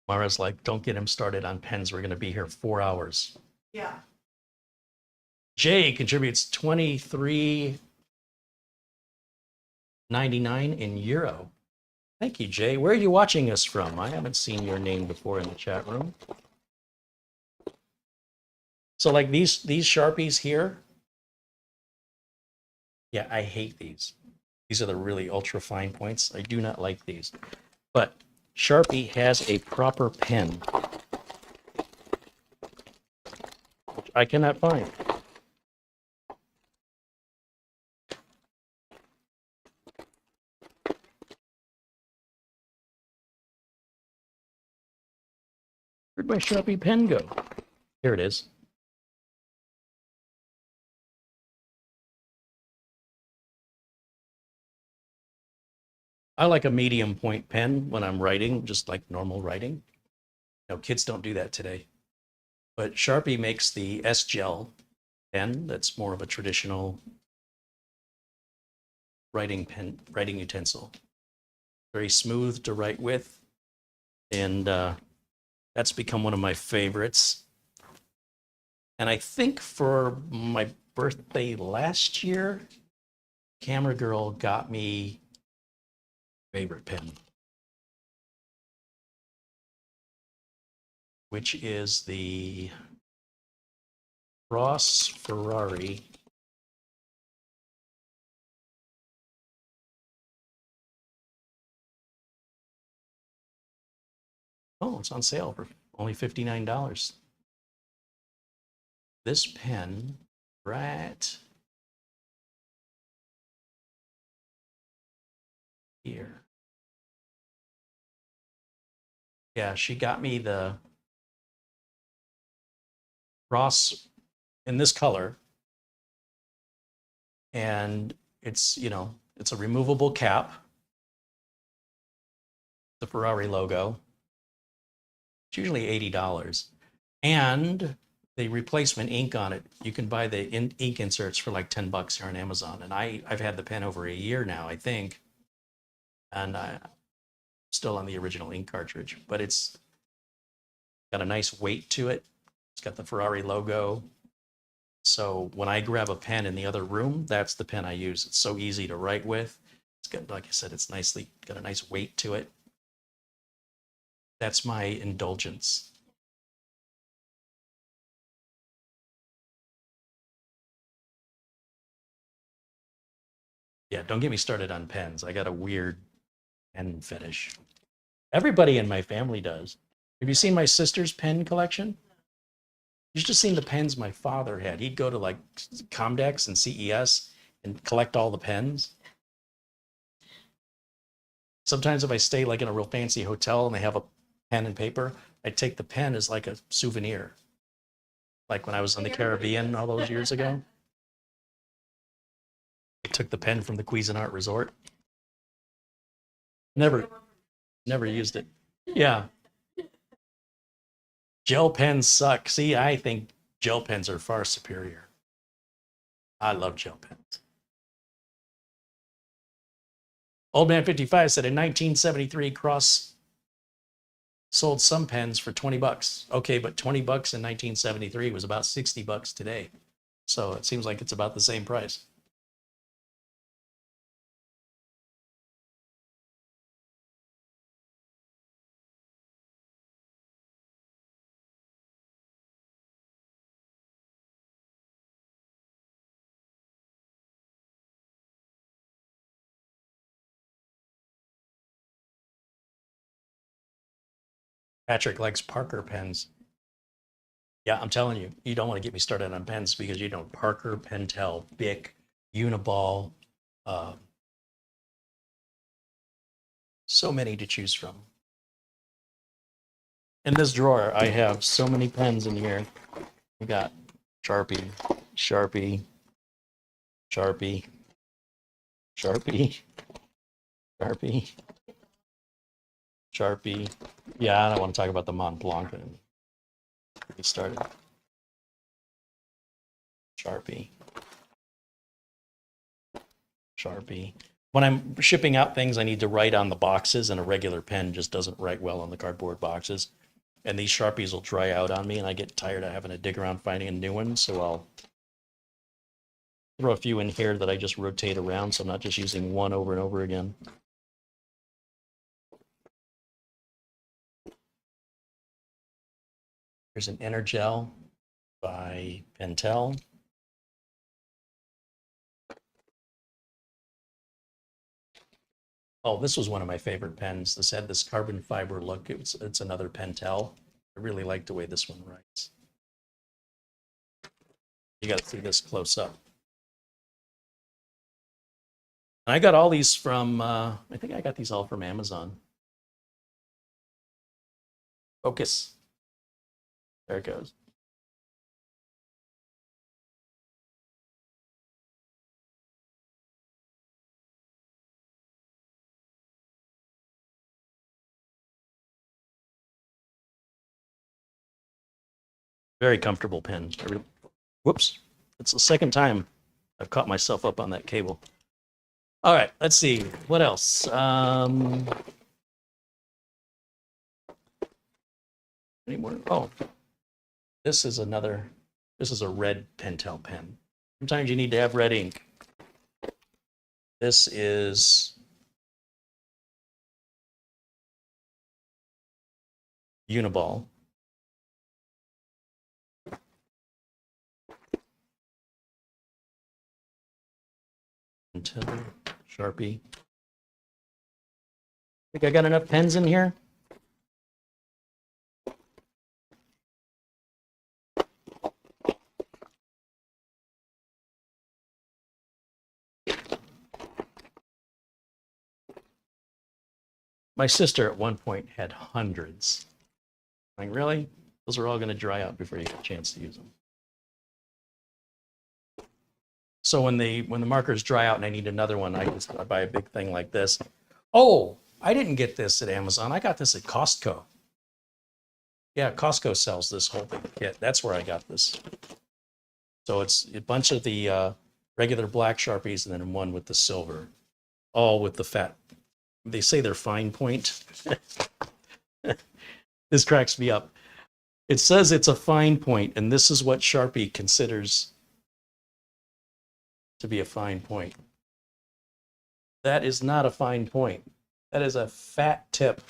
Speaker 1: Mara's like, don't get him started on pens. We're going to be here 4 hours.
Speaker 2: Yeah.
Speaker 1: Jay contributes $23.99 in euro. Thank you, Jay. Where are you watching us from? I haven't seen your name before in the chat room. So like these Sharpies here. Yeah, I hate these. These are the really ultra fine points. I do not like these. But Sharpie has a proper pen, which I cannot find. Where'd my Sharpie pen go? Here it is. I like a medium point pen when I'm writing, just like normal writing. No, kids don't do that today. But Sharpie makes the S Gel pen that's more of a traditional writing utensil. Very smooth to write with, and that's become one of my favorites. And I think for my birthday last year, Camera Girl got me favorite pen, which is the Ross Ferrari. Oh, it's on sale for only $59. This pen, right here. Yeah, she got me the Ross in this color. And it's, you know, it's a removable cap, the Ferrari logo. It's usually $80. And the replacement ink on it, you can buy the ink inserts for like $10 here on Amazon. And I've had the pen over a year now, I think. And I'm still on the original ink cartridge, but it's got a nice weight to it. It's got the Ferrari logo. So when I grab a pen in the other room, that's the pen I use. It's so easy to write with. It's got, like I said, it's nicely got a nice weight to it. That's my indulgence. Yeah, don't get me started on pens. I got a weird pen fetish. Everybody in my family does. Have you seen my sister's pen collection? You've just seen the pens my father had. He'd go to like Comdex and CES and collect all the pens. Sometimes if I stay like in a real fancy hotel and they have a pen and paper, I take the pen as like a souvenir. Like when I was in the Caribbean all those years ago. I took the pen from the Cuisinart Resort. Never used it. Yeah. Gel pens suck. See, I think gel pens are far superior. I love gel pens. Old Man 55 said in 1973, Cross sold some pens for $20. Okay, but $20 in 1973 was about $60 today. So it seems like it's about the same price. Patrick likes Parker pens. Yeah, I'm telling you, you don't want to get me started on pens because you know Parker, Pentel, Bic, Uniball, so many to choose from. In this drawer, I have so many pens in here. We got Sharpie, Sharpie, Sharpie, Sharpie, Sharpie, Sharpie. Yeah, I don't want to talk about the Mont Blanc. Get started. Sharpie, Sharpie. When I'm shipping out things, I need to write on the boxes, and a regular pen just doesn't write well on the cardboard boxes. And these Sharpies will dry out on me, and I get tired of having to dig around finding a new one, so I'll throw a few in here that I just rotate around, so I'm not just using one over and over again. Here's an Energel by Pentel. Oh, this was one of my favorite pens. This had this carbon fiber look. It's another Pentel. I really like the way this one writes. You got to see this close up. And I got all these from, I think I got these all from Amazon. Focus. There it goes. Very comfortable pen. Whoops. It's the second time I've caught myself up on that cable. All right, let's see. What else? Any more? Oh, this is a red Pentel pen. Sometimes you need to have red ink. This is Uniball. Pentel, Sharpie. Think I got enough pens in here? My sister at one point had hundreds. Like, really? Those are all going to dry out before you get a chance to use them. So when the markers dry out and I need another one, I buy a big thing like this. Oh, I didn't get this at Amazon. I got this at Costco. Yeah, Costco sells this whole big kit. That's where I got this. So it's a bunch of the regular black Sharpies and then one with the silver, all with the fat. They say they're fine point. This cracks me up. It says it's a fine point, and this is what Sharpie considers to be a fine point. That is not a fine point. That is a fat tip.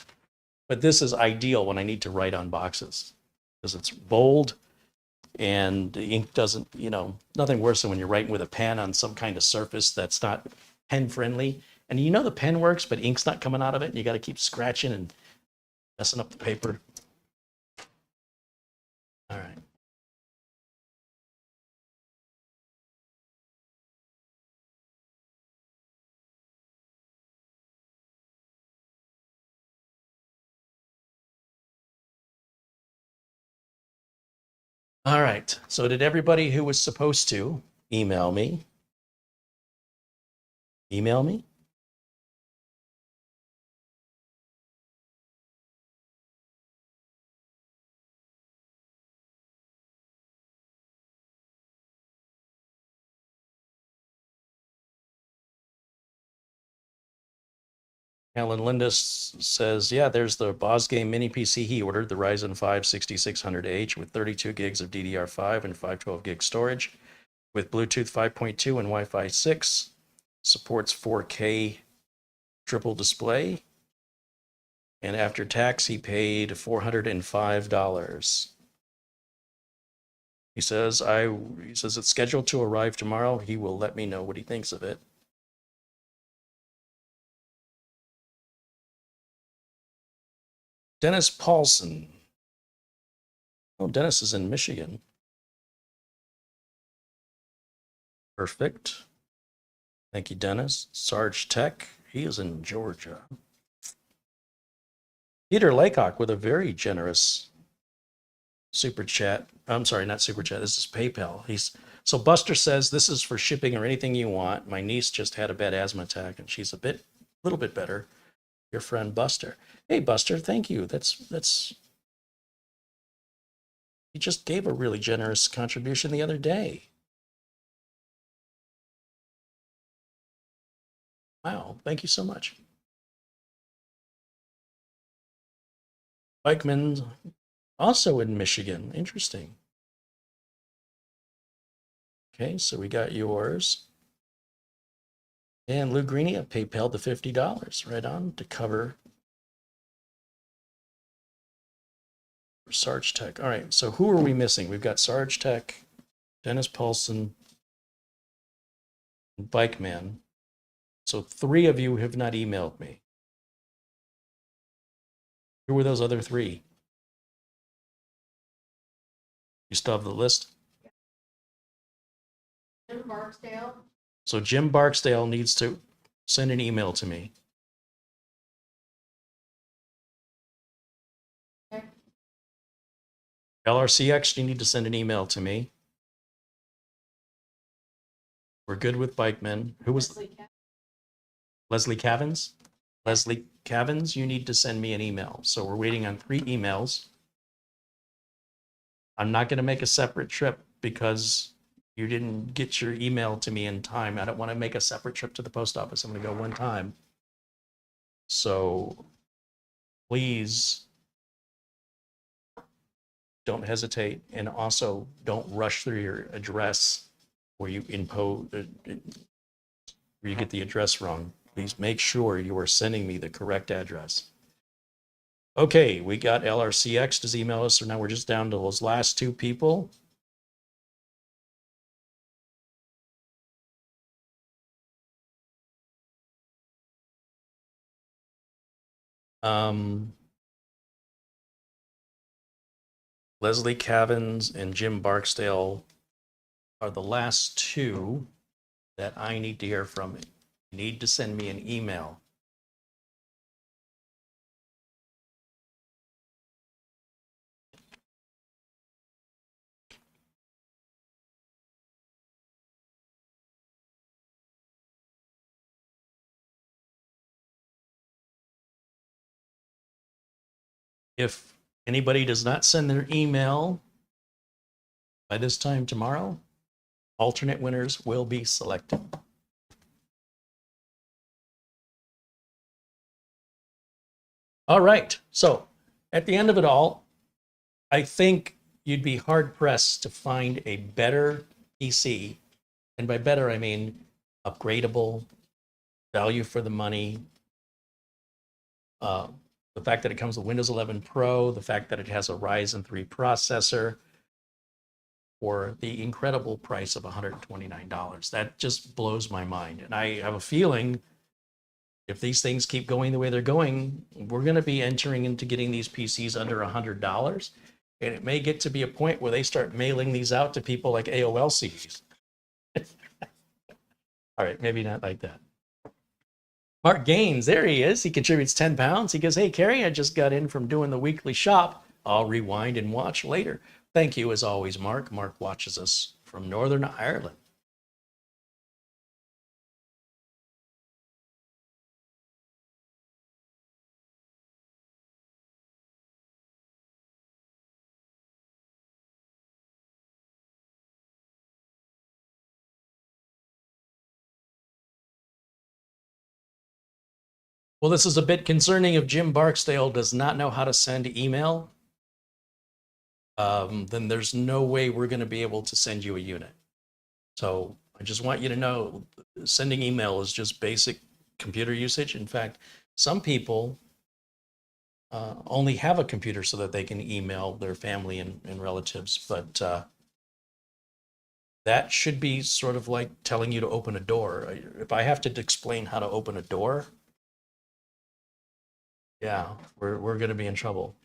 Speaker 1: But this is ideal when I need to write on boxes because it's bold and the ink doesn't, nothing worse than when you're writing with a pen on some kind of surface that's not pen friendly. And the pen works, but ink's not coming out of it, and you got to keep scratching and messing up the paper. All right. All right. So did everybody who was supposed to email me? Email me? Alan Lindis says, yeah, there's the BosGame Mini PC he ordered, the Ryzen 5 6600H with 32 gigs of DDR5 and 512 gig storage with Bluetooth 5.2 and Wi-Fi 6. Supports 4K triple display. And after tax, he paid $405. He says it's scheduled to arrive tomorrow. He will let me know what he thinks of it. Dennis Paulson. Oh, Dennis is in Michigan. Perfect. Thank you, Dennis. Sarge Tech, he is in Georgia. Peter Laycock with a very generous super chat. I'm sorry, not super chat. This is PayPal. So Buster says this is for shipping or anything you want. My niece just had a bad asthma attack and she's a little bit better. Your friend Buster. Hey Buster, thank you. That's you just gave a really generous contribution the other day. Wow, thank you so much. Bikeman, also in Michigan. Interesting. Okay, so we got yours. And Lou Greeny at PayPal the $50 right on to cover Sarge Tech. All right, so who are we missing? We've got Sarge Tech, Dennis Paulson, and Bikeman. So 3 of you have not emailed me. Who were those other 3? You still have the list?
Speaker 2: Jim Barksdale.
Speaker 1: So Jim Barksdale needs to send an email to me.
Speaker 2: Okay.
Speaker 1: LRCX, you need to send an email to me. We're good with Bikemen. Who was Leslie Cavins? Leslie Cavins, you need to send me an email. So we're waiting on 3 emails. I'm not going to make a separate trip because you didn't get your email to me in time. I don't want to make a separate trip to the post office. I'm going to go one time. So please don't hesitate, and also don't rush through your address where you impose, where you get the address wrong. Please make sure you are sending me the correct address. Okay, we got LRCX to email us, so now we're just down to those last two people. Leslie Cavins and Jim Barksdale are the last two that I need to hear from. You need to send me an email. If anybody does not send their email by this time tomorrow, alternate winners will be selected. All right, so at the end of it all, I think you'd be hard pressed to find a better PC. And by better, I mean upgradable, value for the money. The fact that it comes with Windows 11 Pro, the fact that it has a Ryzen 3 processor for the incredible price of $129. That just blows my mind. And I have a feeling if these things keep going the way they're going, we're going to be entering into getting these PCs under $100. And it may get to be a point where they start mailing these out to people like AOL CDs. All right, maybe not like that. Mark Gaines, there he is. He contributes 10 pounds. He goes, hey, Carrie, I just got in from doing the weekly shop. I'll rewind and watch later. Thank you, as always, Mark. Mark watches us from Northern Ireland. Well, this is a bit concerning. If Jim Barksdale does not know how to send email, then there's no way we're going to be able to send you a unit. So I just want you to know, sending email is just basic computer usage. In fact, some people only have a computer so that they can email their family and relatives, but that should be sort of like telling you to open a door. If I have to explain how to open a door, yeah, we're going to be in trouble.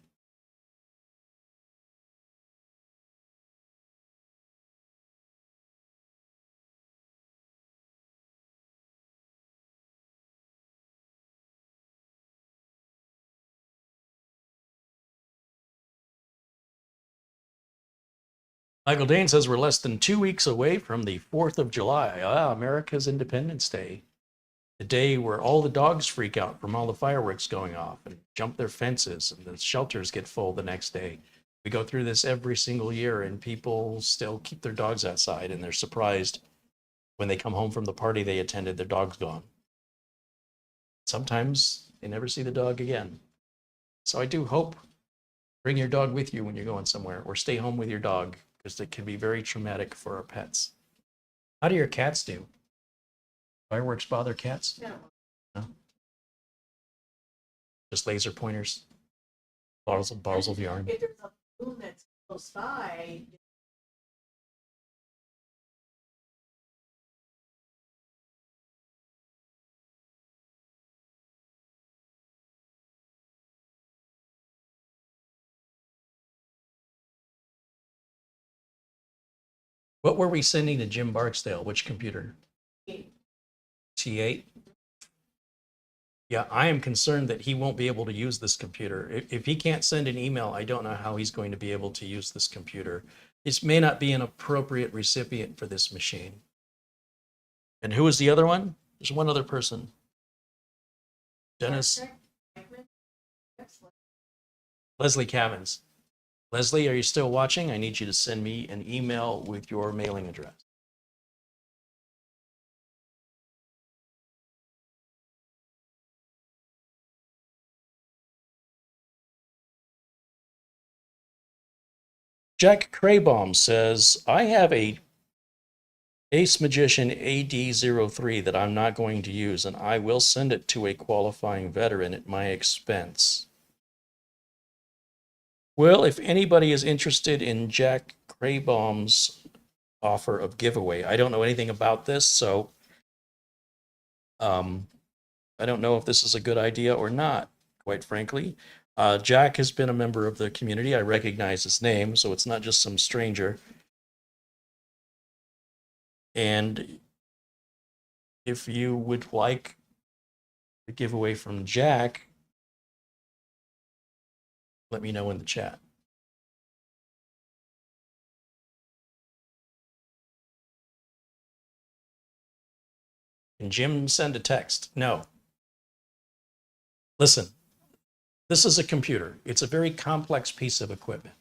Speaker 1: Michael Dane says we're less than 2 weeks away from the 4th of July. America's Independence Day. The day where all the dogs freak out from all the fireworks going off and jump their fences, and the shelters get full the next day. We go through this every single year, and people still keep their dogs outside, and they're surprised when they come home from the party they attended, their dog's gone. Sometimes they never see the dog again. So I do hope bring your dog with you when you're going somewhere, or stay home with your dog, because it can be very traumatic for our pets. How do your cats do? Fireworks bother cats? No. Just laser pointers, bottles of yarn.
Speaker 2: If there's a balloon that's close by,
Speaker 1: What were we sending to Jim Barksdale? Which computer? T8? Yeah, I am concerned that he won't be able to use this computer. If he can't send an email, I don't know how he's going to be able to use this computer. This may not be an appropriate recipient for this machine. And who is the other one? There's one other person. Dennis. Leslie Cavins. Leslie, are you still watching? I need you to send me an email with your mailing address. Jack Craybaum says, I have a Ace Magician AD03 that I'm not going to use, and I will send it to a qualifying veteran at my expense. Well, if anybody is interested in Jack Craybaum's offer of giveaway, I don't know anything about this, so I don't know if this is a good idea or not, quite frankly. Jack has been a member of the community. I recognize his name, so it's not just some stranger. And if you would like the giveaway from Jack, let me know in the chat. Can Jim send a text? No. Listen, this is a computer. It's a very complex piece of equipment.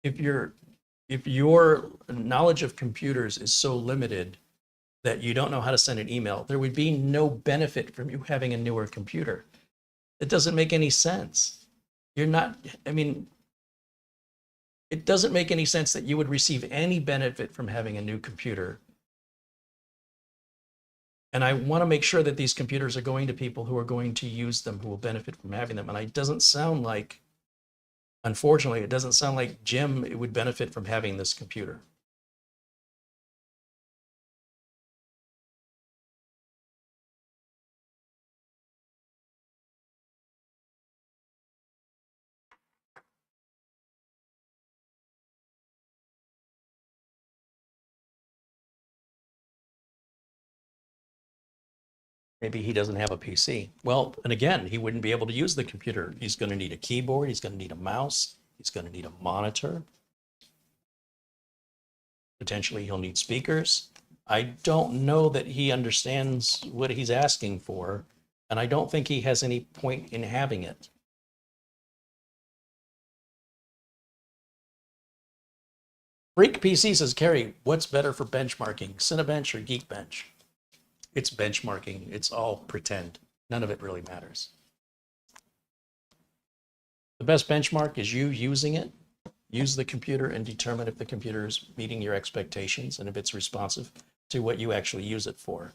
Speaker 1: If your knowledge of computers is so limited that you don't know how to send an email, there would be no benefit from you having a newer computer. It doesn't make any sense. You're not, I mean, it doesn't make any sense that you would receive any benefit from having a new computer. And I want to make sure that these computers are going to people who are going to use them, who will benefit from having them. And it doesn't sound like, unfortunately, it doesn't sound like Jim would benefit from having this computer. Maybe he doesn't have a PC. Well, and again, he wouldn't be able to use the computer. He's going to need a keyboard. He's going to need a mouse. He's going to need a monitor. Potentially, he'll need speakers. I don't know that he understands what he's asking for, and I don't think he has any point in having it. Freak PC says, Carrie, what's better for benchmarking, Cinebench or Geekbench? It's benchmarking. It's all pretend. None of it really matters. The best benchmark is you using it. Use the computer and determine if the computer is meeting your expectations and if it's responsive to what you actually use it for.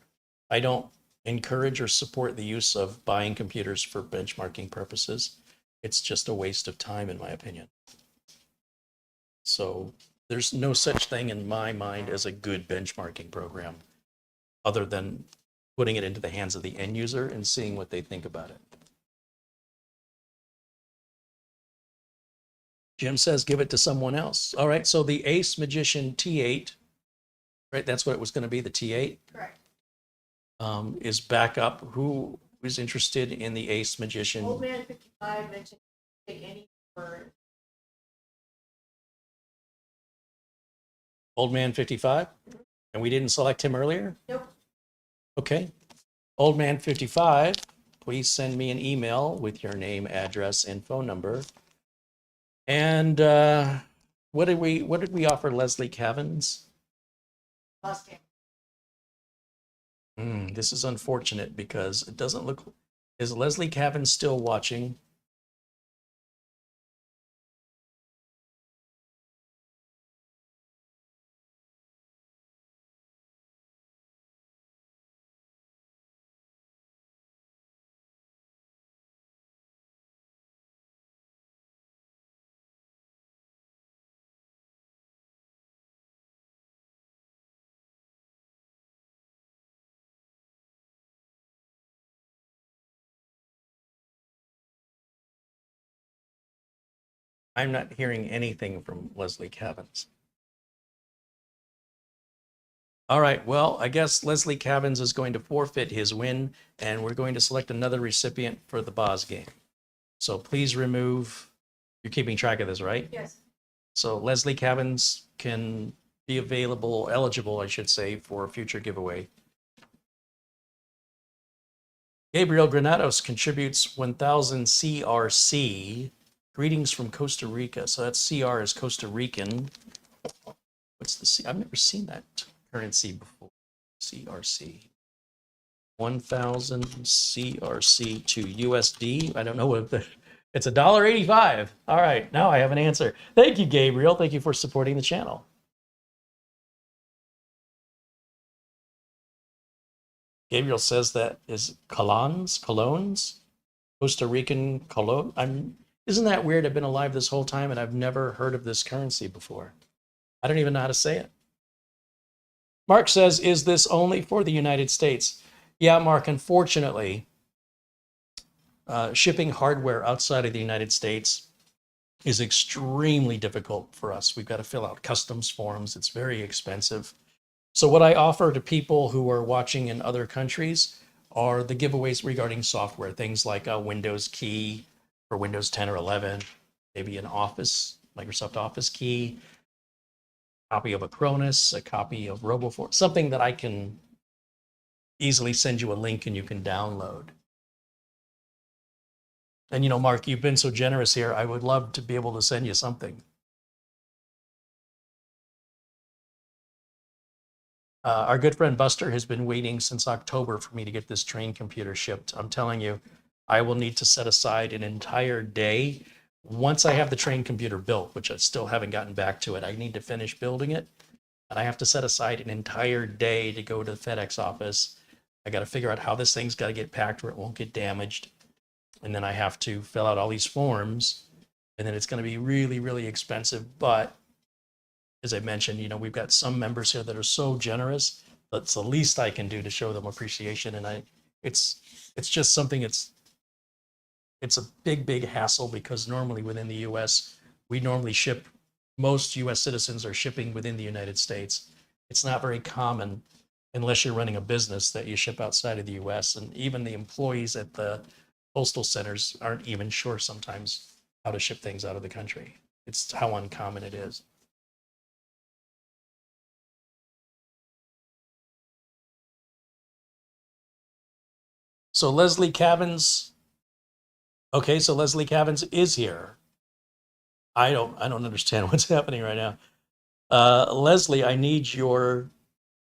Speaker 1: I don't encourage or support the use of buying computers for benchmarking purposes. It's just a waste of time, in my opinion. So there's no such thing in my mind as a good benchmarking program, other than putting it into the hands of the end user and seeing what they think about it. Jim says, give it to someone else. All right, so the Ace Magician T8, right? That's what it was going to be, the T8?
Speaker 2: Correct.
Speaker 1: Is back up. Who is interested in the Ace Magician?
Speaker 2: Old Man 55 mentioned take any word.
Speaker 1: Old Man 55? And we didn't select him earlier?
Speaker 2: Nope.
Speaker 1: Okay. Old Man 55, please send me an email with your name, address, and phone number. And what did we offer Leslie Cavins?
Speaker 2: BosGame.
Speaker 1: This is unfortunate because it doesn't look. Is Leslie Cavins still watching? I'm not hearing anything from Leslie Cavins. All right, well, I guess Leslie Cavins is going to forfeit his win, and we're going to select another recipient for the BosGame. So please remove, you're keeping track of this, right?
Speaker 2: Yes.
Speaker 1: So Leslie Cavins can be eligible, I should say, for a future giveaway. Gabriel Granados contributes 1,000 CRC Greetings from Costa Rica. So that's CR is Costa Rican. What's the C? I've never seen that currency before. CRC. 1,000 CRC to USD. I don't know what it's $1.85. All right, now I have an answer. Thank you, Gabriel. Thank you for supporting the channel. Gabriel says that is colons, Costa Rican colon. Isn't that weird? I've been alive this whole time and I've never heard of this currency before. I don't even know how to say it. Mark says, is this only for the United States? Yeah, Mark, unfortunately, shipping hardware outside of the United States is extremely difficult for us. We've got to fill out customs forms. It's very expensive. So what I offer to people who are watching in other countries are the giveaways regarding software, things like a Windows key for Windows 10 or 11, maybe an Office, Microsoft Office key, a copy of Acronis, a copy of RoboForm, something that I can easily send you a link and you can download. And, you know, Mark, you've been so generous here. I would love to be able to send you something. Our good friend Buster has been waiting since October for me to get this train computer shipped. I'm telling you, I will need to set aside an entire day. Once I have the train computer built, which I still haven't gotten back to it, I need to finish building it. And I have to set aside an entire day to go to the FedEx office. I got to figure out how this thing's got to get packed where it won't get damaged. And then I have to fill out all these forms. And then it's going to be really, really expensive. But as I mentioned, you know, we've got some members here that are so generous. That's the least I can do to show them appreciation. And it's just something, it's a big, big hassle because normally within the US, we normally ship, most US citizens are shipping within the United States. It's not very common unless you're running a business that you ship outside of the US. And even the employees at the postal centers aren't even sure sometimes how to ship things out of the country. It's how uncommon it is. So Leslie Cavins, okay, so Leslie Cavins is here. I don't understand what's happening right now. Leslie, I need your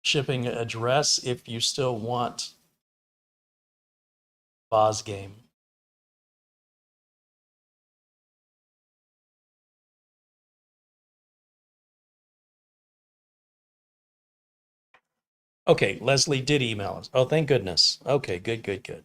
Speaker 1: shipping address if you still want BosGame. Okay, Leslie did email us. Oh, thank goodness. Okay, good, good, good.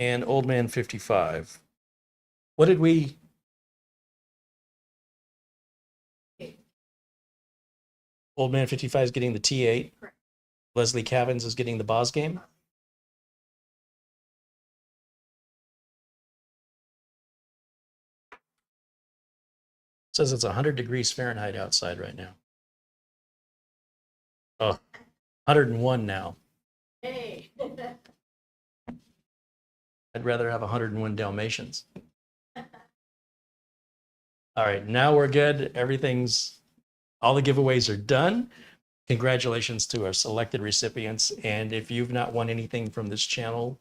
Speaker 1: And Old Man 55. What did we? Old Man 55 is getting the T8.
Speaker 2: Correct.
Speaker 1: Leslie Cavins is getting the BosGame. It says it's 100 degrees Fahrenheit outside right now. Oh, 101 now.
Speaker 2: Hey.
Speaker 1: I'd rather have 101 Dalmatians. All right, now we're good. All the giveaways are done. Congratulations to our selected recipients. And if you've not won anything from this channel,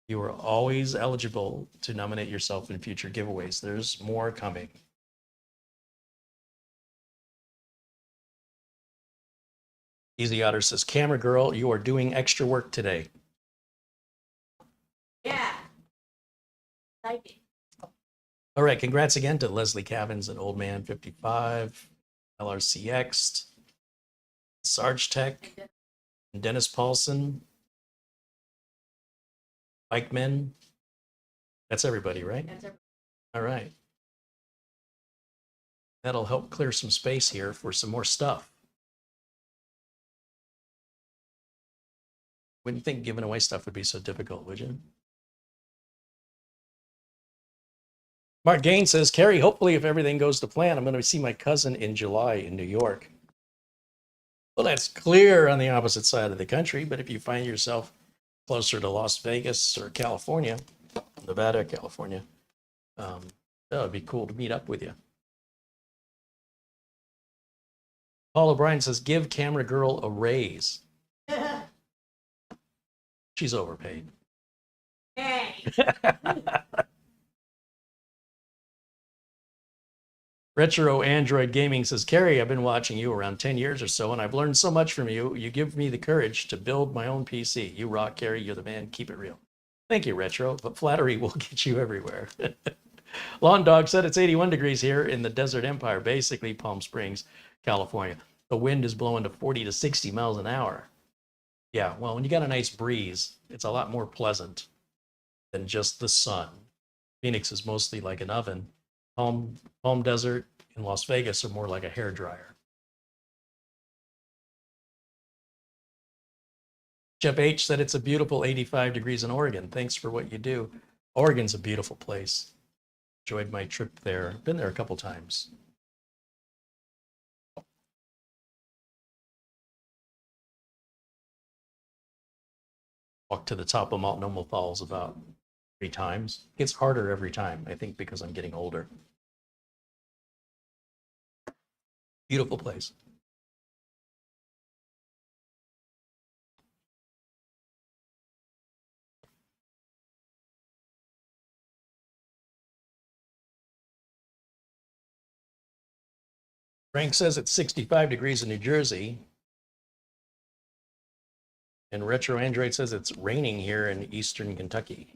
Speaker 1: you are always eligible to nominate yourself in future giveaways. There's more coming. Easy Otter says, Camera Girl, you are doing extra work today.
Speaker 2: Yeah. Typing.
Speaker 1: All right, congrats again to Leslie Cavins and Old Man 55, LRCX, Sarge Tech, and Dennis Paulson, Mike Men. That's everybody, right?
Speaker 2: That's everything.
Speaker 1: All right. That'll help clear some space here for some more stuff. Wouldn't think giving away stuff would be so difficult, would you? Mark Gain says, Carrie, hopefully if everything goes to plan, I'm going to see my cousin in July in New York. Well, that's clear on the opposite side of the country, but if you find yourself closer to Las Vegas or California, Nevada, California, That would be cool to meet up with you. Paul O'Brien says, give camera girl a raise. She's overpaid.
Speaker 2: Hey.
Speaker 1: Retro Android Gaming says, Carrie, I've been watching you around 10 years or so, and I've learned so much from you. You give me the courage to build my own PC. You rock, Carrie. You're the man. Keep it real. Thank you, Retro, but flattery will get you everywhere. Lawn Dog said it's 81 degrees here in the Desert Empire, basically Palm Springs, California. The wind is blowing to 40 to 60 miles an hour. Yeah, well, when you got a nice breeze, it's a lot more pleasant than just the sun. Phoenix is mostly like an oven. Palm Desert in Las Vegas are more like a hairdryer. Jeff H said it's a beautiful 85 degrees in Oregon. Thanks for what you do. Oregon's a beautiful place. Enjoyed my trip there. Been there a couple times. Walked to the top of Mount Nomo Falls about 3 times. It gets harder every time, I think, because I'm getting older. Beautiful place. Frank says it's 65 degrees in New Jersey. And Retro Android says it's raining here in Eastern Kentucky.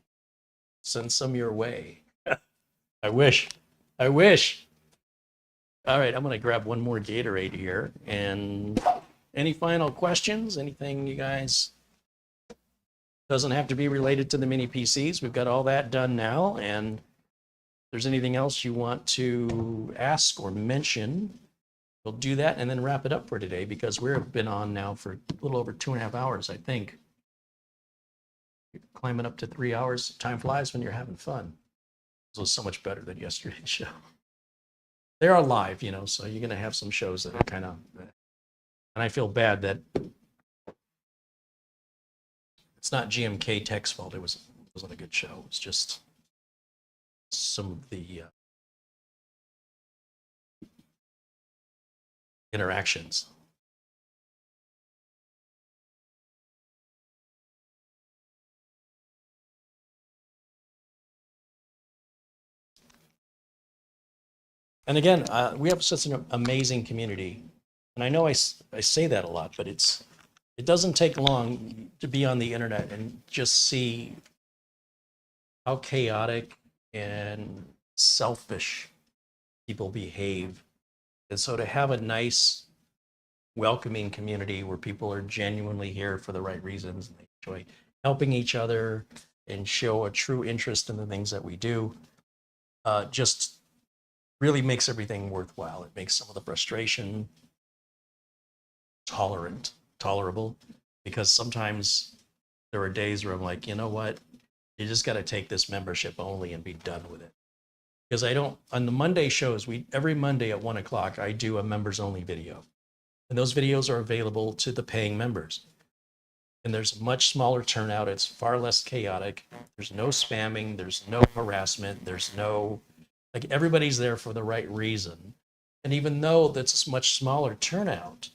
Speaker 1: Send some your way. I wish. I wish. All right, I'm going to grab one more Gatorade here. And any final questions? Anything you guys? Doesn't have to be related to the mini PCs. We've got all that done now. And if there's anything else you want to ask or mention, we'll do that and then wrap it up for today, because we've been on now for a little over 2.5 hours, I think. Climbing up to 3 hours. Time flies when you're having fun. This was so much better than yesterday's show. They are live, you know, so you're going to have some shows that are kind of, and I feel bad that it's not GMK Tech's fault. It wasn't a good show. It's just some of the interactions. And again, we have such an amazing community. And I know I say that a lot, but it doesn't take long to be on the internet and just see how chaotic and selfish people behave. And so to have a nice, welcoming community where people are genuinely here for the right reasons and they enjoy helping each other and show a true interest in the things that we do, just really makes everything worthwhile. It makes some of the frustration tolerable, because sometimes there are days where I'm like, you know what, you just got to take this membership only and be done with it. Because on the Monday shows, every Monday at 1 o'clock, I do a members only video. And those videos are available to the paying members. And there's a much smaller turnout. It's far less chaotic. There's no spamming. There's no harassment. There's no, like, everybody's there for the right reason. And even though that's a much smaller turnout,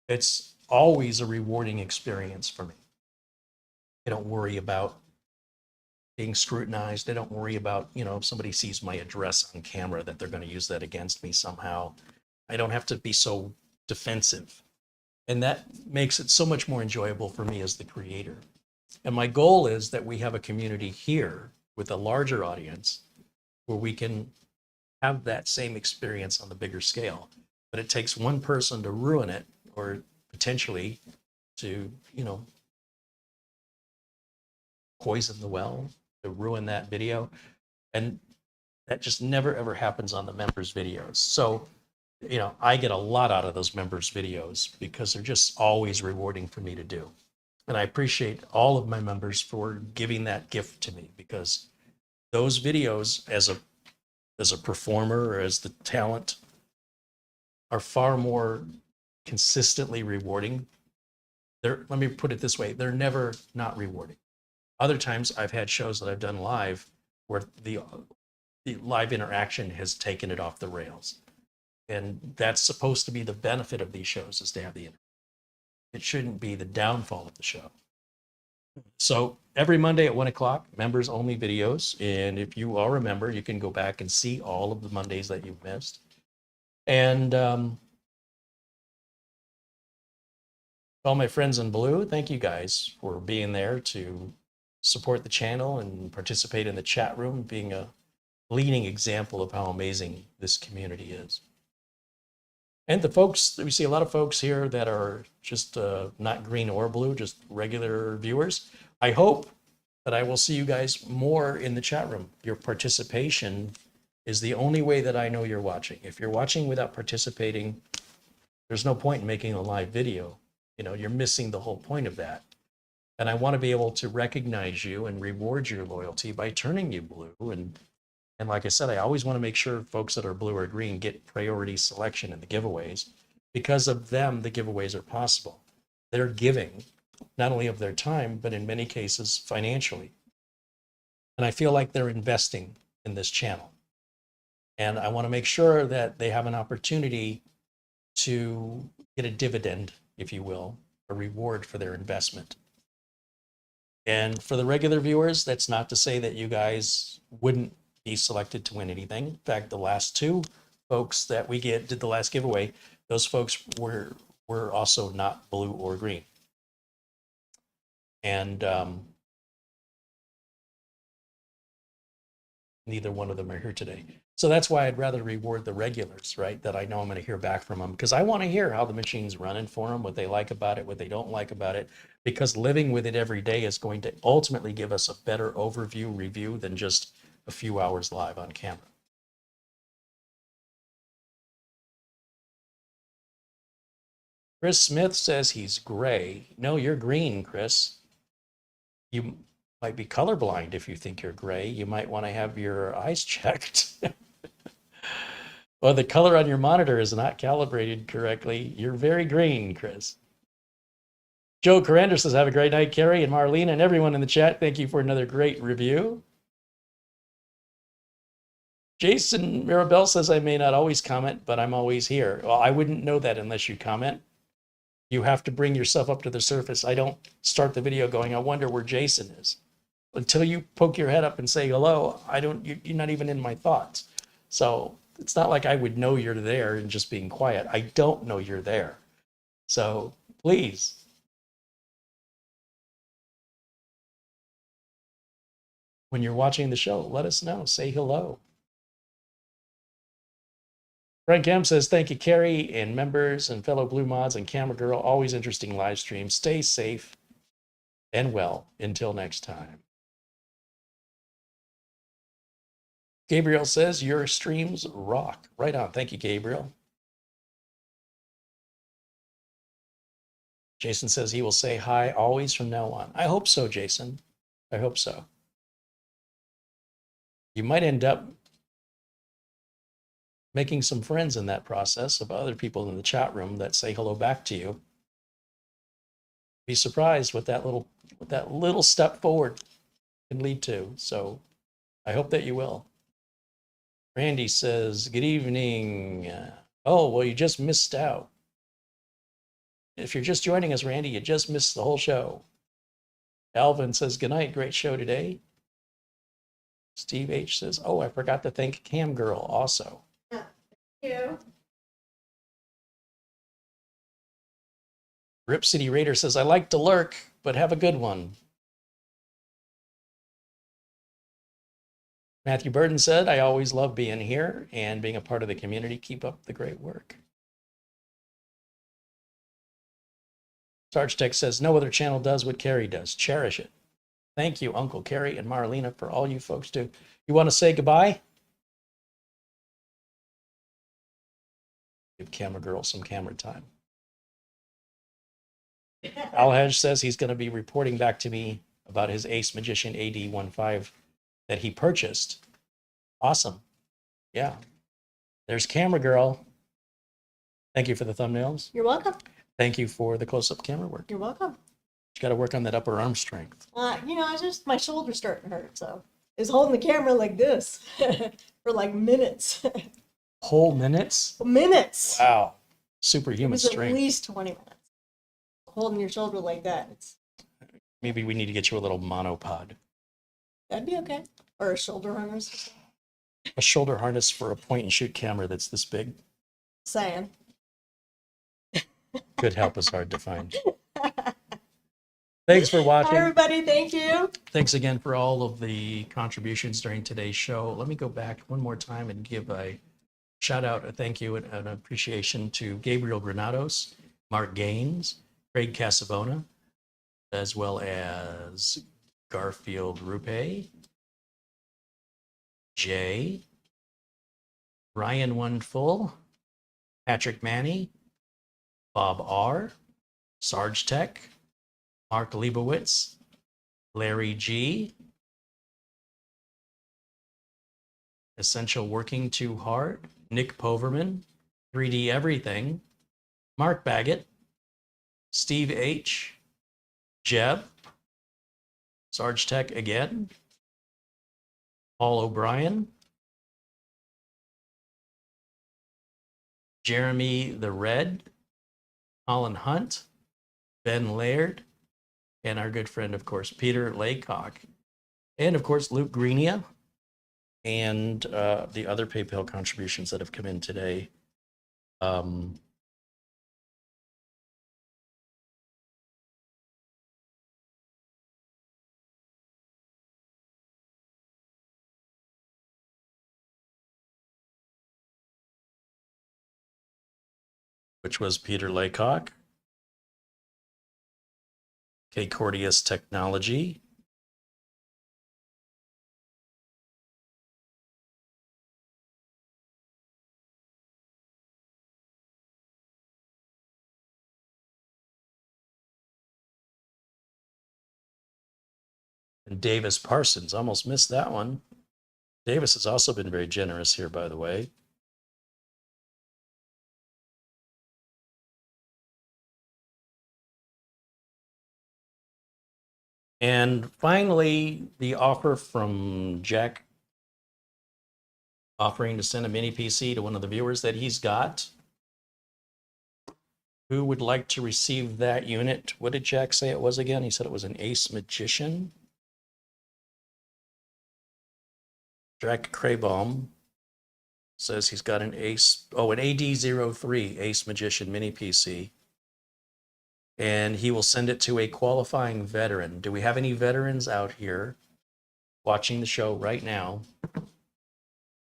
Speaker 1: it's always a rewarding experience for me. I don't worry about being scrutinized. I don't worry about, if somebody sees my address on camera that they're going to use that against me somehow. I don't have to be so defensive. And that makes it so much more enjoyable for me as the creator. And my goal is that we have a community here with a larger audience where we can have that same experience on the bigger scale. But it takes one person to ruin it, or potentially to, poison the well, to ruin that video. And that just never, ever happens on the members' videos. So, I get a lot out of those members' videos because they're just always rewarding for me to do. And I appreciate all of my members for giving that gift to me, because those videos as a performer or as the talent are far more consistently rewarding. Let me put it this way, they're never not rewarding. Other times I've had shows that I've done live where the the live interaction has taken it off the rails. And that's supposed to be the benefit of these shows, is to have the interaction. It shouldn't be the downfall of the show. So every Monday at 1 o'clock, members only videos. And if you all remember, you can go back and see all of the Mondays that you've missed. And all my friends in blue, thank you guys for being there to support the channel and participate in the chat room, being a leading example of how amazing this community is. And the folks, we see a lot of folks here that are just not green or blue, just regular viewers. I hope that I will see you guys more in the chat room. Your participation is the only way that I know you're watching. If you're watching without participating, there's no point in making a live video. You know, you're missing the whole point of that. And I want to be able to recognize you and reward your loyalty by turning you blue. And like I said, I always want to make sure folks that are blue or green get priority selection in the giveaways. Because of them, the giveaways are possible. They're giving not only of their time, but in many cases financially. And I feel like they're investing in this channel. And I want to make sure that they have an opportunity to get a dividend, if you will, a reward for their investment. And for the regular viewers, that's not to say that you guys wouldn't be selected to win anything. In fact, the last two folks that we did the last giveaway, those folks were also not blue or green. And neither one of them are here today. So that's why I'd rather reward the regulars, right? That I know I'm going to hear back from them, because I want to hear how the machine's running for them, what they like about it, what they don't like about it, because living with it every day is going to ultimately give us a better overview review than just a few hours live on camera. Chris Smith says he's gray. No, you're green, Chris. You might be colorblind if you think you're gray. You might want to have your eyes checked. Well, the color on your monitor is not calibrated correctly. You're very green, Chris. Joe Carander says, have a great night, Carrie and Marlene and everyone in the chat. Thank you for another great review. Jason Mirabel says, I may not always comment, but I'm always here. Well, I wouldn't know that unless you comment. You have to bring yourself up to the surface. I don't start the video going, I wonder where Jason is. Until you poke your head up and say hello, you're not even in my thoughts. So it's not like I would know you're there and just being quiet. I don't know you're there. So please. When you're watching the show, let us know. Say hello. Frank M says, thank you, Carrie, and members and fellow Blue Mods and Camera Girl. Always interesting live streams. Stay safe and well until next time. Gabriel says, your streams rock. Right on. Thank you, Gabriel. Jason says he will say hi always from now on. I hope so, Jason. I hope so. You might end up making some friends in that process of other people in the chat room that say hello back to you. Be surprised what that little step forward can lead to. So I hope that you will. Randy says, good evening. Oh, well, you just missed out. If you're just joining us, Randy, you just missed the whole show. Alvin says, good night, great show today. Steve H says, oh, I forgot to thank Cam Girl also.
Speaker 2: You.
Speaker 1: Rip City Raider says, I like to lurk, but have a good one. Matthew Burden said, I always love being here and being a part of the community. Keep up the great work. Sarge Tech says, no other channel does what Carrie does. Cherish it. Thank you, Uncle Carrie and Marlena, for all you folks do. You want to say goodbye? Give Camera Girl some camera time. Alhaj says he's going to be reporting back to me about his Ace Magician AD15 that he purchased. Awesome. Yeah. There's Camera Girl. Thank you for the thumbnails.
Speaker 2: You're welcome.
Speaker 1: Thank you for the close-up camera work.
Speaker 2: You're welcome.
Speaker 1: You got to work on that upper arm strength.
Speaker 2: You know, it's just my shoulder's starting to hurt, so is holding the camera like this for like minutes.
Speaker 1: Whole minutes?
Speaker 2: Minutes.
Speaker 1: Wow.
Speaker 2: It
Speaker 1: Superhuman
Speaker 2: was at
Speaker 1: strength.
Speaker 2: least 20 minutes. Holding your shoulder like that.
Speaker 1: Maybe we need to get you a little monopod.
Speaker 2: That'd be okay. Or a shoulder harness.
Speaker 1: A shoulder harness for a point and shoot camera that's this big.
Speaker 2: Saying.
Speaker 1: Good help is hard to find. Thanks for watching.
Speaker 2: Hi, everybody. Thank you.
Speaker 1: Thanks again for all of the contributions during today's show. Let me go back one more time and give a shout out, a thank you, and an appreciation to Gabriel Granados, Mark Gaines, Craig Casabona, as well as Garfield Rupe, Jay, Ryan One Full, Patrick Manny, Bob R, Sarge Tech, Mark Leibowitz, Larry G, Essential Working Too Hard, Nick Poverman, 3D Everything, Mark Baggett, Steve H, Jeb, Sarge Tech again, Paul O'Brien, Jeremy the Red, Colin Hunt, Ben Laird, and our good friend, of course, Peter Laycock, and of course, Luke Greenia, and the other PayPal contributions that have come in today. Which was Peter Laycock, K. Cordius Technology, and Davis Parsons. Almost missed that one. Davis has also been very generous here, by the way. And finally, the offer from Jack offering to send a mini PC to one of the viewers that he's got. Who would like to receive that unit? What did Jack say it was again? He said it was an Ace Magician. Jack Craybaum says he's got an Ace, an AD03 Ace Magician mini PC. And he will send it to a qualifying veteran. Do we have any veterans out here watching the show right now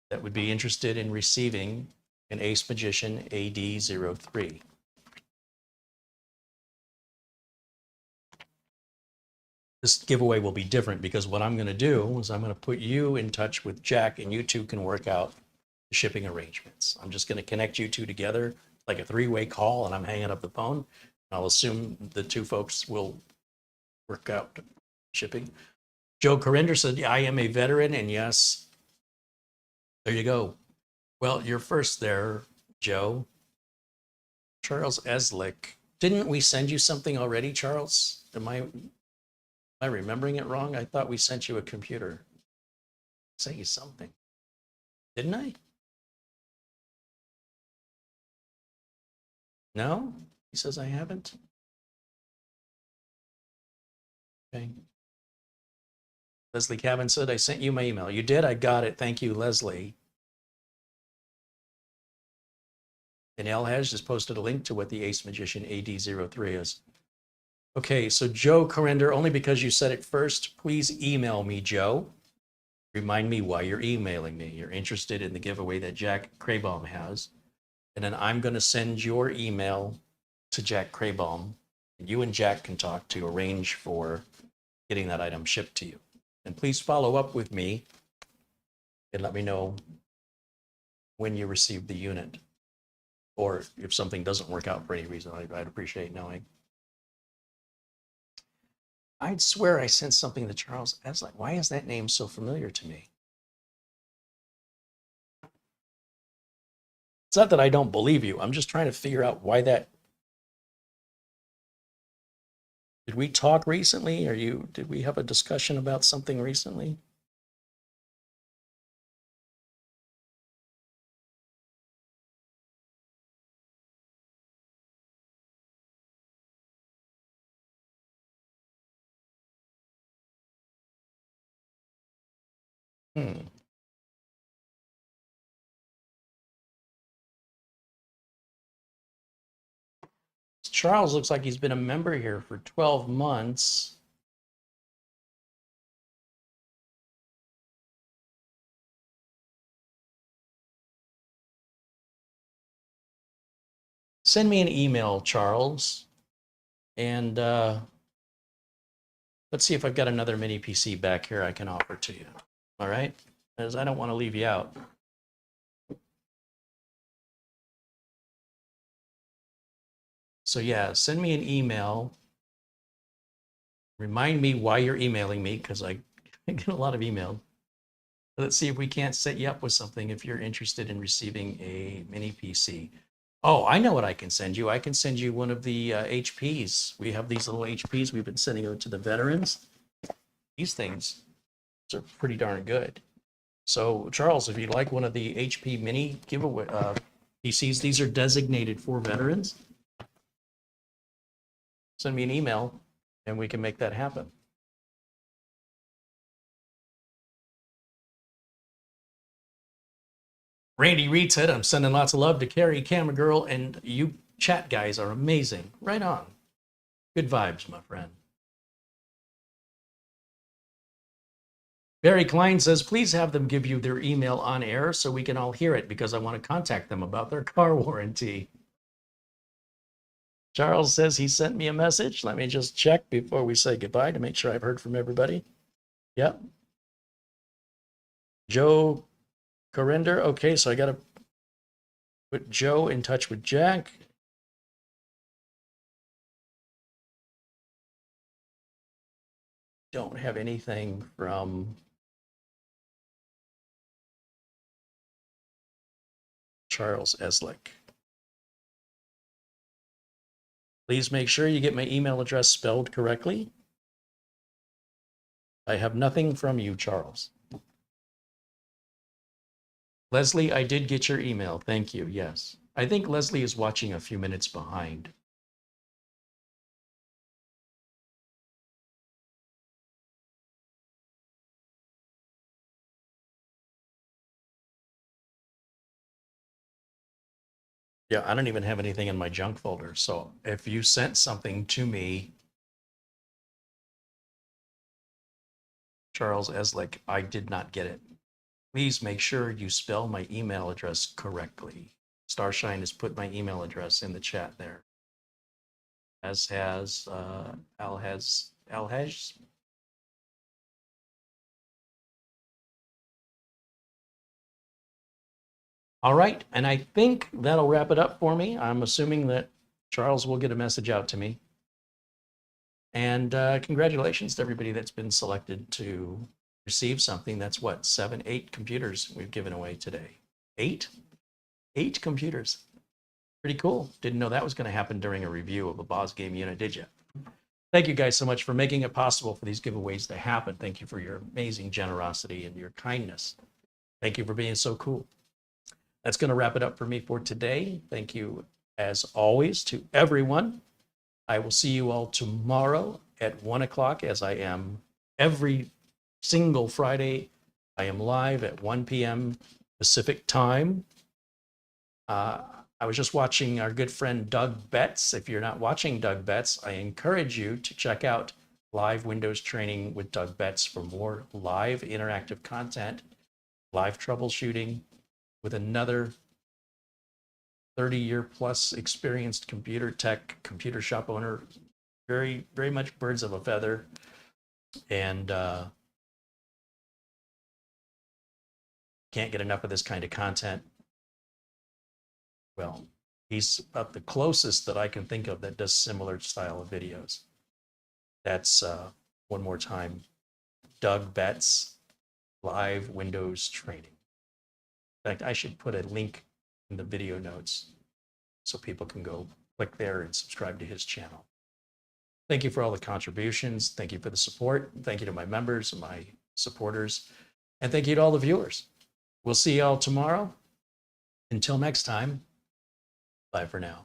Speaker 1: that would be interested in receiving an Ace Magician AD03? This giveaway will be different because what I'm going to do is I'm going to put you in touch with Jack, and you two can work out the shipping arrangements. I'm just going to connect you two together like a three-way call, and I'm hanging up the phone. I'll assume the two folks will work out shipping. Joe Corinder said, I am a veteran, and yes, there you go. Well, you're first there, Joe. Charles Eslick. Didn't we send you something already, Charles? Am I remembering it wrong? I thought we sent you a computer. Sent you something. Didn't I? No? He says I haven't. Okay. Leslie Cabin said, I sent you my email. You did? I got it. Thank you, Leslie. And El has just posted a link to what the Ace Magician AD03 is. Okay, so Joe Corrender, only because you said it first, please email me, Joe. Remind me why you're emailing me. You're interested in the giveaway that Jack Craybaum has. And then I'm going to send your email to Jack Craybaum. And you and Jack can talk to arrange for getting that item shipped to you. And please follow up with me and let me know when you receive the unit. Or if something doesn't work out for any reason, I'd appreciate knowing. I'd swear I sent something to Charles Eslick. Why is that name so familiar to me? It's not that I don't believe you. I'm just trying to figure out why that. Did we talk recently? Did we have a discussion about something recently? Charles looks like he's been a member here for 12 months. Send me an email, Charles, and let's see if I've got another mini PC back here I can offer to you. All right? Because I don't want to leave you out. So yeah, send me an email. Remind me why you're emailing me, because I get a lot of email. Let's see if we can't set you up with something if you're interested in receiving a mini PC. Oh, I know what I can send you. I can send you one of the HPs. We have these little HPs we've been sending out to the veterans. These things are pretty darn good. So, Charles, if you'd like one of the HP mini giveaway PCs, these are designated for veterans. Send me an email and we can make that happen. Randy Reed said, I'm sending lots of love to Carrie, Camera Girl, and you chat guys are amazing. Right on. Good vibes, my friend. Barry Klein says, please have them give you their email on air so we can all hear it because I want to contact them about their car warranty. Charles says he sent me a message. Let me just check before we say goodbye to make sure I've heard from everybody. Yep. Joe Corinder. Okay, so I got to put Joe in touch with Jack. Don't have anything from Charles Eslick. Please make sure you get my email address spelled correctly. I have nothing from you, Charles. Leslie, I did get your email. Thank you. Yes. I think Leslie is watching a few minutes behind. Yeah, I don't even have anything in my junk folder. So if you sent something to me, Charles Eslick, I did not get it. Please make sure you spell my email address correctly. Starshine has put my email address in the chat there. As has Alhaj. All right, and I think that'll wrap it up for me. I'm assuming that Charles will get a message out to me. And congratulations to everybody that's been selected to receive something. That's what, 7, 8 computers we've given away today. 8 computers. Pretty cool. Didn't know that was going to happen during a review of a BosGame unit, did you? Thank you guys so much for making it possible for these giveaways to happen. Thank you for your amazing generosity and your kindness. Thank you for being so cool. That's going to wrap it up for me for today. Thank you, as always, to everyone. I will see you all tomorrow at 1 o'clock, as I am every single Friday. I am live at 1 p.m. Pacific time. I was just watching our good friend Doug Betts. If you're not watching Doug Betts, I encourage you to check out live Windows training with Doug Betts for more live interactive content, live troubleshooting with another 30-year plus experienced computer tech, computer shop owner, very, very much birds of a feather. And can't get enough of this kind of content. Well, he's about the closest that I can think of that does similar style of videos. That's one more time, Doug Betts, live Windows training. In fact, I should put a link in the video notes so people can go click there and subscribe to his channel. Thank you for all the contributions. Thank you for the support. Thank you to my members and my supporters. And thank you to all the viewers. We'll see you all tomorrow. Until next time, bye for now.